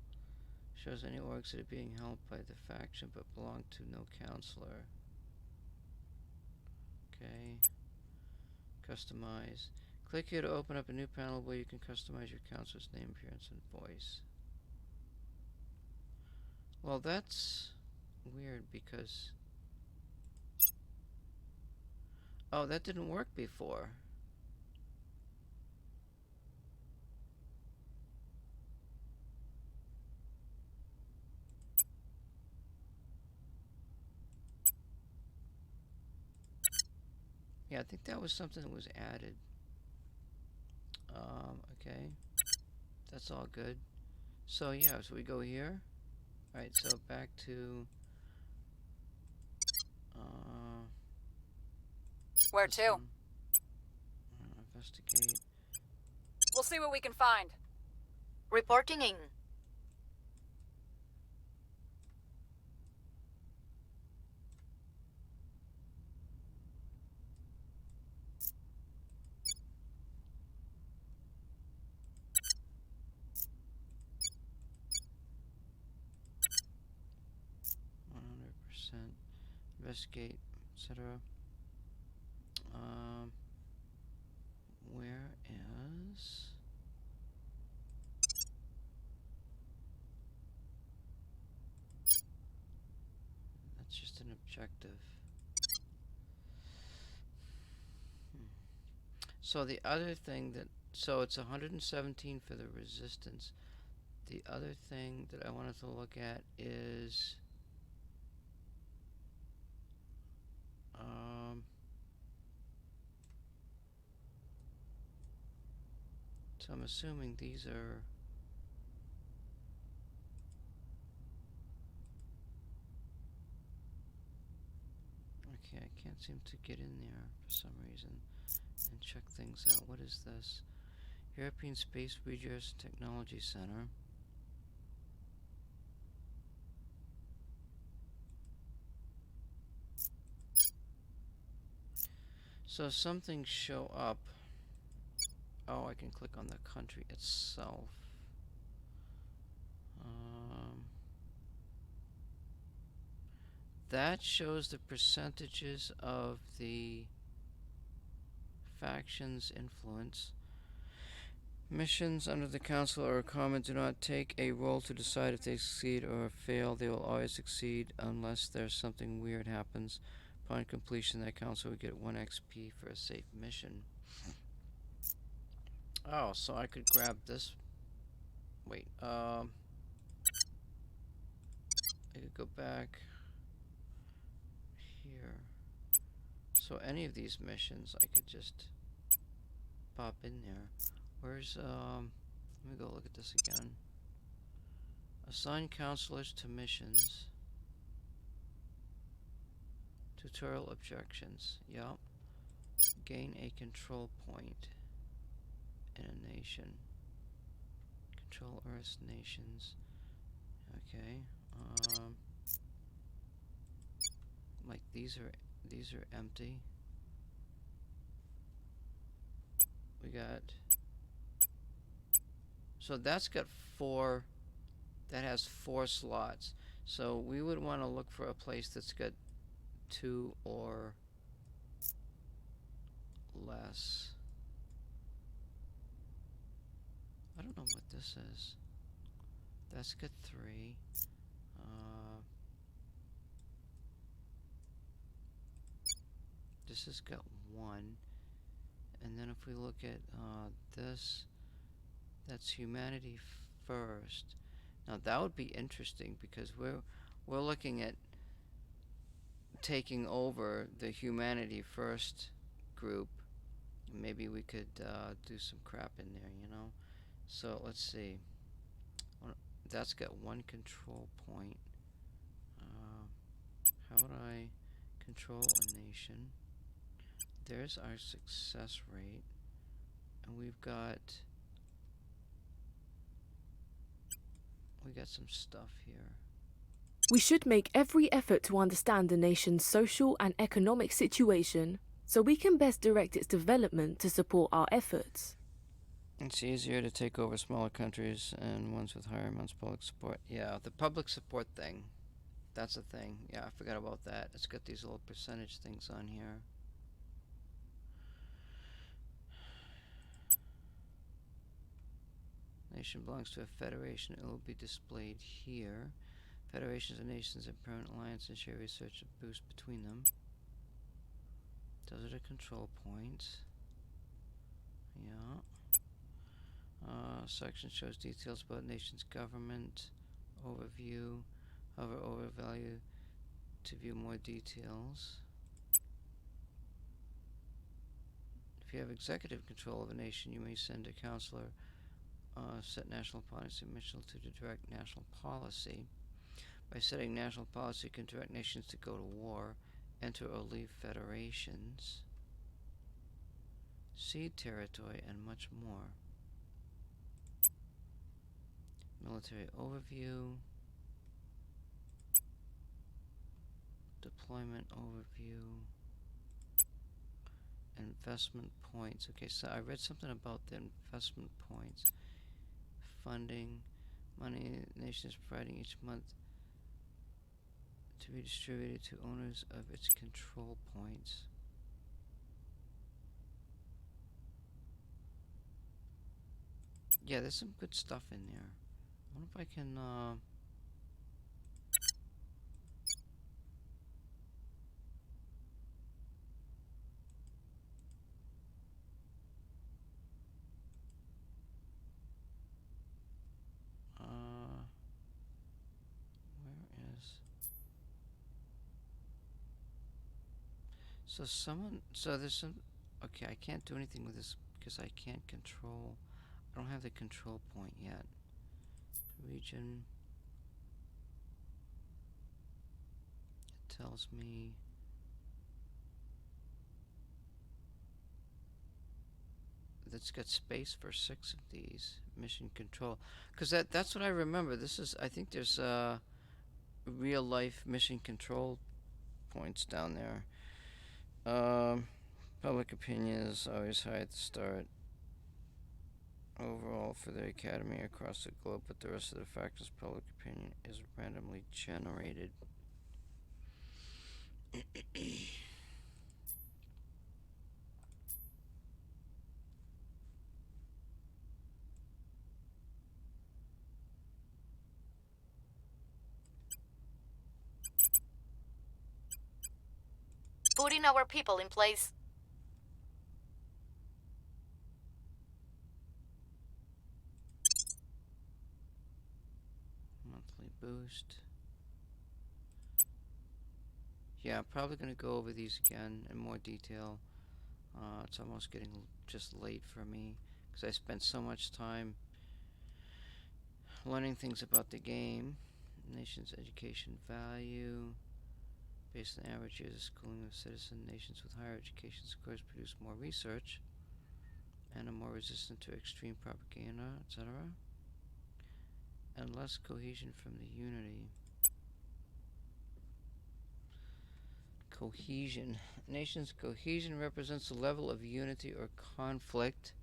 shows any orgs that are being held by the faction but belong to no counselor. Okay. Customize. Click here to open up a new panel where you can customize your counselor's name, appearance, and voice. Well, that's weird because... Oh, that didn't work before. Yeah, I think that was something that was added. Okay. That's all good. So, yeah, so we go here. Alright, so back to... Where this to? one. Investigate. We'll see what we can find. Reporting in. Investigate, etc. Where is... That's just an objective. So the other thing that... So it's 117 for the resistance. The other thing that I wanted to look at is... So I'm assuming these are... Okay, I can't seem to get in there for some reason and check things out. What is this? European Space Research Technology Center. So some things show up. Oh, I can click on the country itself. That shows the percentages of the faction's influence. Missions under the Council or a Common do not take a role to decide if they succeed or fail. They will always succeed unless there's something weird happens. Upon completion, that Council will get 1 XP for a safe mission. Oh, so I could grab this. Wait, I could go back here. So any of these missions, I could just pop in there. Where's, let me go look at this again. Assign counselors to missions. Tutorial objections. Yup. Gain a control point in a nation. Control Earth's nations. Okay. Like these are empty. We got... So that's got 4... That has 4 slots. So we would want to look for a place that's got 2 or less. I don't know what this is. That's got 3. This has got 1. And then if we look at this, that's humanity first. Now that would be interesting because we're looking at taking over the humanity first group. Maybe we could do some crap in there, you know. So let's see. That's got 1 control point. How would I control a nation? There's our success rate, and we got some stuff here. We should make every effort to understand the nation's social and economic situation so we can best direct its development to support our efforts. It's easier to take over smaller countries and ones with higher amounts of public support. Yeah, the public support thing. That's a thing. Yeah, I forgot about that. It's got these little percentage things on here. Nation belongs to a federation. It will be displayed here. Federations of nations and permanent alliance and share research and boost between them. Those are the control points. Yeah. Section shows details about nation's government. Overview. Hover over value to view more details. If you have executive control of a nation, you may send a counselor, set national policy mission to direct national policy. By setting national policy, you can direct nations to go to war, enter or leave federations, cede territory, and much more. Military overview. Deployment overview. Investment points. Okay, so I read something about the investment points. Funding. Money the nation is providing each month to be distributed to owners of its control points. Yeah, there's some good stuff in there. I wonder if I can, where is... So there's some... Okay, I can't do anything with this because I can't control... I don't have the control point yet. Region... It tells me... That's got space for 6 of these. Mission control. Because that's what I remember. This is... I think there's, real life mission control points down there. Public opinion is always high at the start. Overall for the academy across the globe, but the rest of the factors public opinion is randomly generated. Putting our people in place. Monthly boost. Yeah, I'm probably going to go over these again in more detail. It's almost getting just late for me because I spent so much time learning things about the game. Nation's education value. Based on average years of schooling of citizen nations with higher education scores produce more research and are more resistant to extreme propaganda, etc. And less cohesion from the unity. Cohesion. A nation's cohesion represents the level of unity or conflict.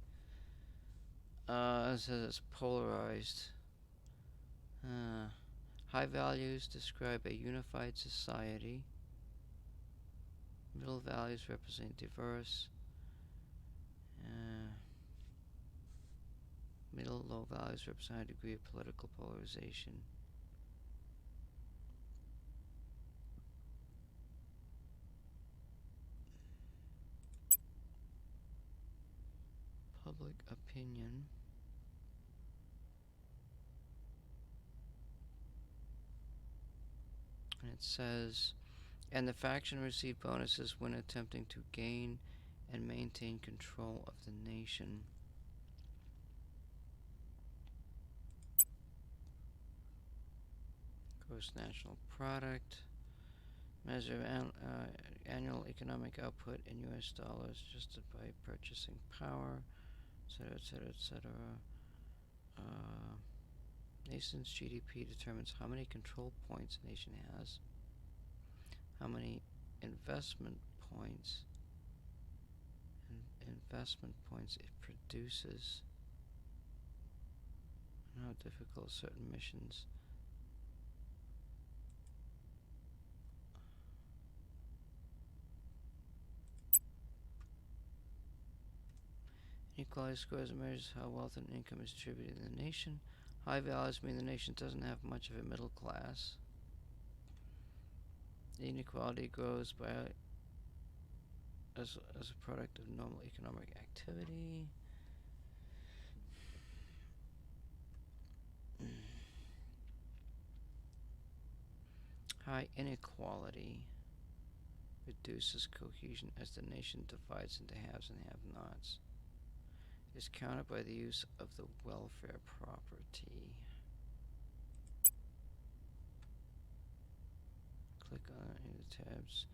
It says it's polarized. High values describe a unified society. Middle values represent diverse. Middle low values represent a degree of political polarization. Public opinion. And it says, and the faction received bonuses when attempting to gain and maintain control of the nation. Gross national product. Measure of annual economic output in U.S. dollars adjusted by purchasing power, etc., etc., etc. Nation's GDP determines how many control points a nation has, how many investment points it produces, and how difficult certain missions. Equality scores measures how wealth and income is distributed in the nation. High values mean the nation doesn't have much of a middle class. The inequality grows by as a product of normal economic activity. High inequality reduces cohesion as the nation divides into haves and have-nots. It is countered by the use of the welfare property. Click on any of the tabs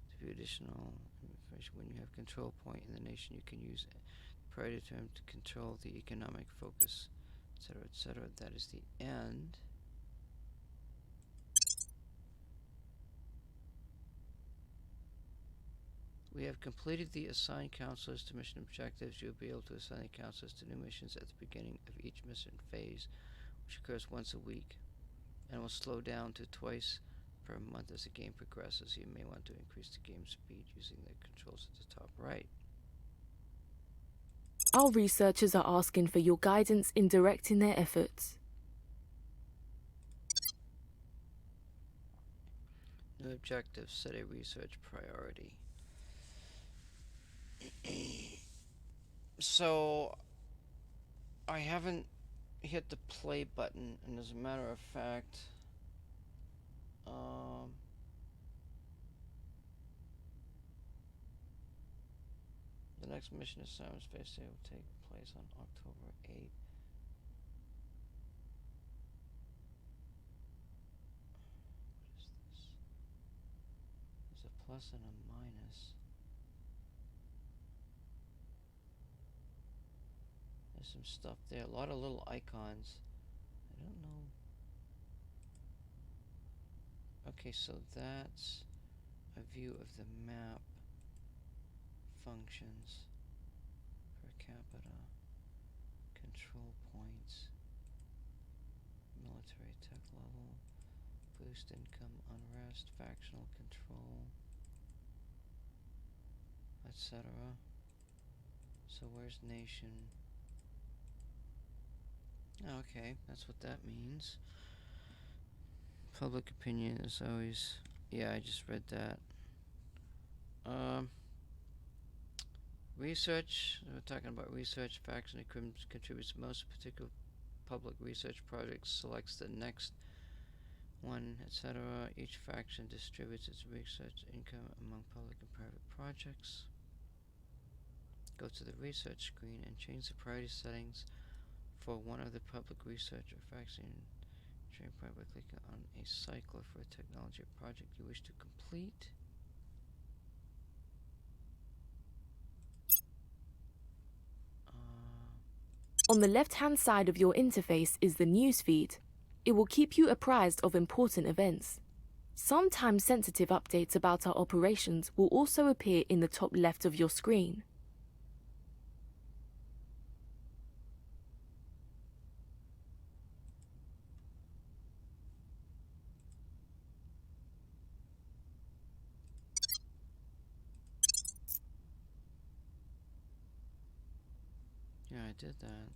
to view additional information. When you have control point in the nation, you can use the priority term to control the economic focus, etc., etc. That is the end. We have completed the assigned counselors to mission objectives. You'll be able to assign the counselors to new missions at the beginning of each mission phase, which occurs once a week, and will slow down to twice per month as the game progresses. You may want to increase the game speed using the controls at the top right. Our researchers are asking for your guidance in directing their efforts. New objectives. Set a research priority. So, I haven't hit the play button, and as a matter of fact, the next mission assignment space day will take place on October 8th. What is this? There's a plus and a minus. There's some stuff there. A lot of little icons. I don't know. Okay, so that's a view of the map. Functions. Per capita. Control points. Military tech level. Boost income, unrest, factional control, etc. So where's nation? Okay, that's what that means. Public opinion is always... Yeah, I just read that. Research. We're talking about research. Faction contributes most particular public research projects. Selects the next one, etc. Each faction distributes its research income among public and private projects. Go to the research screen and change the priority settings for one of the public research or faction. Train by clicking on a cycler for a technology or project you wish to complete. On the left-hand side of your interface is the newsfeed. It will keep you apprised of important events. Some time-sensitive updates about our operations will also appear in the top left of your screen. Yeah, I did that.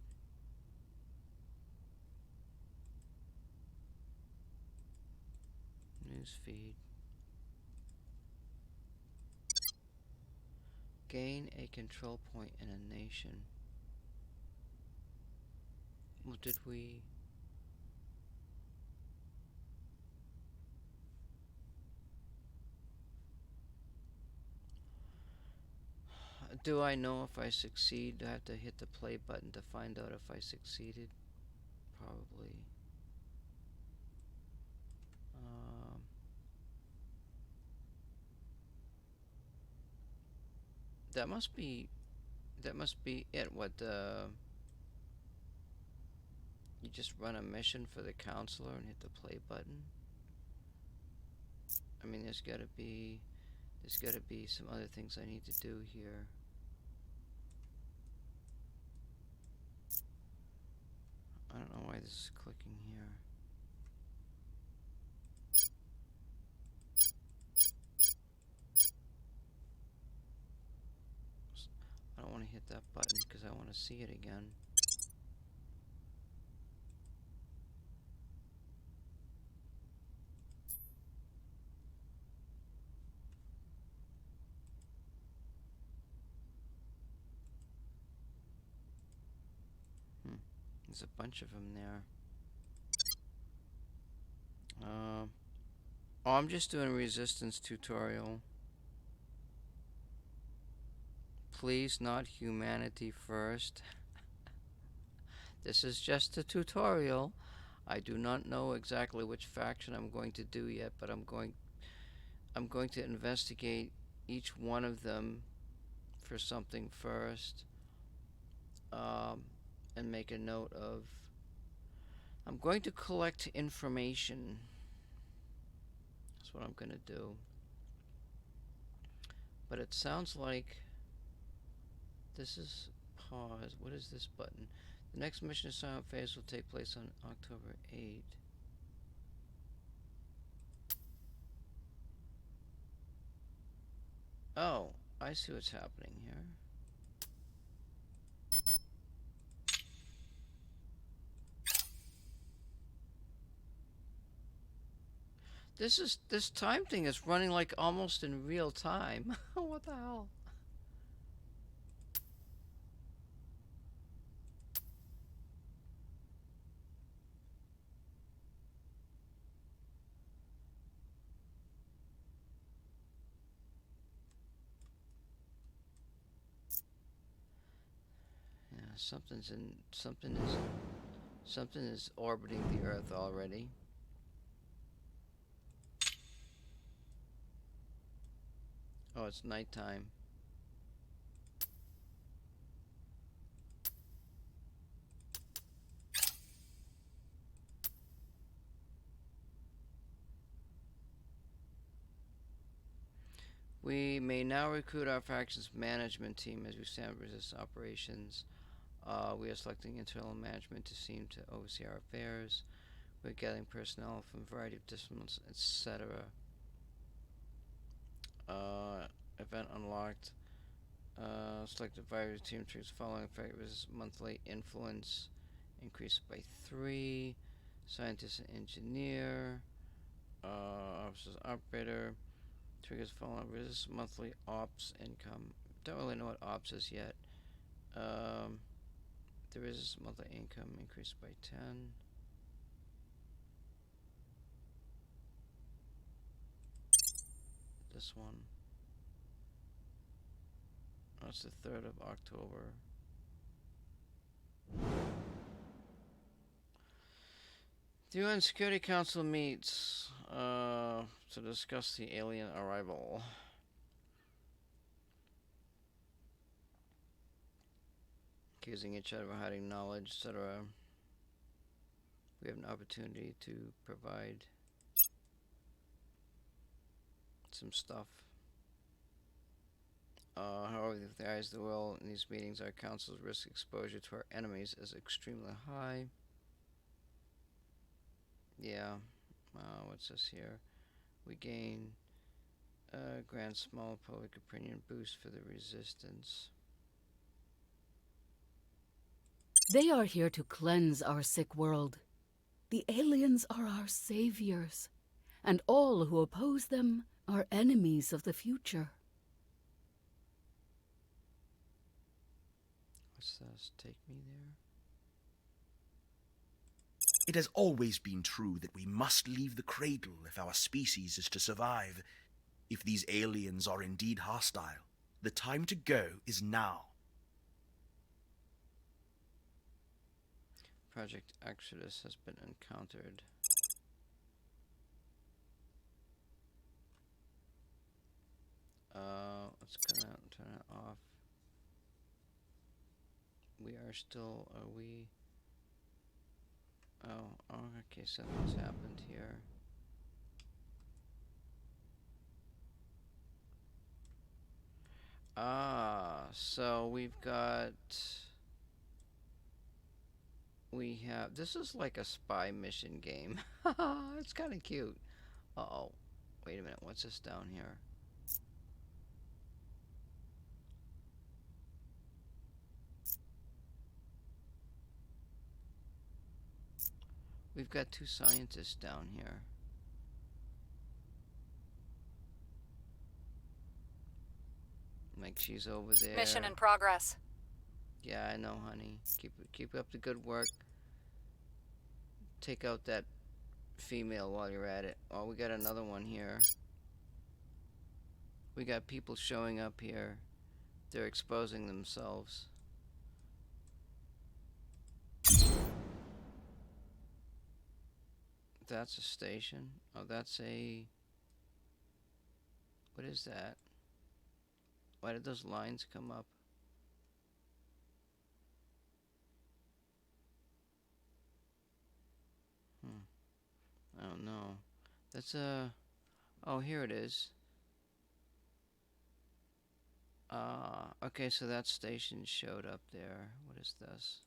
Newsfeed. Gain a control point in a nation. Well, did we... Do I know if I succeed? Do I have to hit the play button to find out if I succeeded? Probably. That must be it. What, you just run a mission for the counselor and hit the play button? I mean, there's gotta be some other things I need to do here. I don't know why this is clicking here. I don't want to hit that button because I want to see it again. There's a bunch of them there. Oh, I'm just doing a resistance tutorial. Please, not humanity first. This is just a tutorial. I do not know exactly which faction I'm going to do yet, but I'm going to investigate each one of them for something first, and make a note of. I'm going to collect information. That's what I'm going to do. But it sounds like this is pause. What is this button? The next mission assignment phase will take place on October 8th. Oh, I see what's happening here. This time thing is running like almost in real time. What the hell? Yeah, something is orbiting the Earth already. Oh, it's nighttime. We may now recruit our faction's management team as we stand resist operations. We are selecting internal management to seem to oversee our affairs. We're gathering personnel from a variety of disciplines, etc. Event unlocked. Select the virus team trees following effect was monthly influence increased by 3. Scientist and engineer. Officers operator. Triggers following resist monthly ops income. Don't really know what ops is yet. The resist monthly income increased by 10. This one. Oh, it's the 3rd of October. The UN Security Council meets to discuss the alien arrival. Accusing each other of hiding knowledge, etc. We have an opportunity to provide some stuff. However, with the eyes of the world in these meetings, our council's risk exposure to our enemies is extremely high. Yeah. What's this here? We gain grand small public opinion boost for the resistance. They are here to cleanse our sick world. The aliens are our saviors, and all who oppose them are enemies of the future. What's this? Take me there? It has always been true that we must leave the cradle if our species is to survive. If these aliens are indeed hostile, the time to go is now. Project Exodus has been encountered. Let's go out and turn it off. We are still, oh, okay, something's happened here. So we have, this is like a spy mission game. It's kind of cute. Uh-oh. Wait a minute, what's this down here? We've got 2 scientists down here. Like she's over there. Mission in progress. Yeah, I know, honey. Keep up the good work. take out that female while you're at it. Oh, we got another one here. We got people showing up here. They're exposing themselves. That's a station. Oh, that's a... What is that? Why did those lines come up? I don't know. That's a... Oh, here it is. Okay, so that station showed up there. What is this?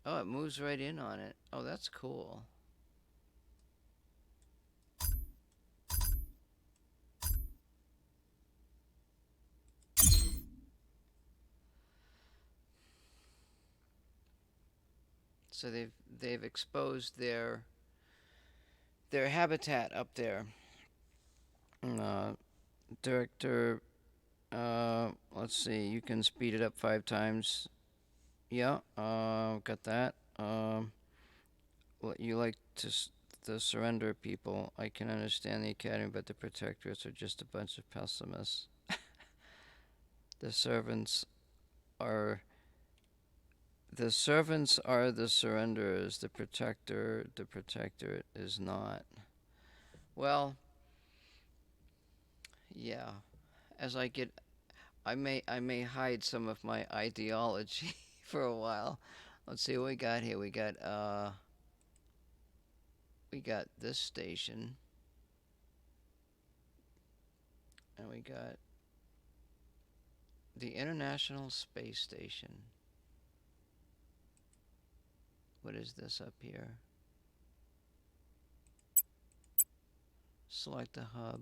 Oh, it moves right in on it. Oh, that's cool. So they've exposed their habitat up there. Director, let's see. You can speed it up 5 times. Yeah. Got that. You like the surrender people. I can understand the academy, but the protectors are just a bunch of pessimists. The servants are the surrenderers. The protector is not. Well, yeah. As I may hide some of my ideology for a while. Let's see what we got here. We got this station. And we got the International Space Station. What is this up here? Select a hub.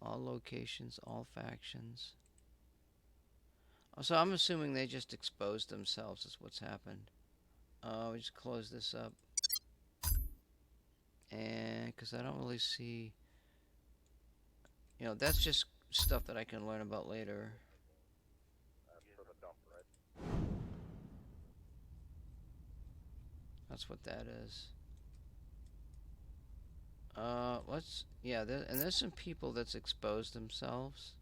All locations, all factions. Oh, so I'm assuming they just exposed themselves is what's happened. We just close this up. And because I don't really see... You know, that's just stuff that I can learn about later. That's what that is. And there's some people that's exposed themselves.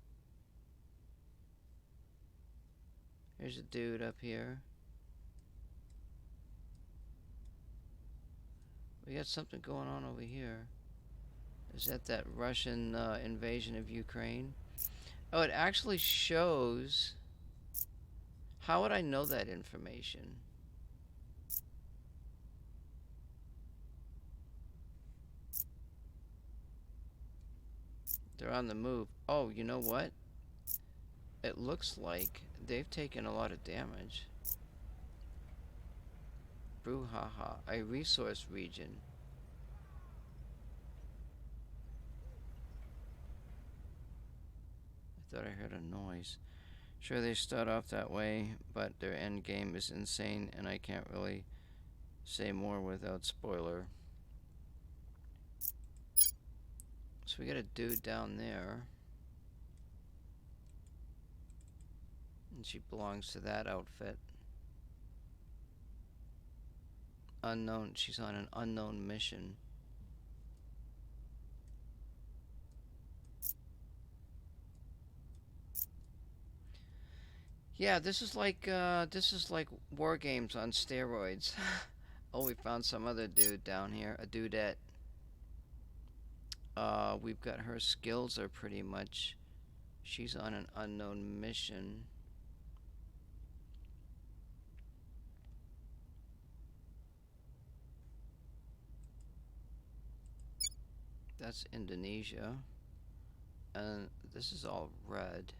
Here's a dude up here. We got something going on over here. Is that Russian invasion of Ukraine? Oh, it actually shows... How would I know that information? They're on the move. Oh, you know what? It looks like they've taken a lot of damage. Brouhaha, a resource region. I thought I heard a noise. Sure, they start off that way, but their end game is insane, and I can't really say more without spoiler. So we got a dude down there. And she belongs to that outfit. Unknown. She's on an unknown mission. Yeah, this is like war games on steroids. Oh, we found some other dude down here, a dudette. We've got her skills are pretty much. She's on an unknown mission. That's Indonesia. And this is all red.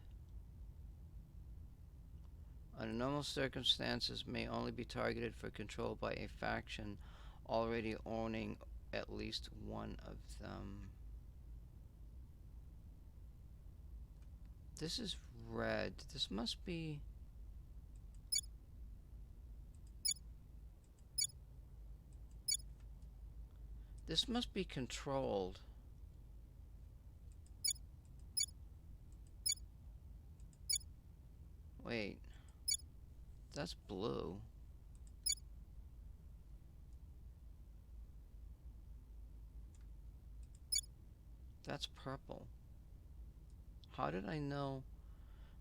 Under normal circumstances, may only be targeted for control by a faction already owning at least one of them. This is red. This must be... This must be controlled. Wait. That's blue. That's purple. How did I know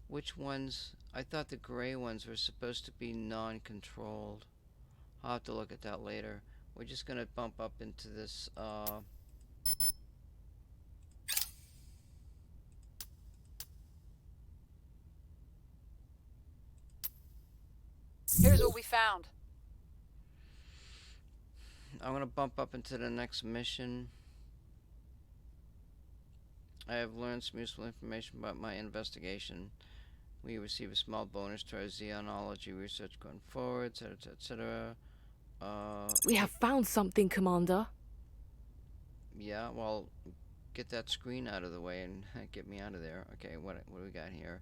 which ones? I thought the gray ones were supposed to be non-controlled. I'll have to look at that later. We're just gonna bump up into this, Here's what we found. I'm gonna bump up into the next mission. I have learned some useful information about my investigation. We receive a small bonus to our xenology research going forward, etc., etc. We have found something, Commander. Yeah, well, get that screen out of the way and get me out of there. Okay, what do we got here?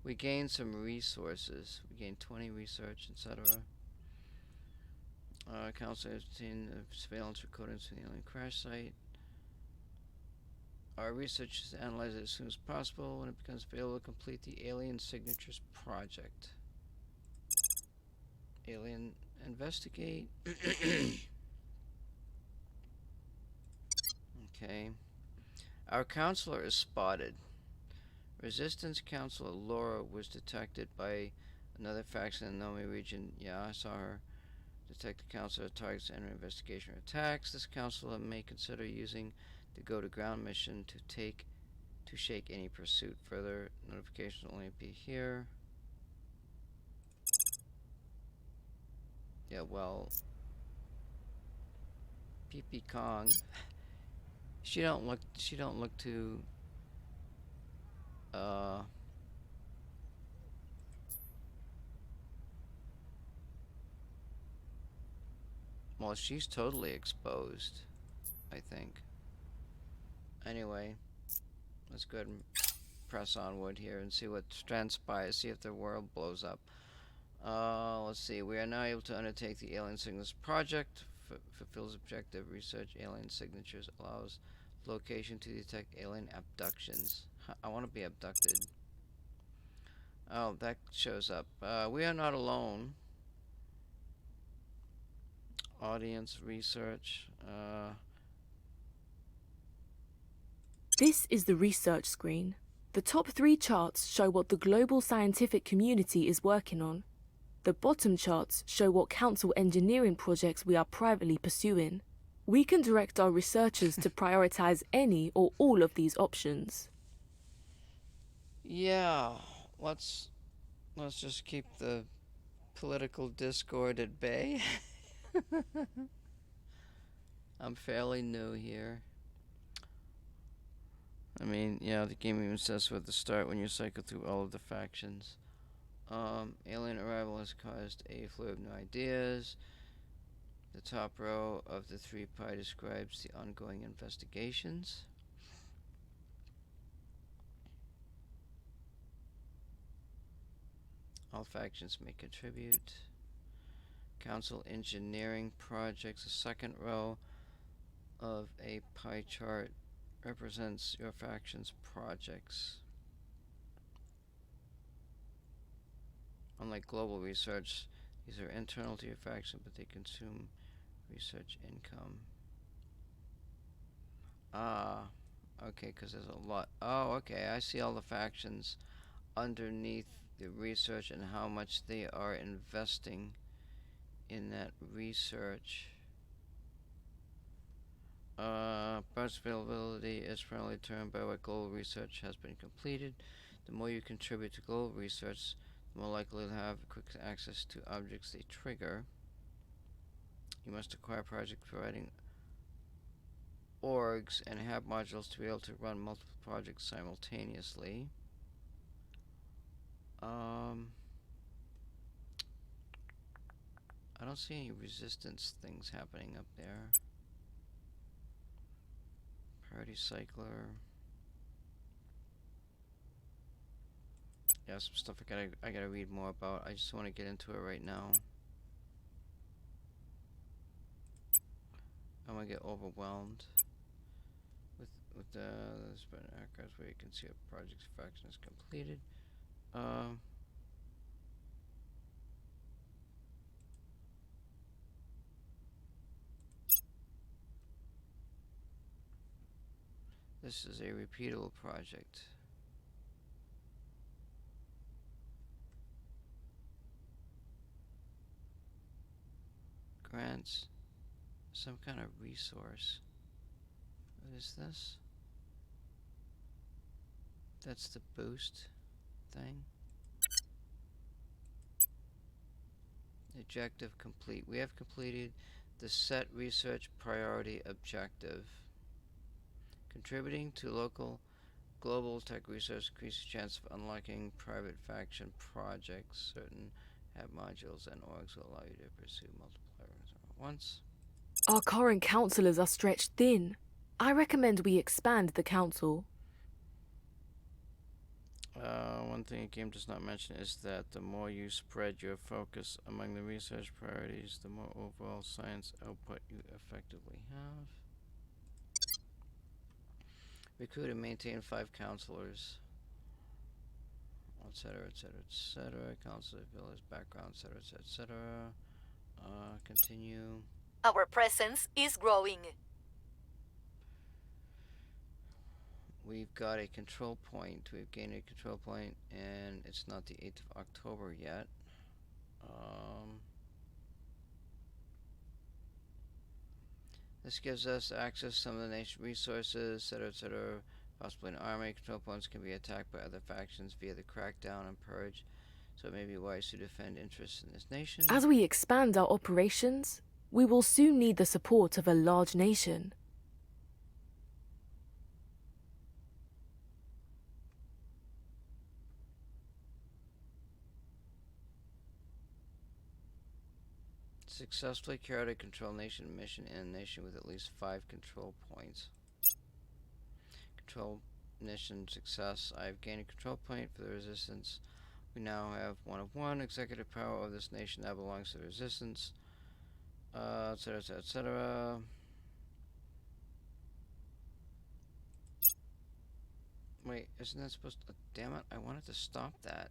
We gained some resources. We gained 20 research, etc. Council has obtained surveillance recordings from the alien crash site. Our research is to analyze it as soon as possible. When it becomes available, complete the Alien Signatures Project. Alien investigate. Okay. Our counselor is spotted. Resistance Counselor Laura was detected by another faction in the Nomi region. Yeah, I saw her. Detect the counselor targets enter investigation or attacks. This counselor may consider using the go to ground mission to shake any pursuit. Further notifications will only be here. Yeah, well, PP Kong. She don't look too well, she's totally exposed, I think. Anyway, let's go ahead and press onward here and see what transpires, see if the world blows up. Let's see. We are now able to undertake the Alien Signatures Project. Fulfills objective research. Alien signatures allows location to detect alien abductions. I want to be abducted. Oh, that shows up. We are not alone. Audience research. This is the research screen. The top 3 charts show what the global scientific community is working on. The bottom charts show what council engineering projects we are privately pursuing. We can direct our researchers to prioritize any or all of these options. Yeah, let's just keep the political discord at bay. I'm fairly new here. I mean, yeah, the game even says so at the start when you cycle through all of the factions. Alien arrival has caused a flow of new ideas. The top row of the 3 pie describes the ongoing investigations. All factions may contribute. Council engineering projects. The second row of a pie chart represents your faction's projects. Unlike global research, these are internal to your faction, but they consume research income. Ah, okay, because there's a lot. Oh, okay, I see all the factions underneath the research and how much they are investing in that research. Parts availability is primarily determined by what global research has been completed. The more you contribute to global research, the more likely you'll have quick access to objects they trigger. You must acquire projects providing orgs and have modules to be able to run multiple projects simultaneously. I don't see any resistance things happening up there. Party cycler. Yeah, some stuff I gotta read more about. I just want to get into it right now. I'm gonna get overwhelmed with the spread archives where you can see a project's faction is completed. This is a repeatable project. Grants some kind of resource. What is this? That's the boost thing. Objective complete. We have completed the set research priority objective. Contributing to local global tech research increases chance of unlocking private faction projects. Certain app modules and orgs will allow you to pursue multiple areas at once. Our current councillors are stretched thin. I recommend we expand the council. One thing the game does not mention is that the more you spread your focus among the research priorities, the more overall science output you effectively have. Recruit and maintain 5 counselors, etc., etc., etc. Counselor village background, etc., etc., etc. Continue. Our presence is growing. We've got a control point. We've gained a control point, and it's not the 8th of October yet. This gives us access to some of the nation's resources, etc., etc. Possibly an army. Control points can be attacked by other factions via the crackdown and purge, so it may be wise to defend interests in this nation. As we expand our operations, we will soon need the support of a large nation. Successfully carried a control nation mission in a nation with at least 5 control points. Control mission success. I've gained a control point for the resistance. We now have 1 of 1. Executive power of this nation now belongs to the resistance. Etc., etc., etc. Wait, isn't that supposed to... damn it, I wanted to stop that.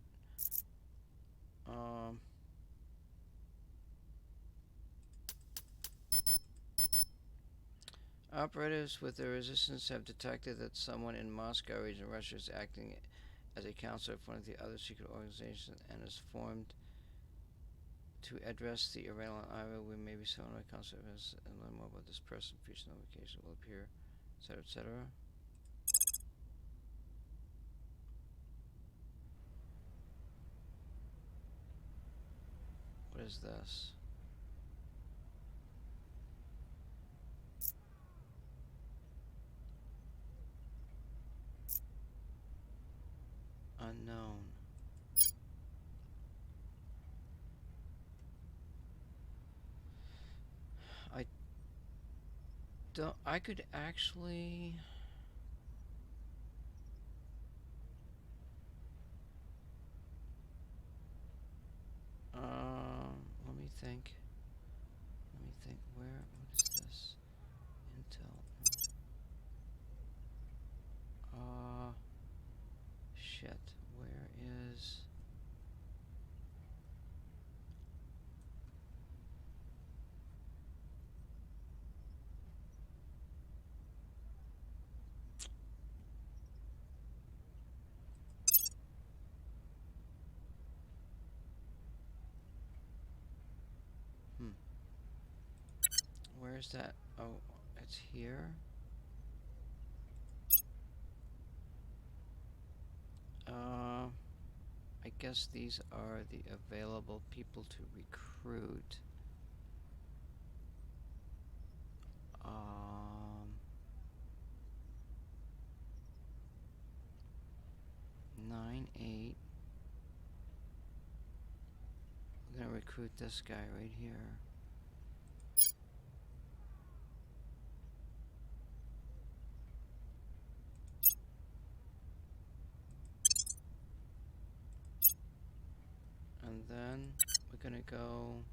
Operatives with the resistance have detected that someone in Moscow region of Russia is acting as a counselor for one of the other secret organizations and is formed to address the irrelevant IRA. We may be someone a counselor and learn more about this person. Future notification will appear, etc., etc. What is this? Unknown. I could actually... let me think. What is this? Intel. Shit. Where is... Where's that? Oh, it's here. I guess these are the available people to recruit. 9-8. We're gonna recruit this guy right here. And then we're gonna go...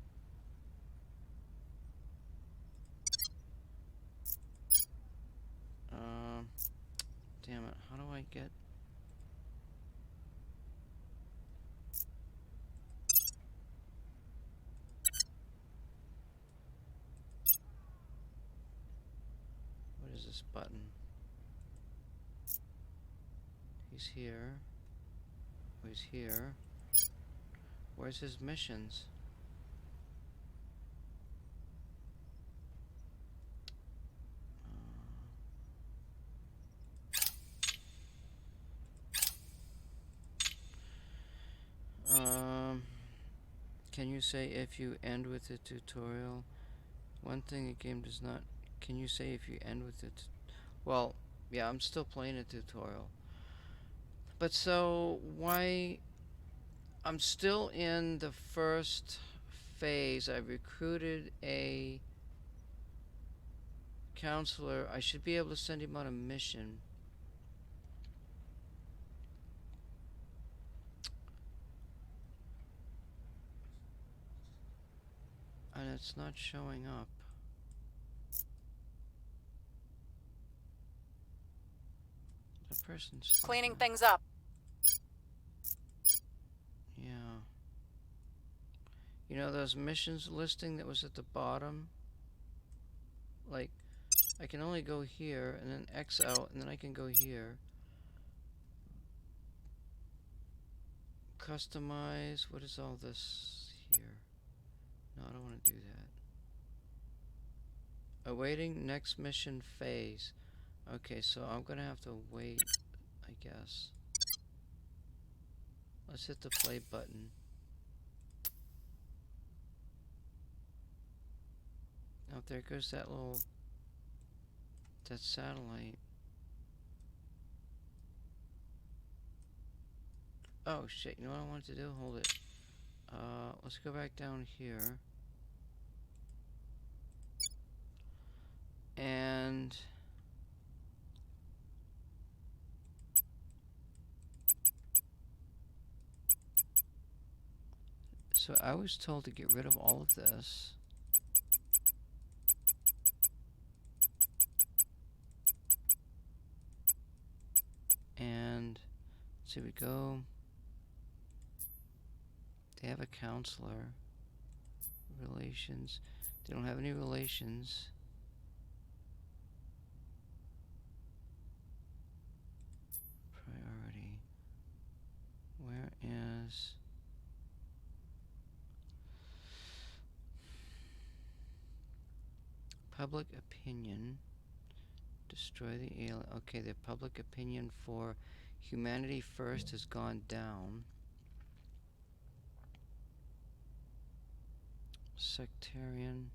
damn it, how do I get... what is this button? He's here. He's here. Where's his missions? Can you say if you end with the tutorial? One thing a game does not... Can you say if you end with it? Well, yeah, I'm still playing a tutorial. But so, why... I'm still in the first phase. I recruited a counselor. I should be able to send him on a mission. And it's not showing up. The person's Cleaning things up. Yeah. You know those missions listing that was at the bottom? Like, I can only go here and then X out and then I can go here. Customize. What is all this here? No, I don't want to do that. Awaiting next mission phase. Okay, so I'm gonna have to wait, I guess. Let's hit the play button. Oh, there goes that satellite. Oh shit, you know what I wanted to do? Hold it. Let's go back down here. And so I was told to get rid of all of this. And so we go. They have a counselor. Relations. They don't have any relations. Priority. Where is... Public opinion. Destroy the alien. Okay, the public opinion for humanity first has gone down. Sectarian.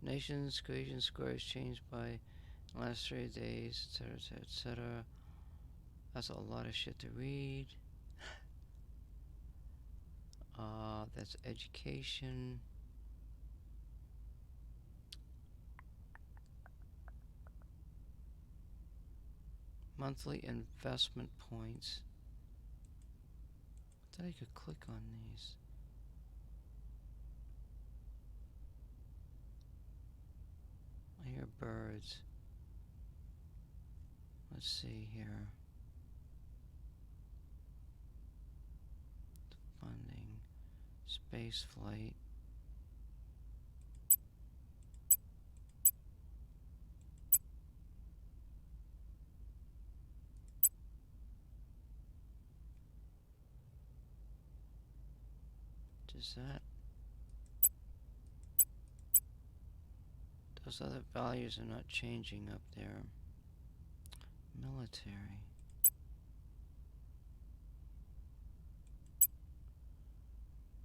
Nations cohesion score has changed by the last 3 days, etc., etc., etc. That's a lot of shit to read. That's education. Monthly investment points. I thought I could click on these. I hear birds. Let's see here. Funding. Space flight. Does that... Those other values are not changing up there. Military.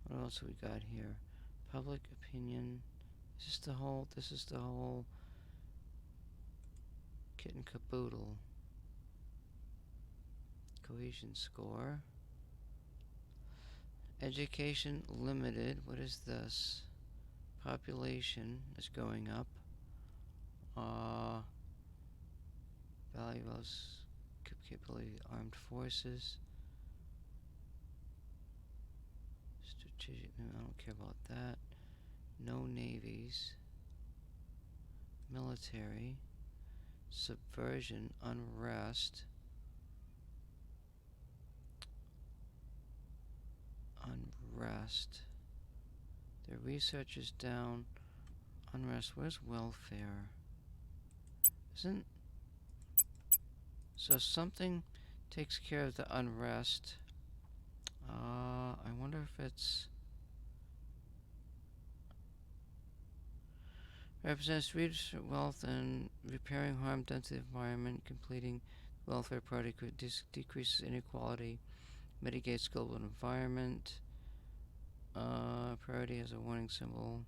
What else we got here? Public opinion. This is the whole kit and caboodle. Cohesion score. Education limited. What is this? Population is going up. Values, capability, armed forces. Strategic, I don't care about that. No navies. Military. Subversion, unrest. Unrest. Their research is down. Unrest. Where's welfare? So something Takes care of the unrest. I wonder if it's... Represents redistributing wealth and repairing harm done to the environment, completing welfare party decreases inequality, mitigates global environment. Priority has a warning symbol.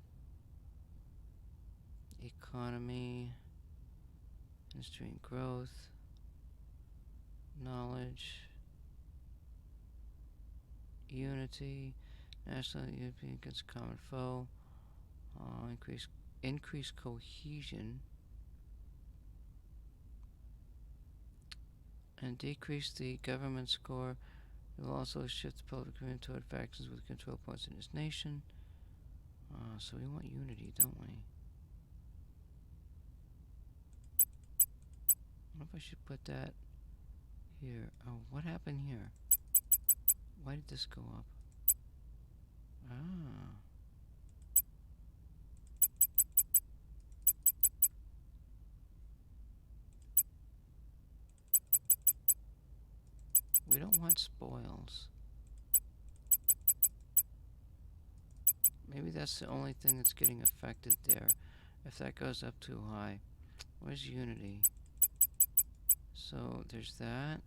Economy, industry and growth, knowledge, unity, national unity against common foe, increase cohesion, and decrease the government score. It will also shift the public opinion toward factions with control points in its nation. So we want unity, don't we? I wonder if I should put that here. Oh, what happened here? Why did this go up? Ah. We don't want spoils. Maybe that's the only thing that's getting affected there. If that goes up too high. Where's unity? So there's that.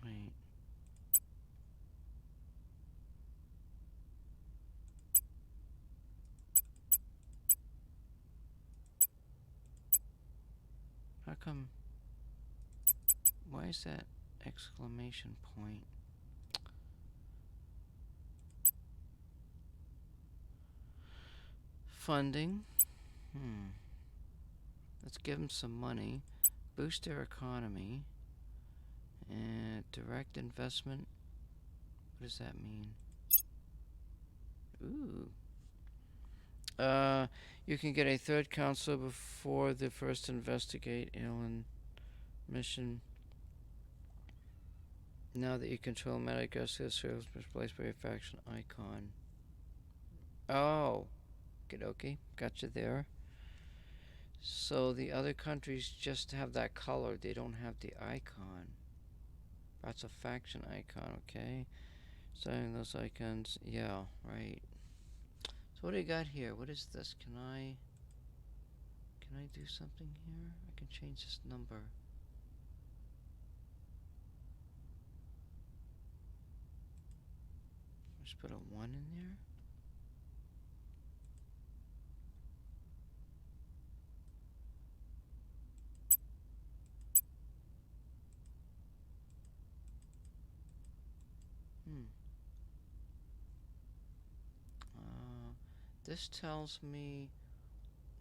Wait. How come? Why is that exclamation point? Funding. Let's give them some money. Boost their economy. And direct investment. What does that mean? Ooh. You can get a third counselor before the first investigate alien mission. Now that you control Madagascar, serves replaced by a faction icon. Oh. Okay, gotcha there. So the other countries just have that color. They don't have the icon. That's a faction icon, okay? Starting those icons. Yeah, right. So what do you got here? What is this? Can I do something here? I can change this number. Just put a 1 in there. This tells me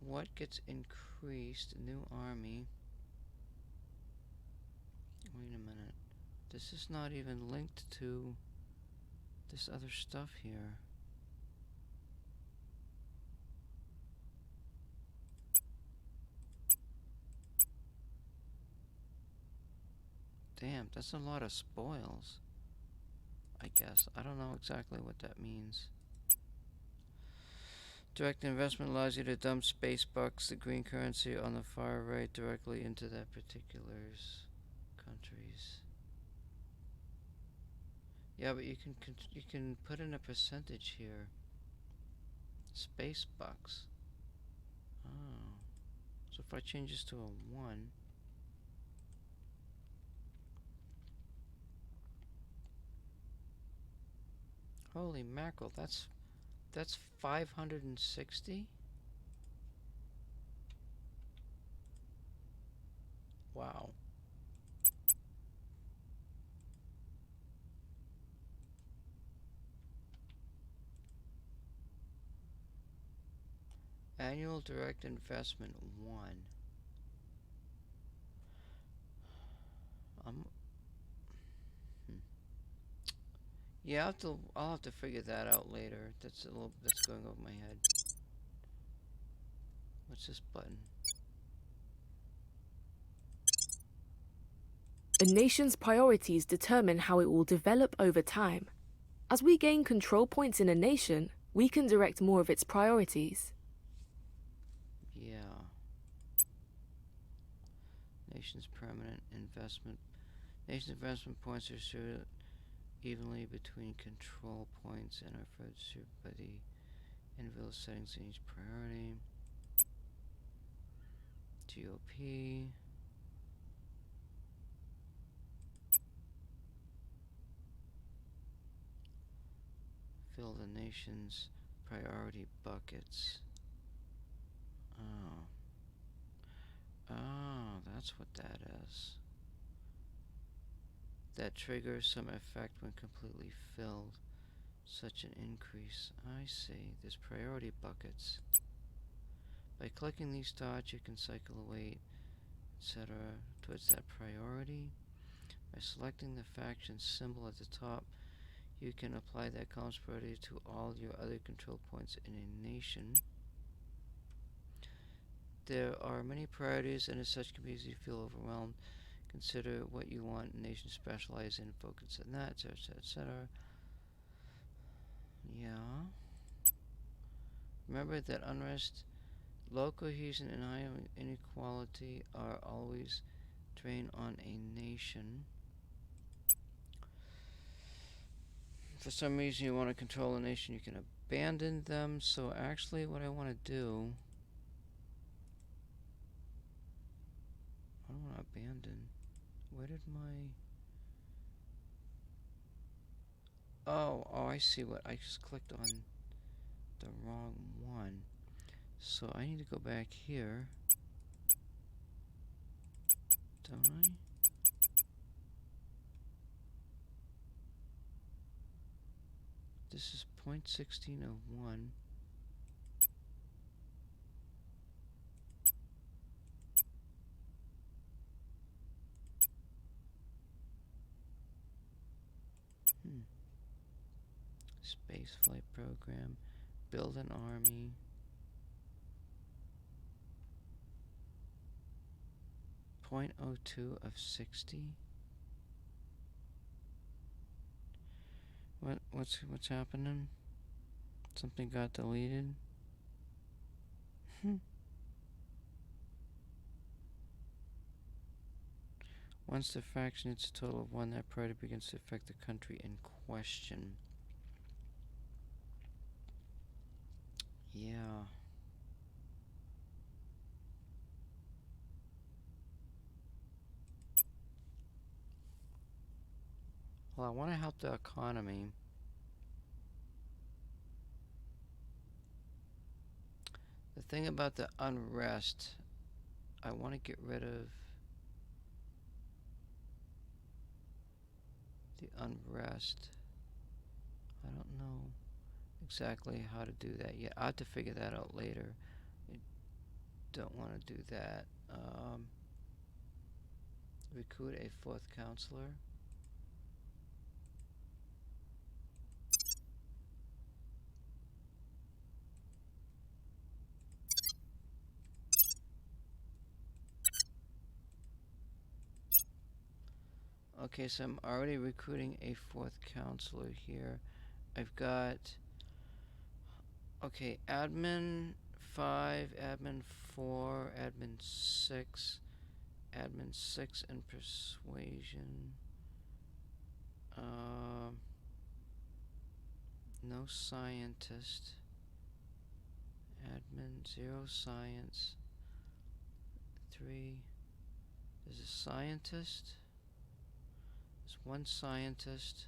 what gets increased. New army. Wait a minute. This is not even linked to this other stuff here. Damn, that's a lot of spoils. I guess. I don't know exactly what that means. Direct investment allows you to dump space bucks, the green currency on the far right, directly into that particular countries. Yeah, but you can put in a percentage here. Space bucks. Oh. So if I change this to a 1. Holy mackerel, that's 560? Wow. Annual direct investment 1. Yeah, I'll have to figure that out later. That's going over my head. What's this button? A nation's priorities determine how it will develop over time. As we gain control points in a nation, we can direct more of its priorities. Yeah. Nation's permanent investment. Nation's investment points are distributed evenly between control points and are further distributed by the individual settings in each priority. GOP. Fill the nation's priority buckets. Oh. Oh, that's what that is. That triggers some effect when completely filled. Such an increase. I see. There's priority buckets. By clicking these dots, you can cycle a weight, etc. towards that priority. By selecting the faction symbol at the top, you can apply that column's priority to all your other control points in a nation. There are many priorities, and as such can be easy to feel overwhelmed. Consider what you want a nation to specialize in, focus on that, etc., etc. Yeah. Remember that unrest, low cohesion, and high inequality are always drain on a nation. For some reason you want to control a nation, you can abandon them. So actually what I want to do, I don't want to abandon. Where did my... Oh, I see what, I just clicked on the wrong one. So I need to go back here. Don't I? This is 0.1601. Spaceflight program. Build an army. .02 of 60. What's happening? Something got deleted. Once the faction hits a total of 1, that priority begins to affect the country in question. Yeah. Well, I want to help the economy. The thing about the unrest, I want to get rid of the unrest. I don't know exactly how to do that yet. I'll have to figure that out later. I don't want to do that. Recruit a 4th counselor. Okay, so I'm already recruiting a 4th counselor here. I've got, okay, admin 5, admin 4, admin 6, admin 6 and persuasion. No scientist. Admin 0 science. 3. There's a scientist. There's 1 scientist.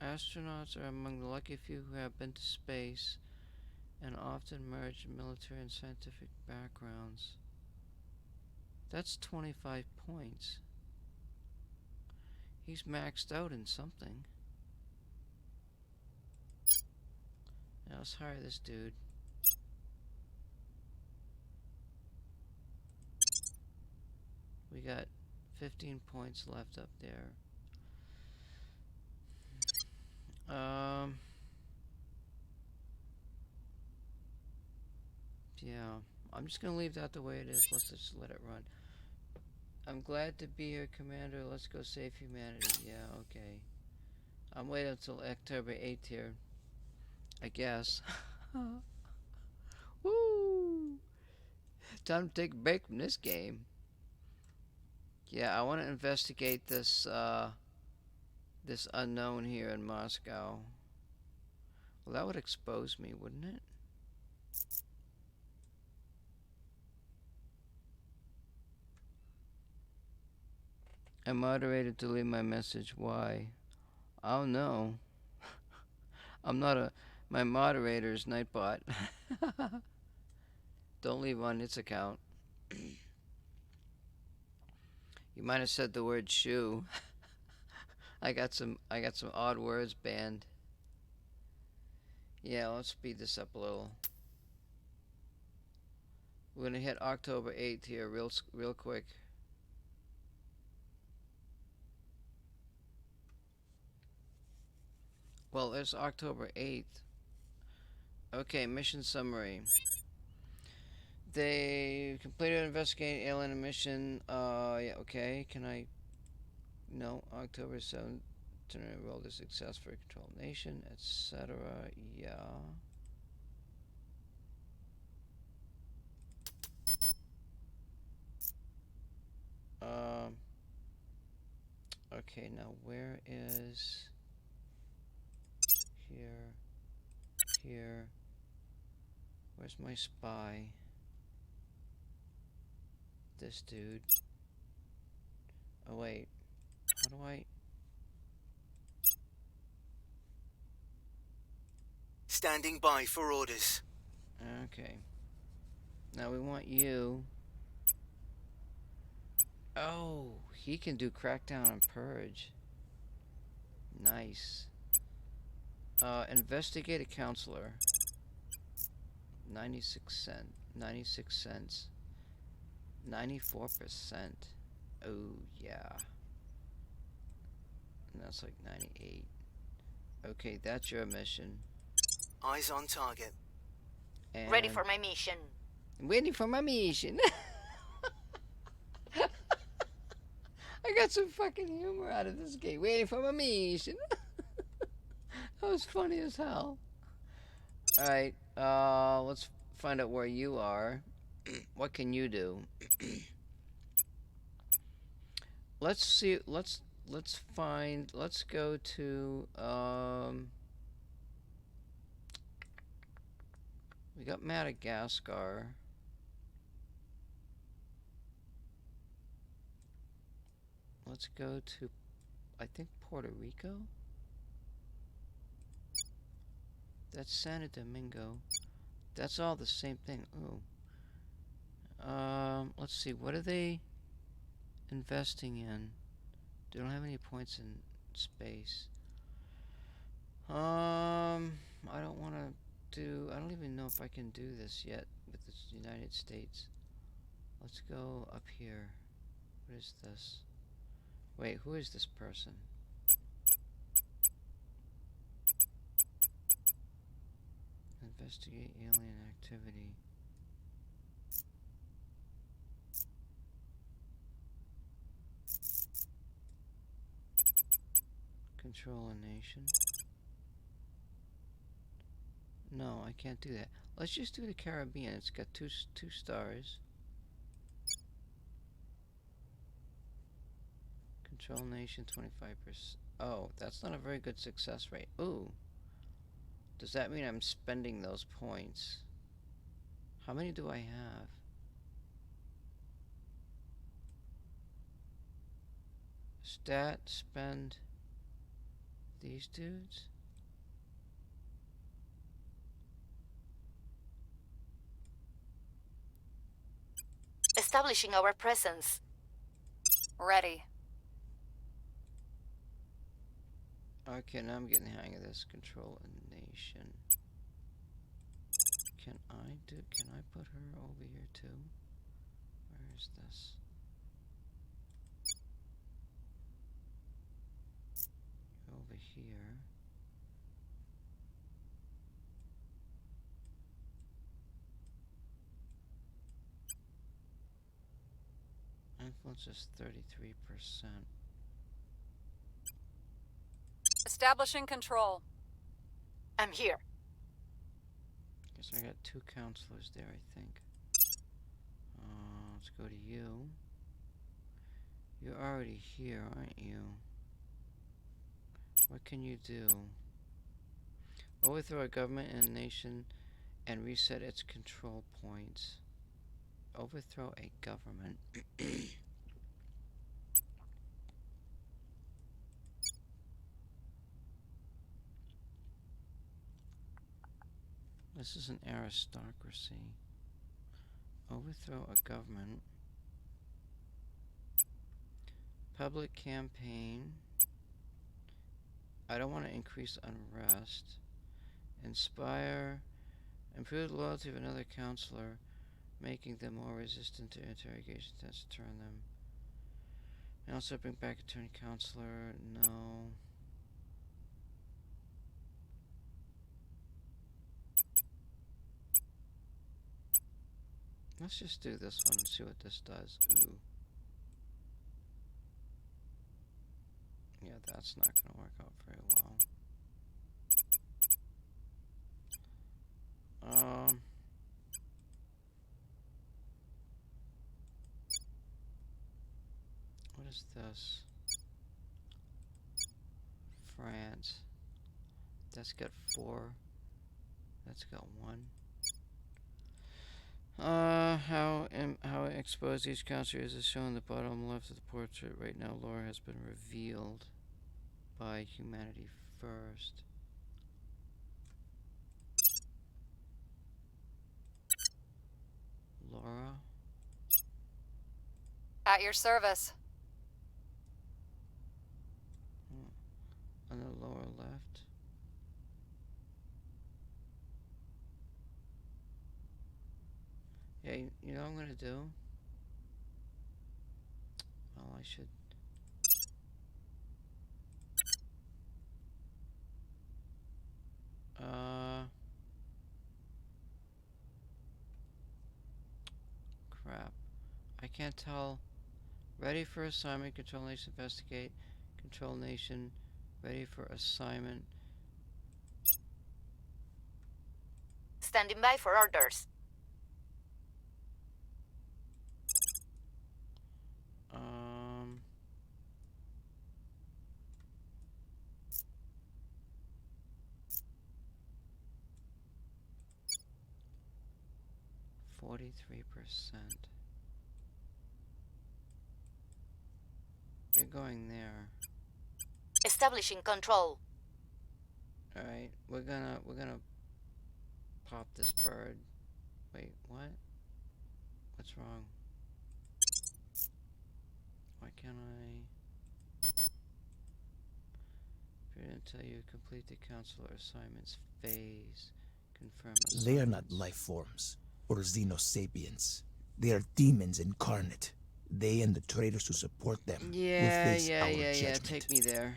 Astronauts are among the lucky few who have been to space and often merge military and scientific backgrounds. That's 25 points. He's maxed out in something. Now let's hire this dude. We got 15 points left up there. Yeah, I'm just gonna leave that the way it is. Let's just let it run. I'm glad to be here, Commander. Let's go save humanity. Yeah, okay. I'm waiting until October 8th here. I guess. Woo! Time to take a break from this game. Yeah, I want to investigate this this unknown here in Moscow. Well, that would expose me, wouldn't it? I moderated to leave my message. Why? I don't know. I'm not a. My moderator is Nightbot. Don't leave on its account. You might have said the word shoe. I got some odd words banned. Yeah, let's speed this up a little. We're gonna hit October 8th here real quick. Well, it's October 8th. Okay, mission summary. They completed investigating alien mission. Yeah, okay. Can I? No. October 7th. Rolled a success for control nation, etc. Yeah. Okay, now where is here? Where's my spy? This dude. Oh wait, how do I? Standing by for orders. Okay. Now we want you. Oh, he can do crackdown and purge. Nice. Investigate a counselor. 96 cents. 94%. Oh yeah. And that's like 98. Okay, that's your mission. Eyes on target. And Ready for my mission. waiting for my mission. I got some fucking humor out of this game. Waiting for my mission. That was funny as hell. Alright, let's find out where you are. What can you do? Let's see, let's go to, we got Madagascar. Let's go to, I think, Puerto Rico? That's Santo Domingo. That's all the same thing. Ooh. Let's see, what are they investing in? They don't have any points in space. I don't want to do, I don't even know if I can do this yet with the United States. Let's go up here. What is this? Wait, who is this person? Investigate alien activity. Control a nation. No, I can't do that. Let's just do the Caribbean. It's got two stars. Control nation 25%. Oh, that's not a very good success rate. Ooh. Does that mean I'm spending those points? How many do I have? Stat, spend these dudes? Establishing our presence. Ready. Okay, now I'm getting the hang of this. Control a nation. Can I put her over here too? Where is this? Over here. Influence is 33%. Establishing control. I'm here. Guess I got 2 counselors there, I think. Let's go to you. You're already here, aren't you? What can you do? Overthrow a government and a nation and reset its control points. Overthrow a government. This is an aristocracy. Overthrow a government. Public campaign. I don't want to increase unrest. Inspire. Improve the loyalty of another counselor, making them more resistant to interrogation tests. Turn them. And also bring back attorney counselor. No. Let's just do this one and see what this does. Ooh. Yeah, that's not going to work out very well. What is this? France. That's got 4. That's got 1. How exposed each counselor is shown in the bottom left of the portrait. Right now, lore has been revealed by Humanity First. Laura? At your service. On the lower left. Yeah, you know what I'm gonna do? Well, I should... Crap. I can't tell. Ready for assignment, control nation, investigate. Control nation, ready for assignment. Standing by for orders. 43%. You're going there. Establishing control. Alright, we're gonna pop this bird. Wait, what? What's wrong? Why can't I? If I didn't tell you, complete the counselor assignments phase. Confirm assignments. They are not life forms or xenosapiens. They are demons incarnate. They and the traitors who support them will face our judgment. Take me there.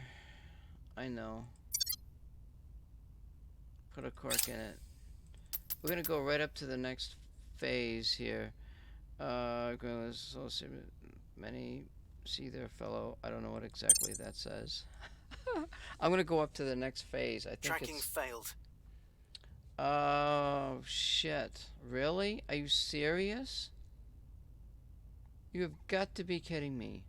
I know. Put a cork in it. We're gonna go right up to the next phase here. Many see their fellow. I don't know what exactly that says. I'm gonna go up to the next phase. I think Tracking failed. Oh shit! Really? Are you serious? You have got to be kidding me.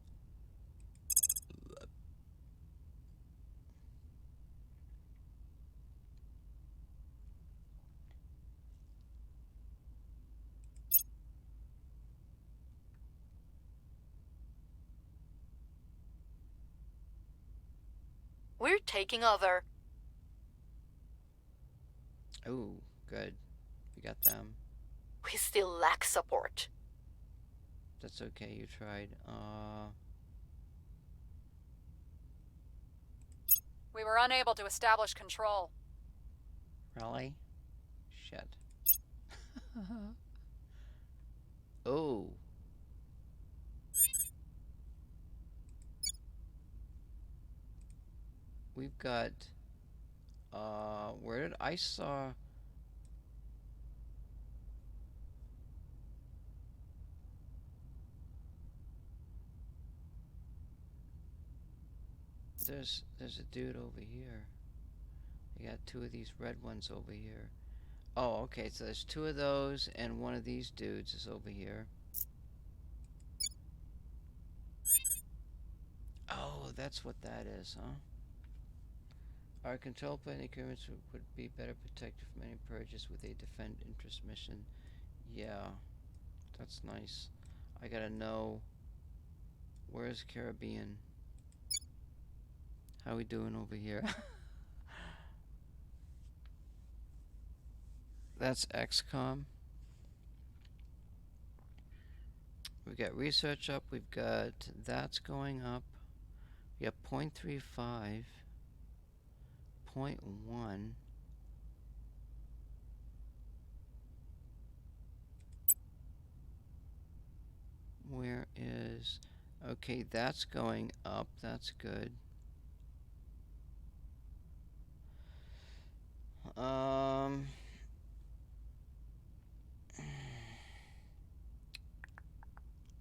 We're taking over. Oh, good. We got them. We still lack support. That's okay, you tried. We were unable to establish control. Really? Shit. Oh. We've got, where did I saw... there's a dude over here. You got two of these red ones over here. Oh, okay, so there's two of those, and one of these dudes is over here. Oh, that's what that is, huh? Our control plane agreements would be better protected from any purges with a defend interest mission. Yeah, that's nice. I gotta know, where's Caribbean? How we doing over here? That's XCOM. We've got research up. We've got that's going up. We got 0.35, 0.1. Where is... Okay, that's going up. That's good.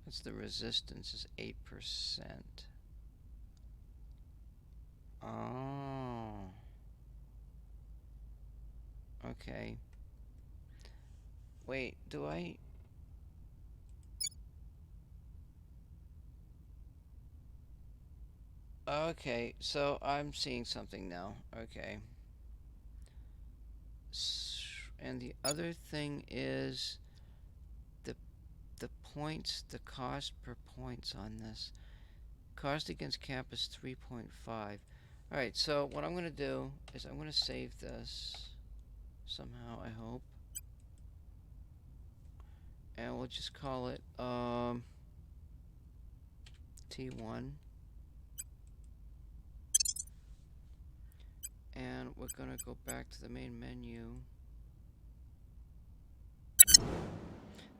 That's the resistance is 8%. Oh. Okay. Wait, do I... Okay, so I'm seeing something now. Okay. And the other thing is the points, the cost per points on this. Cost against cap is 3.5. Alright, so what I'm going to do is I'm going to save this somehow, I hope. And we'll just call it T1. And we're going to go back to the main menu.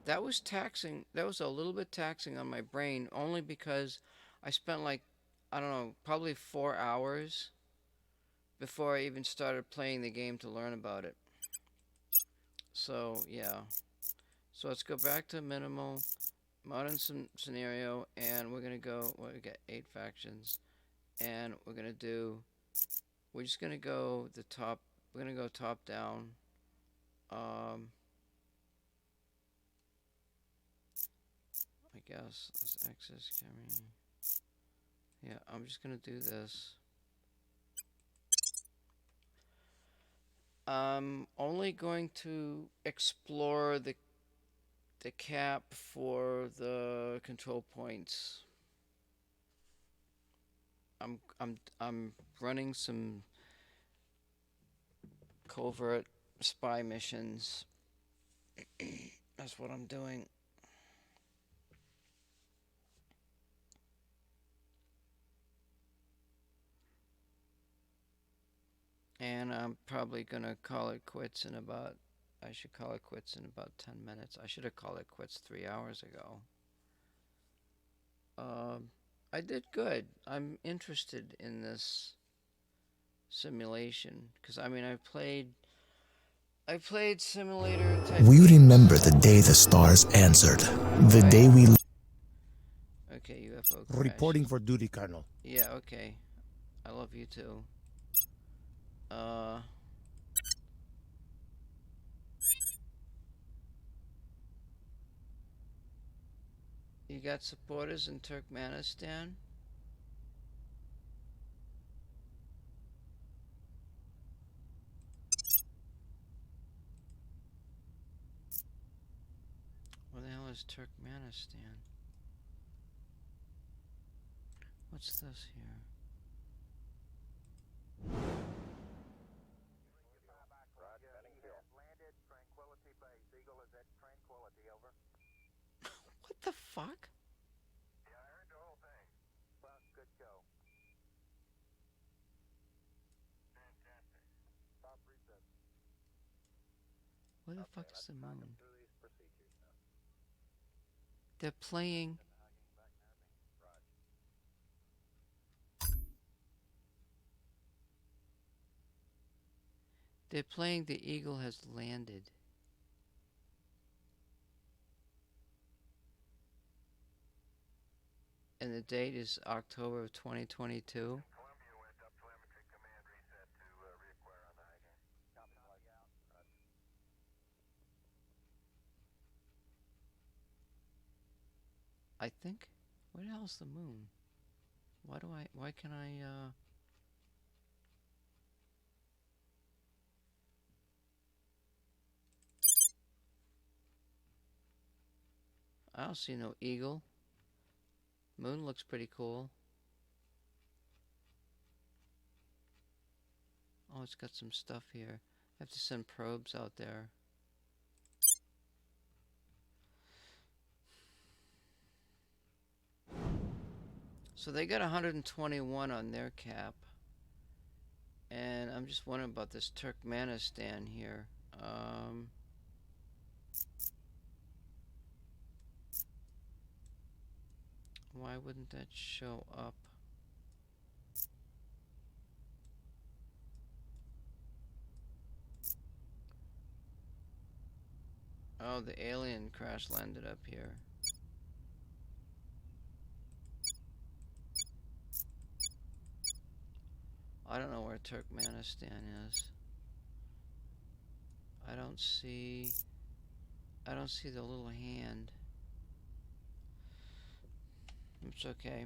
That was taxing. That was a little bit taxing on my brain, only because I spent like, I don't know, probably 4 hours before I even started playing the game to learn about it. So, yeah. So let's go back to minimal, modern scenario, and we're going to go, well, we got 8 factions, and we're going to do, we're just going to go the top, we're going to go top down. I guess this access carrying. Yeah, I'm just gonna do this. I'm only going to explore the cap for the control points. I'm running some covert spy missions. That's what I'm doing. And I'm probably gonna call it quits in about, I should call it quits in about 10 minutes. I should have called it quits 3 hours ago. I did good. I'm interested in this simulation because I mean I played simulator type We games. remember the day the stars answered. The day we... Okay, UFO crash. Reporting for duty, Colonel. Yeah, okay. I love you too. You got supporters in Turkmenistan? Where the hell is Turkmenistan? What's this here? What the fuck? Yeah, I heard the whole thing. Well, good show. Fantastic. Top reset. Where the fuck is the moon? They're playing. They're playing The Eagle Has Landed. And the date is October of 2022. I think. Where the hell's the moon? Why can I don't see no eagle. Moon looks pretty cool. Oh, it's got some stuff here. I have to send probes out there. So they got 121 on their cap. And I'm just wondering about this Turkmenistan here. Why wouldn't that show up? Oh, the alien crash landed up here. I don't know where Turkmenistan is. I don't see the little hand. It's okay.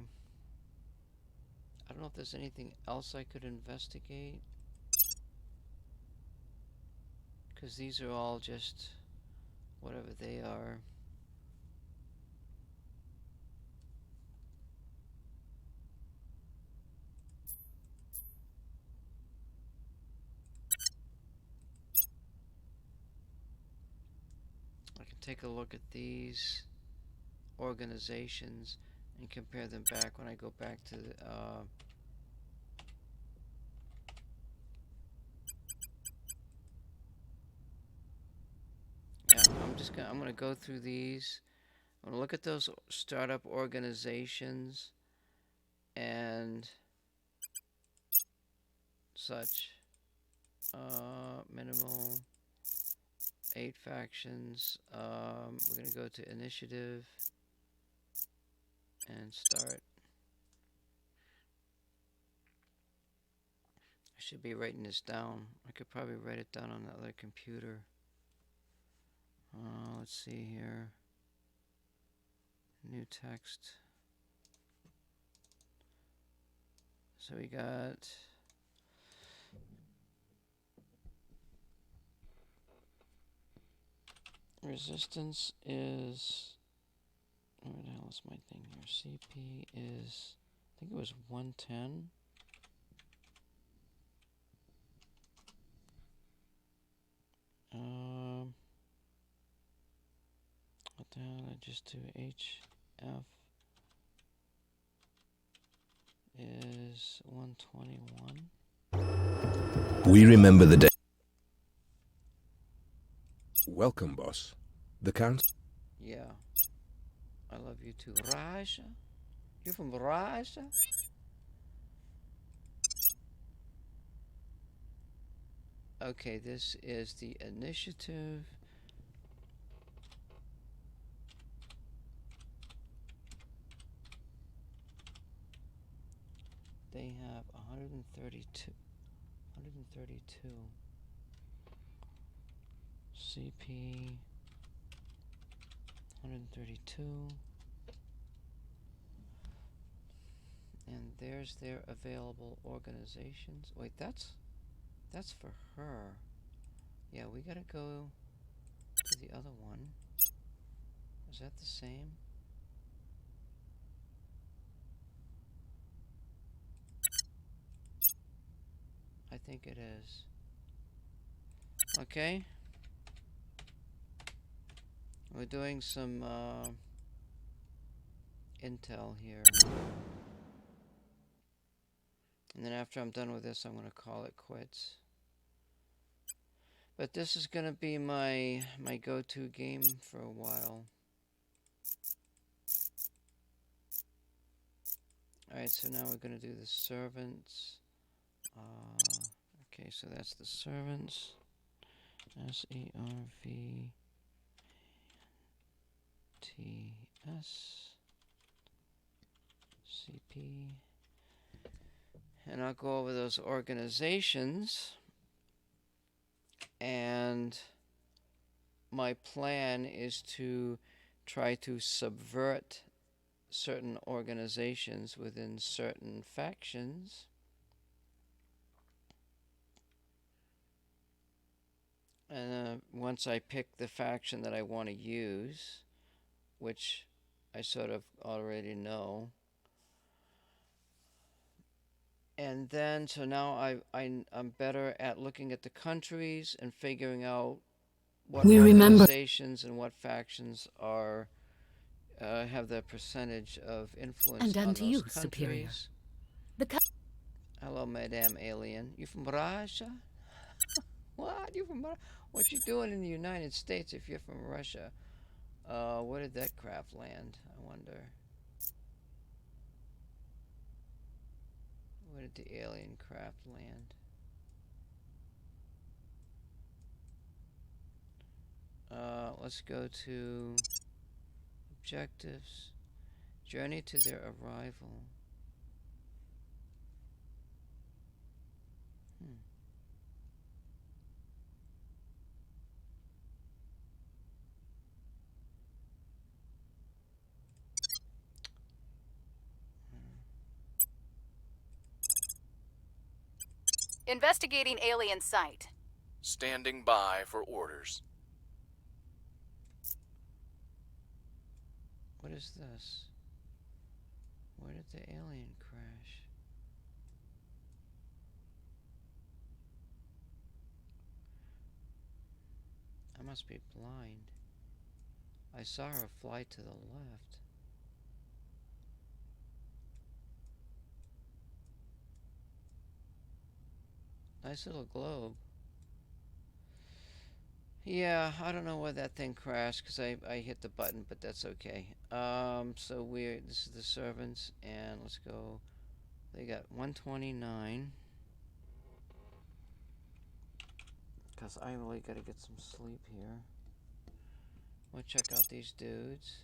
I don't know if there's anything else I could investigate. Because these are all just whatever they are. I can take a look at these organizations and compare them back when I go back to the, yeah, I'm gonna go through these. I'm gonna look at those startup organizations and such. Minimal 8 factions. We're gonna go to initiative and start. I should be writing this down. I could probably write it down on the other computer. Let's see here. New text. So we got resistance is, where the hell is my thing here? CP is, I think it was 110. What the hell did I just do? HF is 121. We remember the day. Welcome, boss. The council. Yeah. I love you too. Russia? You're from Russia? Okay, this is the initiative. They have 132. 132. CP 132. And there's their available organizations. Wait, that's for her. Yeah, we gotta go to the other one. Is that the same? I think it is. Okay. We're doing some intel here. And then after I'm done with this, I'm going to call it quits. But this is going to be my go-to game for a while. Alright, so now we're going to do the servants. Okay, so that's the servants. SERVTS CP. And I'll go over those organizations. And my plan is to try to subvert certain organizations within certain factions. And once I pick the faction that I want to use, which I sort of already know, and then so now I'm better at looking at the countries and figuring out what organizations and what factions are have the percentage of influence on those countries. Superior. Hello, Madame Alien. You from Russia? What? You from Russia? What you doing in the United States if you're from Russia? Where did that craft land? I wonder. Where did the alien craft land? Let's go to objectives. Journey to their arrival. Investigating alien site. Standing by for orders. What is this? Where did the alien crash? I must be blind. I saw her fly to the left. Nice little globe. Yeah, I don't know where that thing crashed because I hit the button, but that's okay. So this is the servants, and let's go. They got 129. Because I really got to get some sleep here. We'll check out these dudes.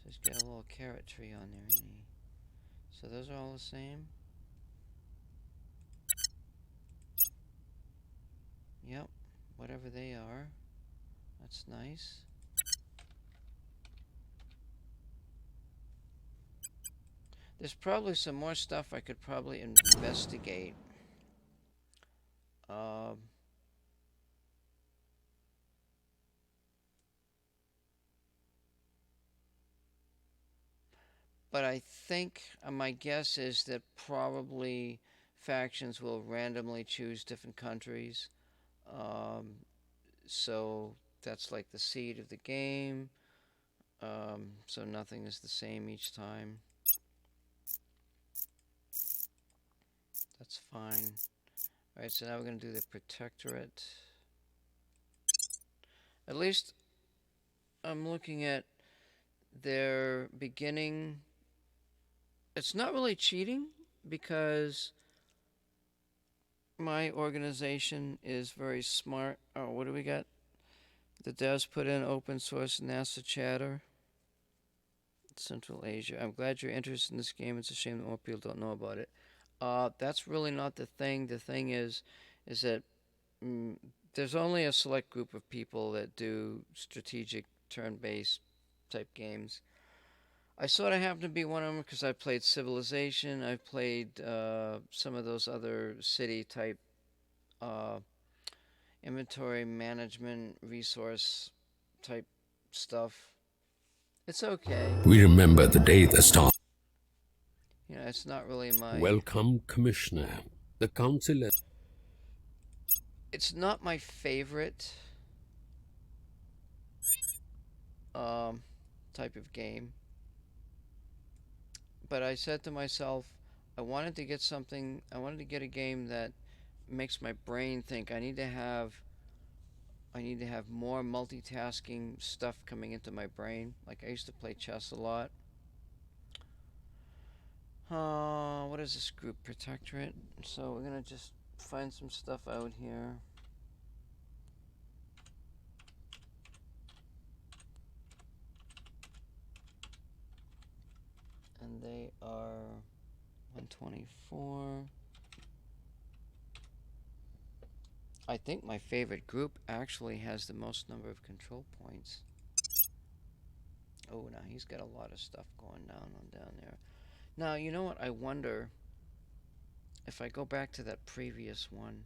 So he's got a little carrot tree on there, ain't he? So those are all the same? Yep, whatever they are. That's nice. There's probably some more stuff I could probably investigate. But I think my guess is that probably factions will randomly choose different countries. So that's like the seed of the game. So nothing is the same each time. That's fine. Alright, so now we're going to do the Protectorate. At least I'm looking at their beginning. It's not really cheating because my organization is very smart. Oh, what do we got? The devs put in open source NASA chatter. Central Asia. I'm glad you're interested in this game. It's a shame that more people don't know about it. That's really not the thing. The thing is that there's only a select group of people that do strategic turn-based type games. I sort of happen to be one of them because I played Civilization. I've played some of those other city type inventory management resource type stuff. It's okay. We remember the day the star. Yeah, it's not really my... Welcome, Commissioner. The Council... It's not my favorite type of game. But I said to myself, I wanted to get a game that makes my brain think. I need to have more multitasking stuff coming into my brain. Like I used to play chess a lot. What is this group? Protectorate. So we're gonna just find some stuff out here. And they are 124. I think my favorite group actually has the most number of control points. Oh, now he's got a lot of stuff going down there. Now, you know what? I wonder if I go back to that previous one,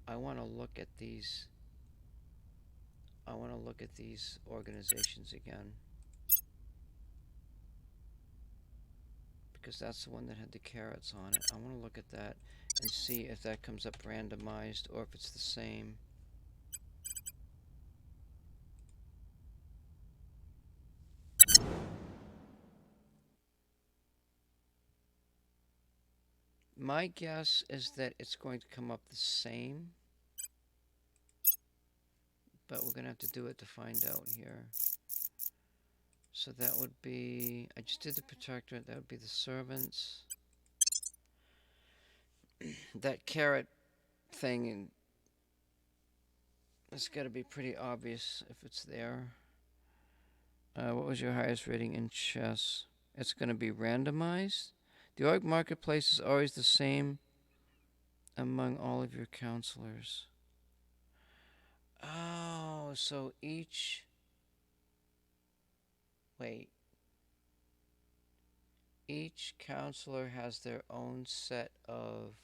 I want to look at these. I want to look at these organizations again. Because that's the one that had the carrots on it. I want to look at that and see if that comes up randomized or if it's the same. My guess is that it's going to come up the same, but we're going to have to do it to find out here. So that would be, I just did the protectorate, that would be the servants. That carrot thing, it's got to be pretty obvious if it's there. What was your highest rating in chess? It's going to be randomized. The org marketplace is always the same among all of your counselors. Oh, so each... Wait. Each counselor has their own set of...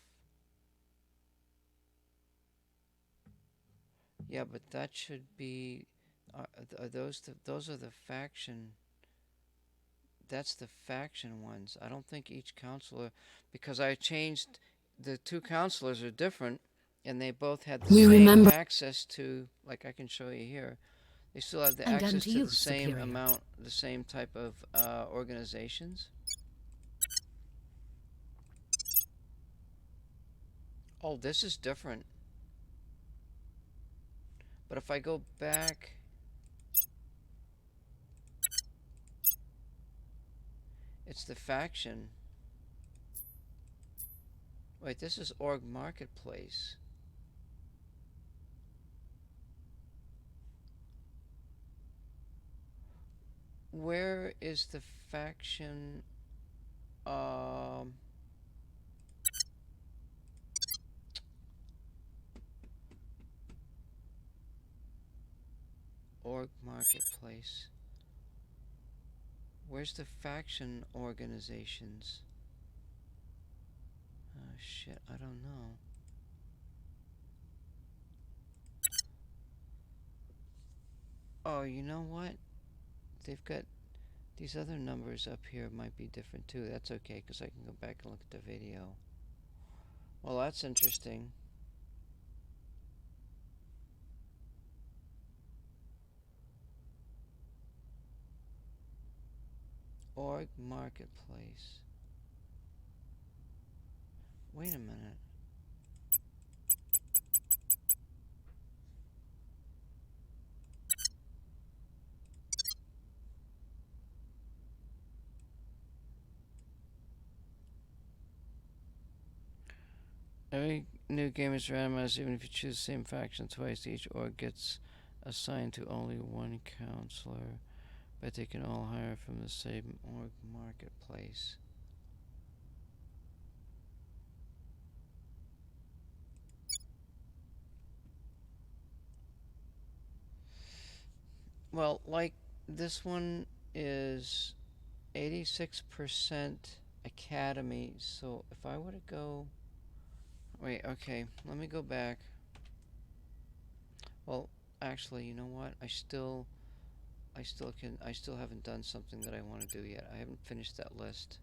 Yeah, but that should be... Are those are the faction... That's the faction ones. I don't think each counselor... Because I changed... The two counselors are different, and they both had the same access to... Like I can show you here. They still have the access to the same amount, the same type of organizations. Oh, this is different. But if I go back... It's the faction. Wait, this is org marketplace. Where is the faction? Org marketplace. Where's the faction organizations? Oh shit, I don't know. Oh, you know what? They've got these other numbers up here might be different too. That's okay, because I can go back and look at the video. Well, that's interesting. Org marketplace. Wait a minute. Every new game is randomized. Even if you choose the same faction twice, each org gets assigned to only one counselor, but they can all hire from the same org marketplace. Well, like this one is 86% academy, so if I were to go... Wait, okay, let me go back. Well, actually, you know what? I still haven't done something that I want to do yet. I haven't finished that list.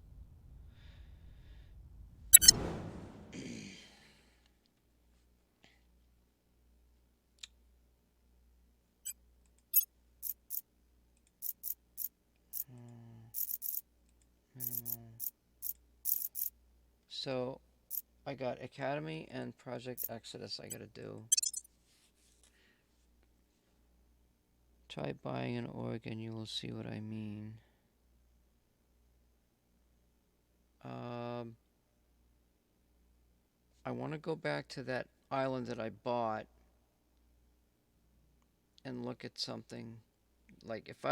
Minimal. So, I got Academy and Project Exodus I gotta do. Try buying an org and you will see what I mean. I want to go back to that island that I bought and look at something. Like if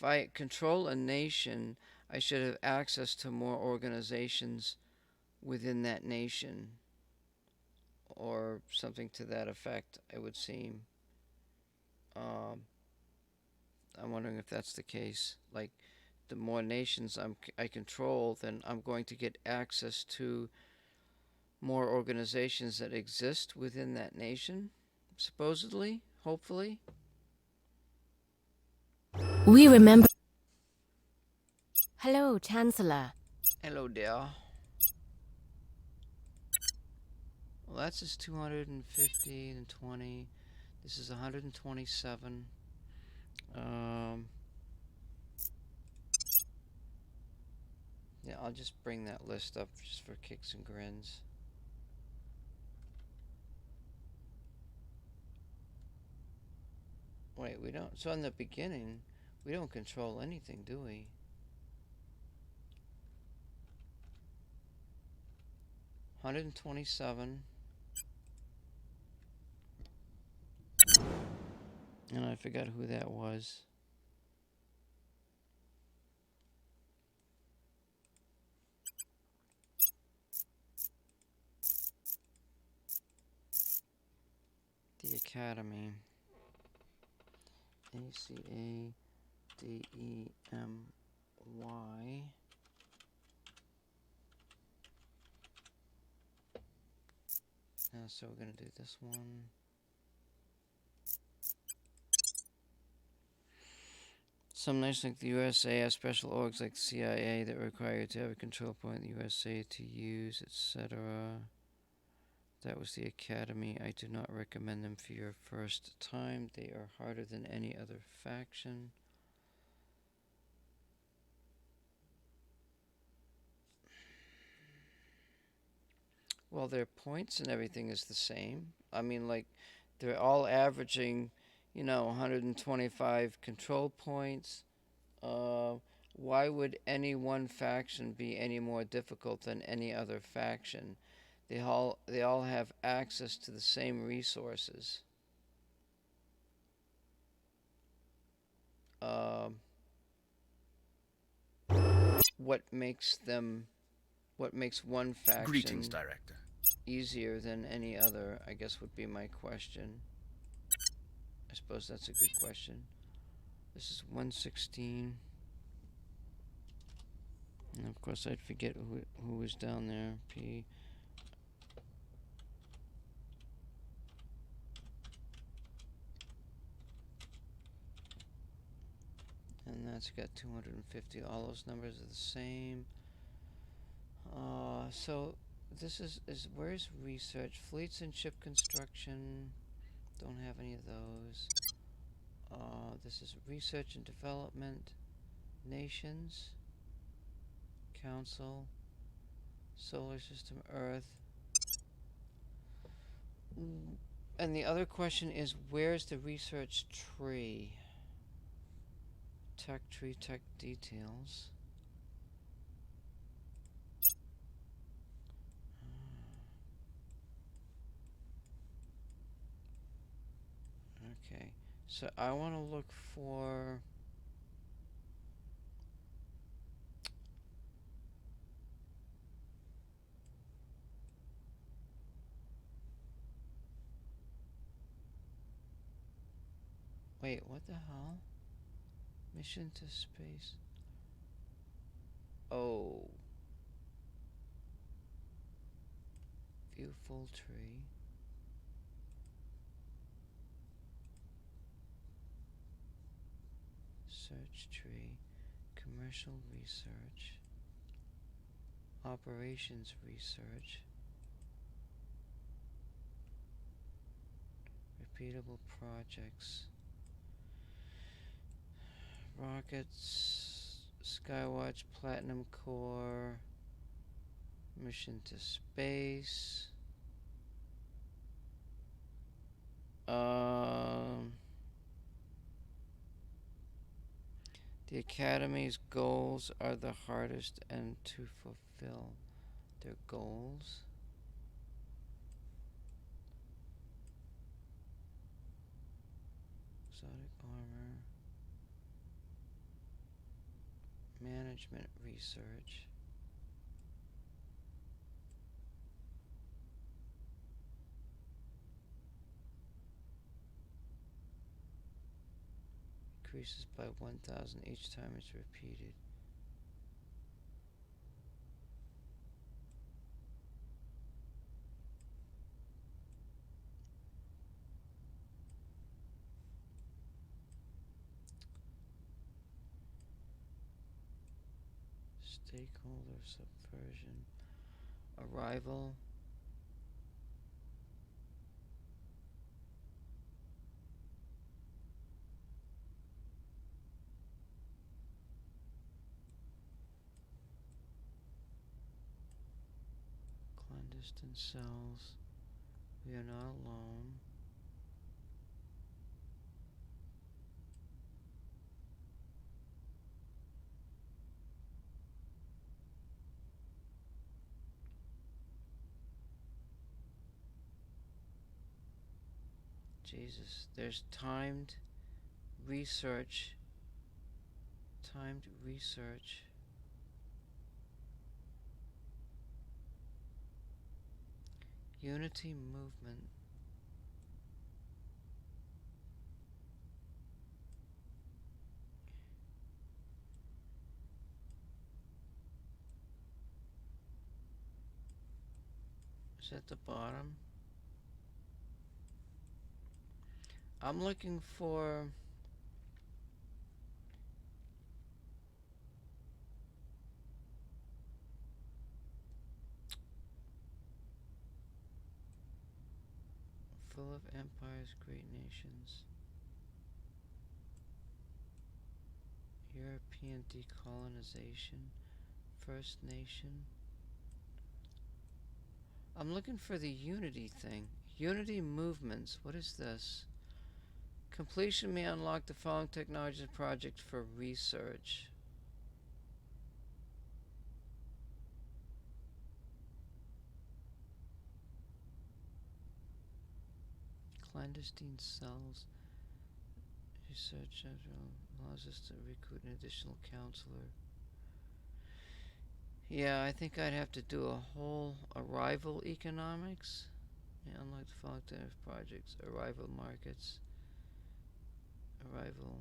I control a nation, I should have access to more organizations within that nation, or something to that effect, it would seem. I'm wondering if that's the case. Like, the more nations I control, then I'm going to get access to more organizations that exist within that nation, supposedly, hopefully. We remember. Hello, Chancellor. Hello, dear. Well, that's just 250 and 20. This is 127. Yeah, I'll just bring that list up just for kicks and grins. Wait, we don't. So in the beginning, we don't control anything, do we? $127. And I forgot who that was. The Academy. ACADEMY. So we're gonna do this one. Some nations like the USA have special orgs like the CIA that require you to have a control point in the USA to use, etc. That was the Academy. I do not recommend them for your first time. They are harder than any other faction. Well, their points and everything is the same. I mean, like, they're all averaging, 125 control points. Why would any one faction be any more difficult than any other faction? They all have access to the same resources. What makes one faction Greetings, Director. easier than any other, I guess, would be my question. I suppose that's a good question. This is 116. And of course, I'd forget who was down there. P. And that's got 250. All those numbers are the same. So this is where's research? Fleets and ship construction. Don't have any of those. This is research and development. Nations. Council. Solar system. Earth. And the other question is, where's the research tree? Tech tree, tech details. Okay, so I want to look for wait, what the hell? Mission to space. Oh. View full tree. Search tree. Commercial research. Operations research. Repeatable projects. Rockets, Skywatch, Platinum Core, Mission to Space. The Academy's goals are the hardest and to fulfill their goals. Exotic armor. Management research. increases by 1,000 each time it's repeated. Stakeholder subversion. Arrival. Clandestine cells. We are not alone. Jesus, there's timed research. Timed research. Unity movement. Is at the bottom. I'm looking for full of empires, great nations. European decolonization. First Nation. I'm looking for the unity thing. Unity movements. What is this? Completion may unlock the following technologies project for research. Clandestine cells. Research allows us to recruit an additional counselor. Yeah, I think I'd have to do a whole arrival economics. Yeah, unlike the following projects. Arrival markets. Arrival.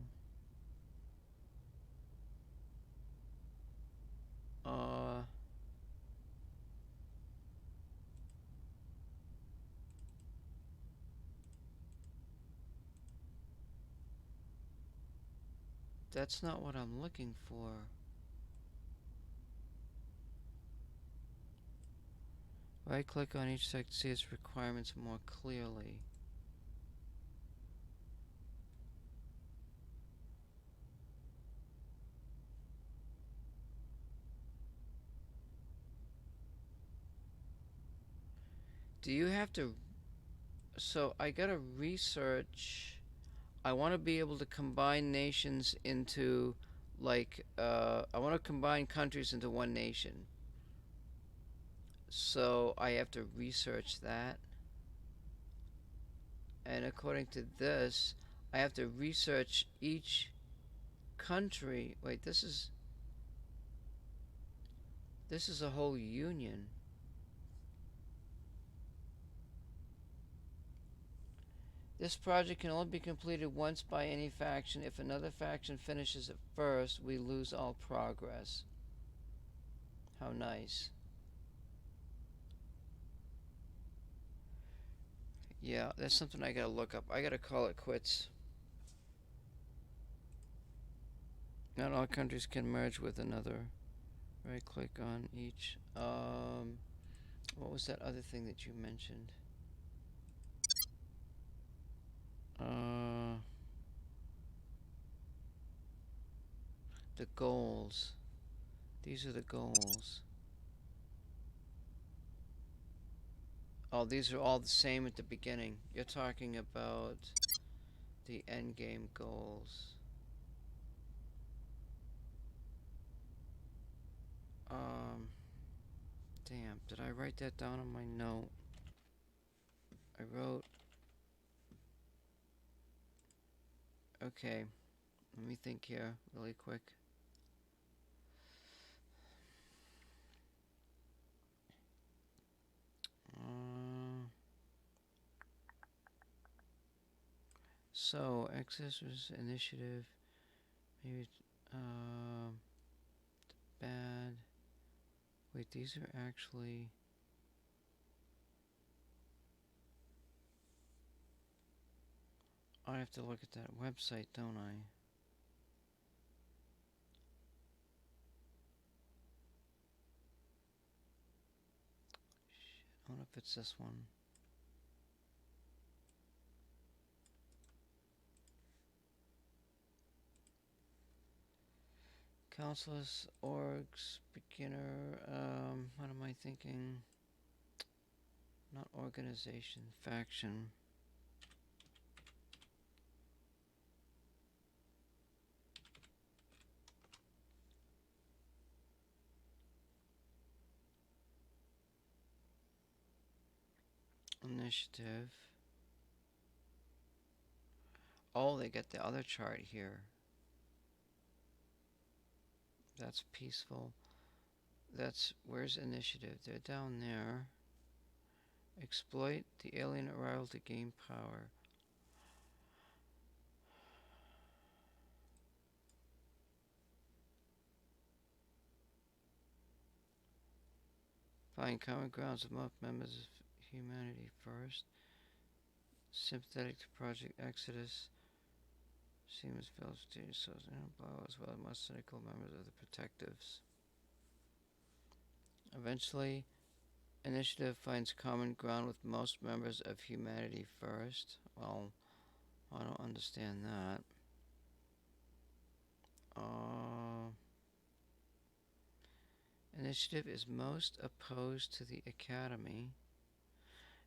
That's not what I'm looking for. Right click on each site to see its requirements more clearly. Do you have to... So I gotta research... I want to be able to combine nations into, like, I want to combine countries into one nation. So I have to research that. And according to this, I have to research each country. Wait, this is a whole union. This project can only be completed once by any faction. If another faction finishes it first, we lose all progress. How nice. Yeah, that's something I gotta look up. I gotta call it quits. Not all countries can merge with another. Right click on each. What was that other thing that you mentioned? The goals. These are the goals. Oh, these are all the same at the beginning. You're talking about the end game goals. Damn, did I write that down on my note? I wrote... Okay, let me think here really quick. So, access initiative. Maybe, bad. Wait, these are actually... I have to look at that website, don't I? Shit, I wonder if it's this one. Counselors, orgs, beginner, what am I thinking? Not organization, faction. Initiative. Oh, they get the other chart here. That's peaceful. That's, where's initiative? They're down there. Exploit the alien arrival to gain power. Find common grounds among members of humanity first. Sympathetic to Project Exodus. Seems Village Souls as well as most cynical members of the Protectives. Eventually, Initiative finds common ground with most members of humanity first. Well, I don't understand that. Initiative is most opposed to the Academy.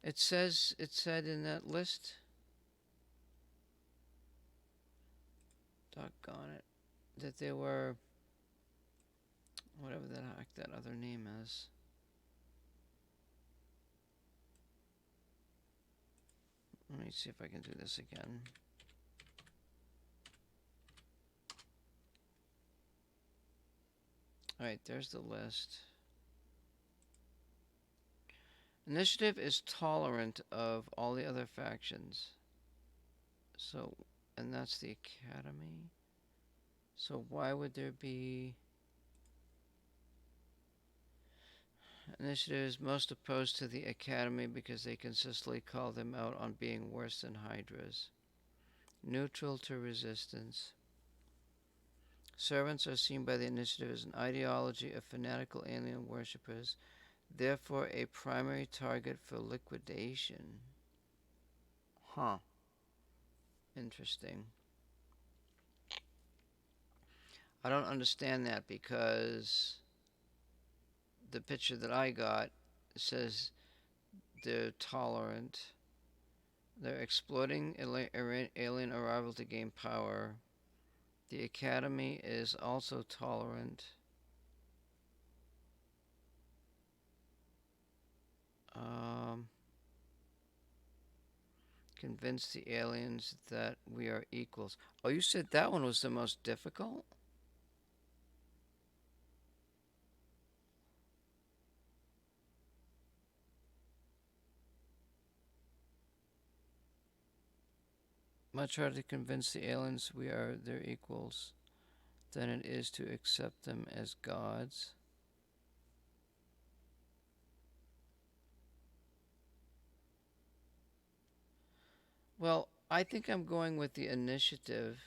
It said in that list. Doggone it. That they were, whatever the heck that other name is. Let me see if I can do this again. Alright, there's the list. Initiative is tolerant of all the other factions. So, and that's the Academy. So why would there be... Initiative is most opposed to the Academy because they consistently call them out on being worse than Hydras. Neutral to resistance. Servants are seen by the Initiative as an ideology of fanatical alien worshippers, therefore a primary target for liquidation. Huh. Interesting. I don't understand that because the picture that I got says they're tolerant. They're exploiting alien arrival to gain power. The Academy is also tolerant. Convince the aliens that we are equals. Oh, you said that one was the most difficult? Much harder to convince the aliens we are their equals than it is to accept them as gods. Well, I think I'm going with the initiative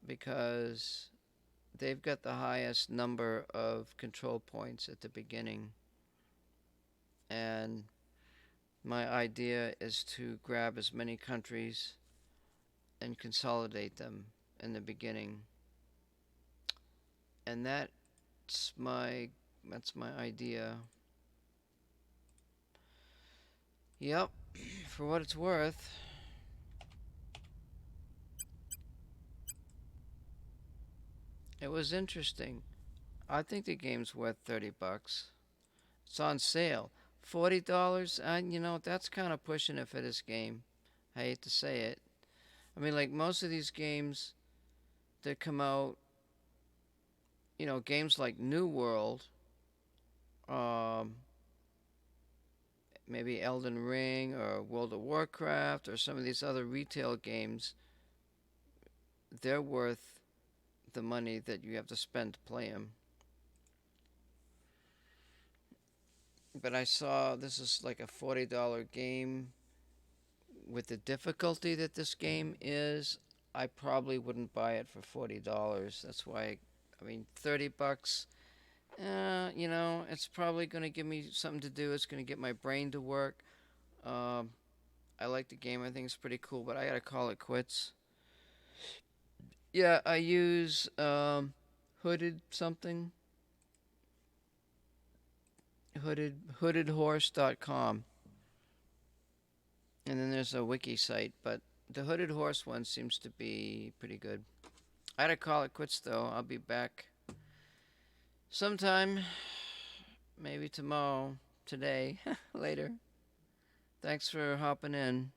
because they've got the highest number of control points at the beginning. And my idea is to grab as many countries and consolidate them in the beginning. And that's my idea. Yep, for what it's worth. It was interesting. I think the game's worth $30. It's on sale. $40, and you know, that's kind of pushing it for this game. I hate to say it. I mean, like most of these games that come out, you know, games like New World, maybe Elden Ring or World of Warcraft or some of these other retail games, they're worth the money that you have to spend to play them. But I saw this is like a $40 game. With the difficulty that this game is, I probably wouldn't buy it for $40. That's why, I mean, $30. You know, it's probably going to give me something to do. It's going to get my brain to work. I like the game. I think it's pretty cool, but I gotta call it quits. Yeah, I use hooded something. Hoodedhorse.com. And then there's a wiki site, but the Hooded Horse one seems to be pretty good. I gotta call it quits though. I'll be back sometime, maybe tomorrow, today, later. Thanks for hopping in.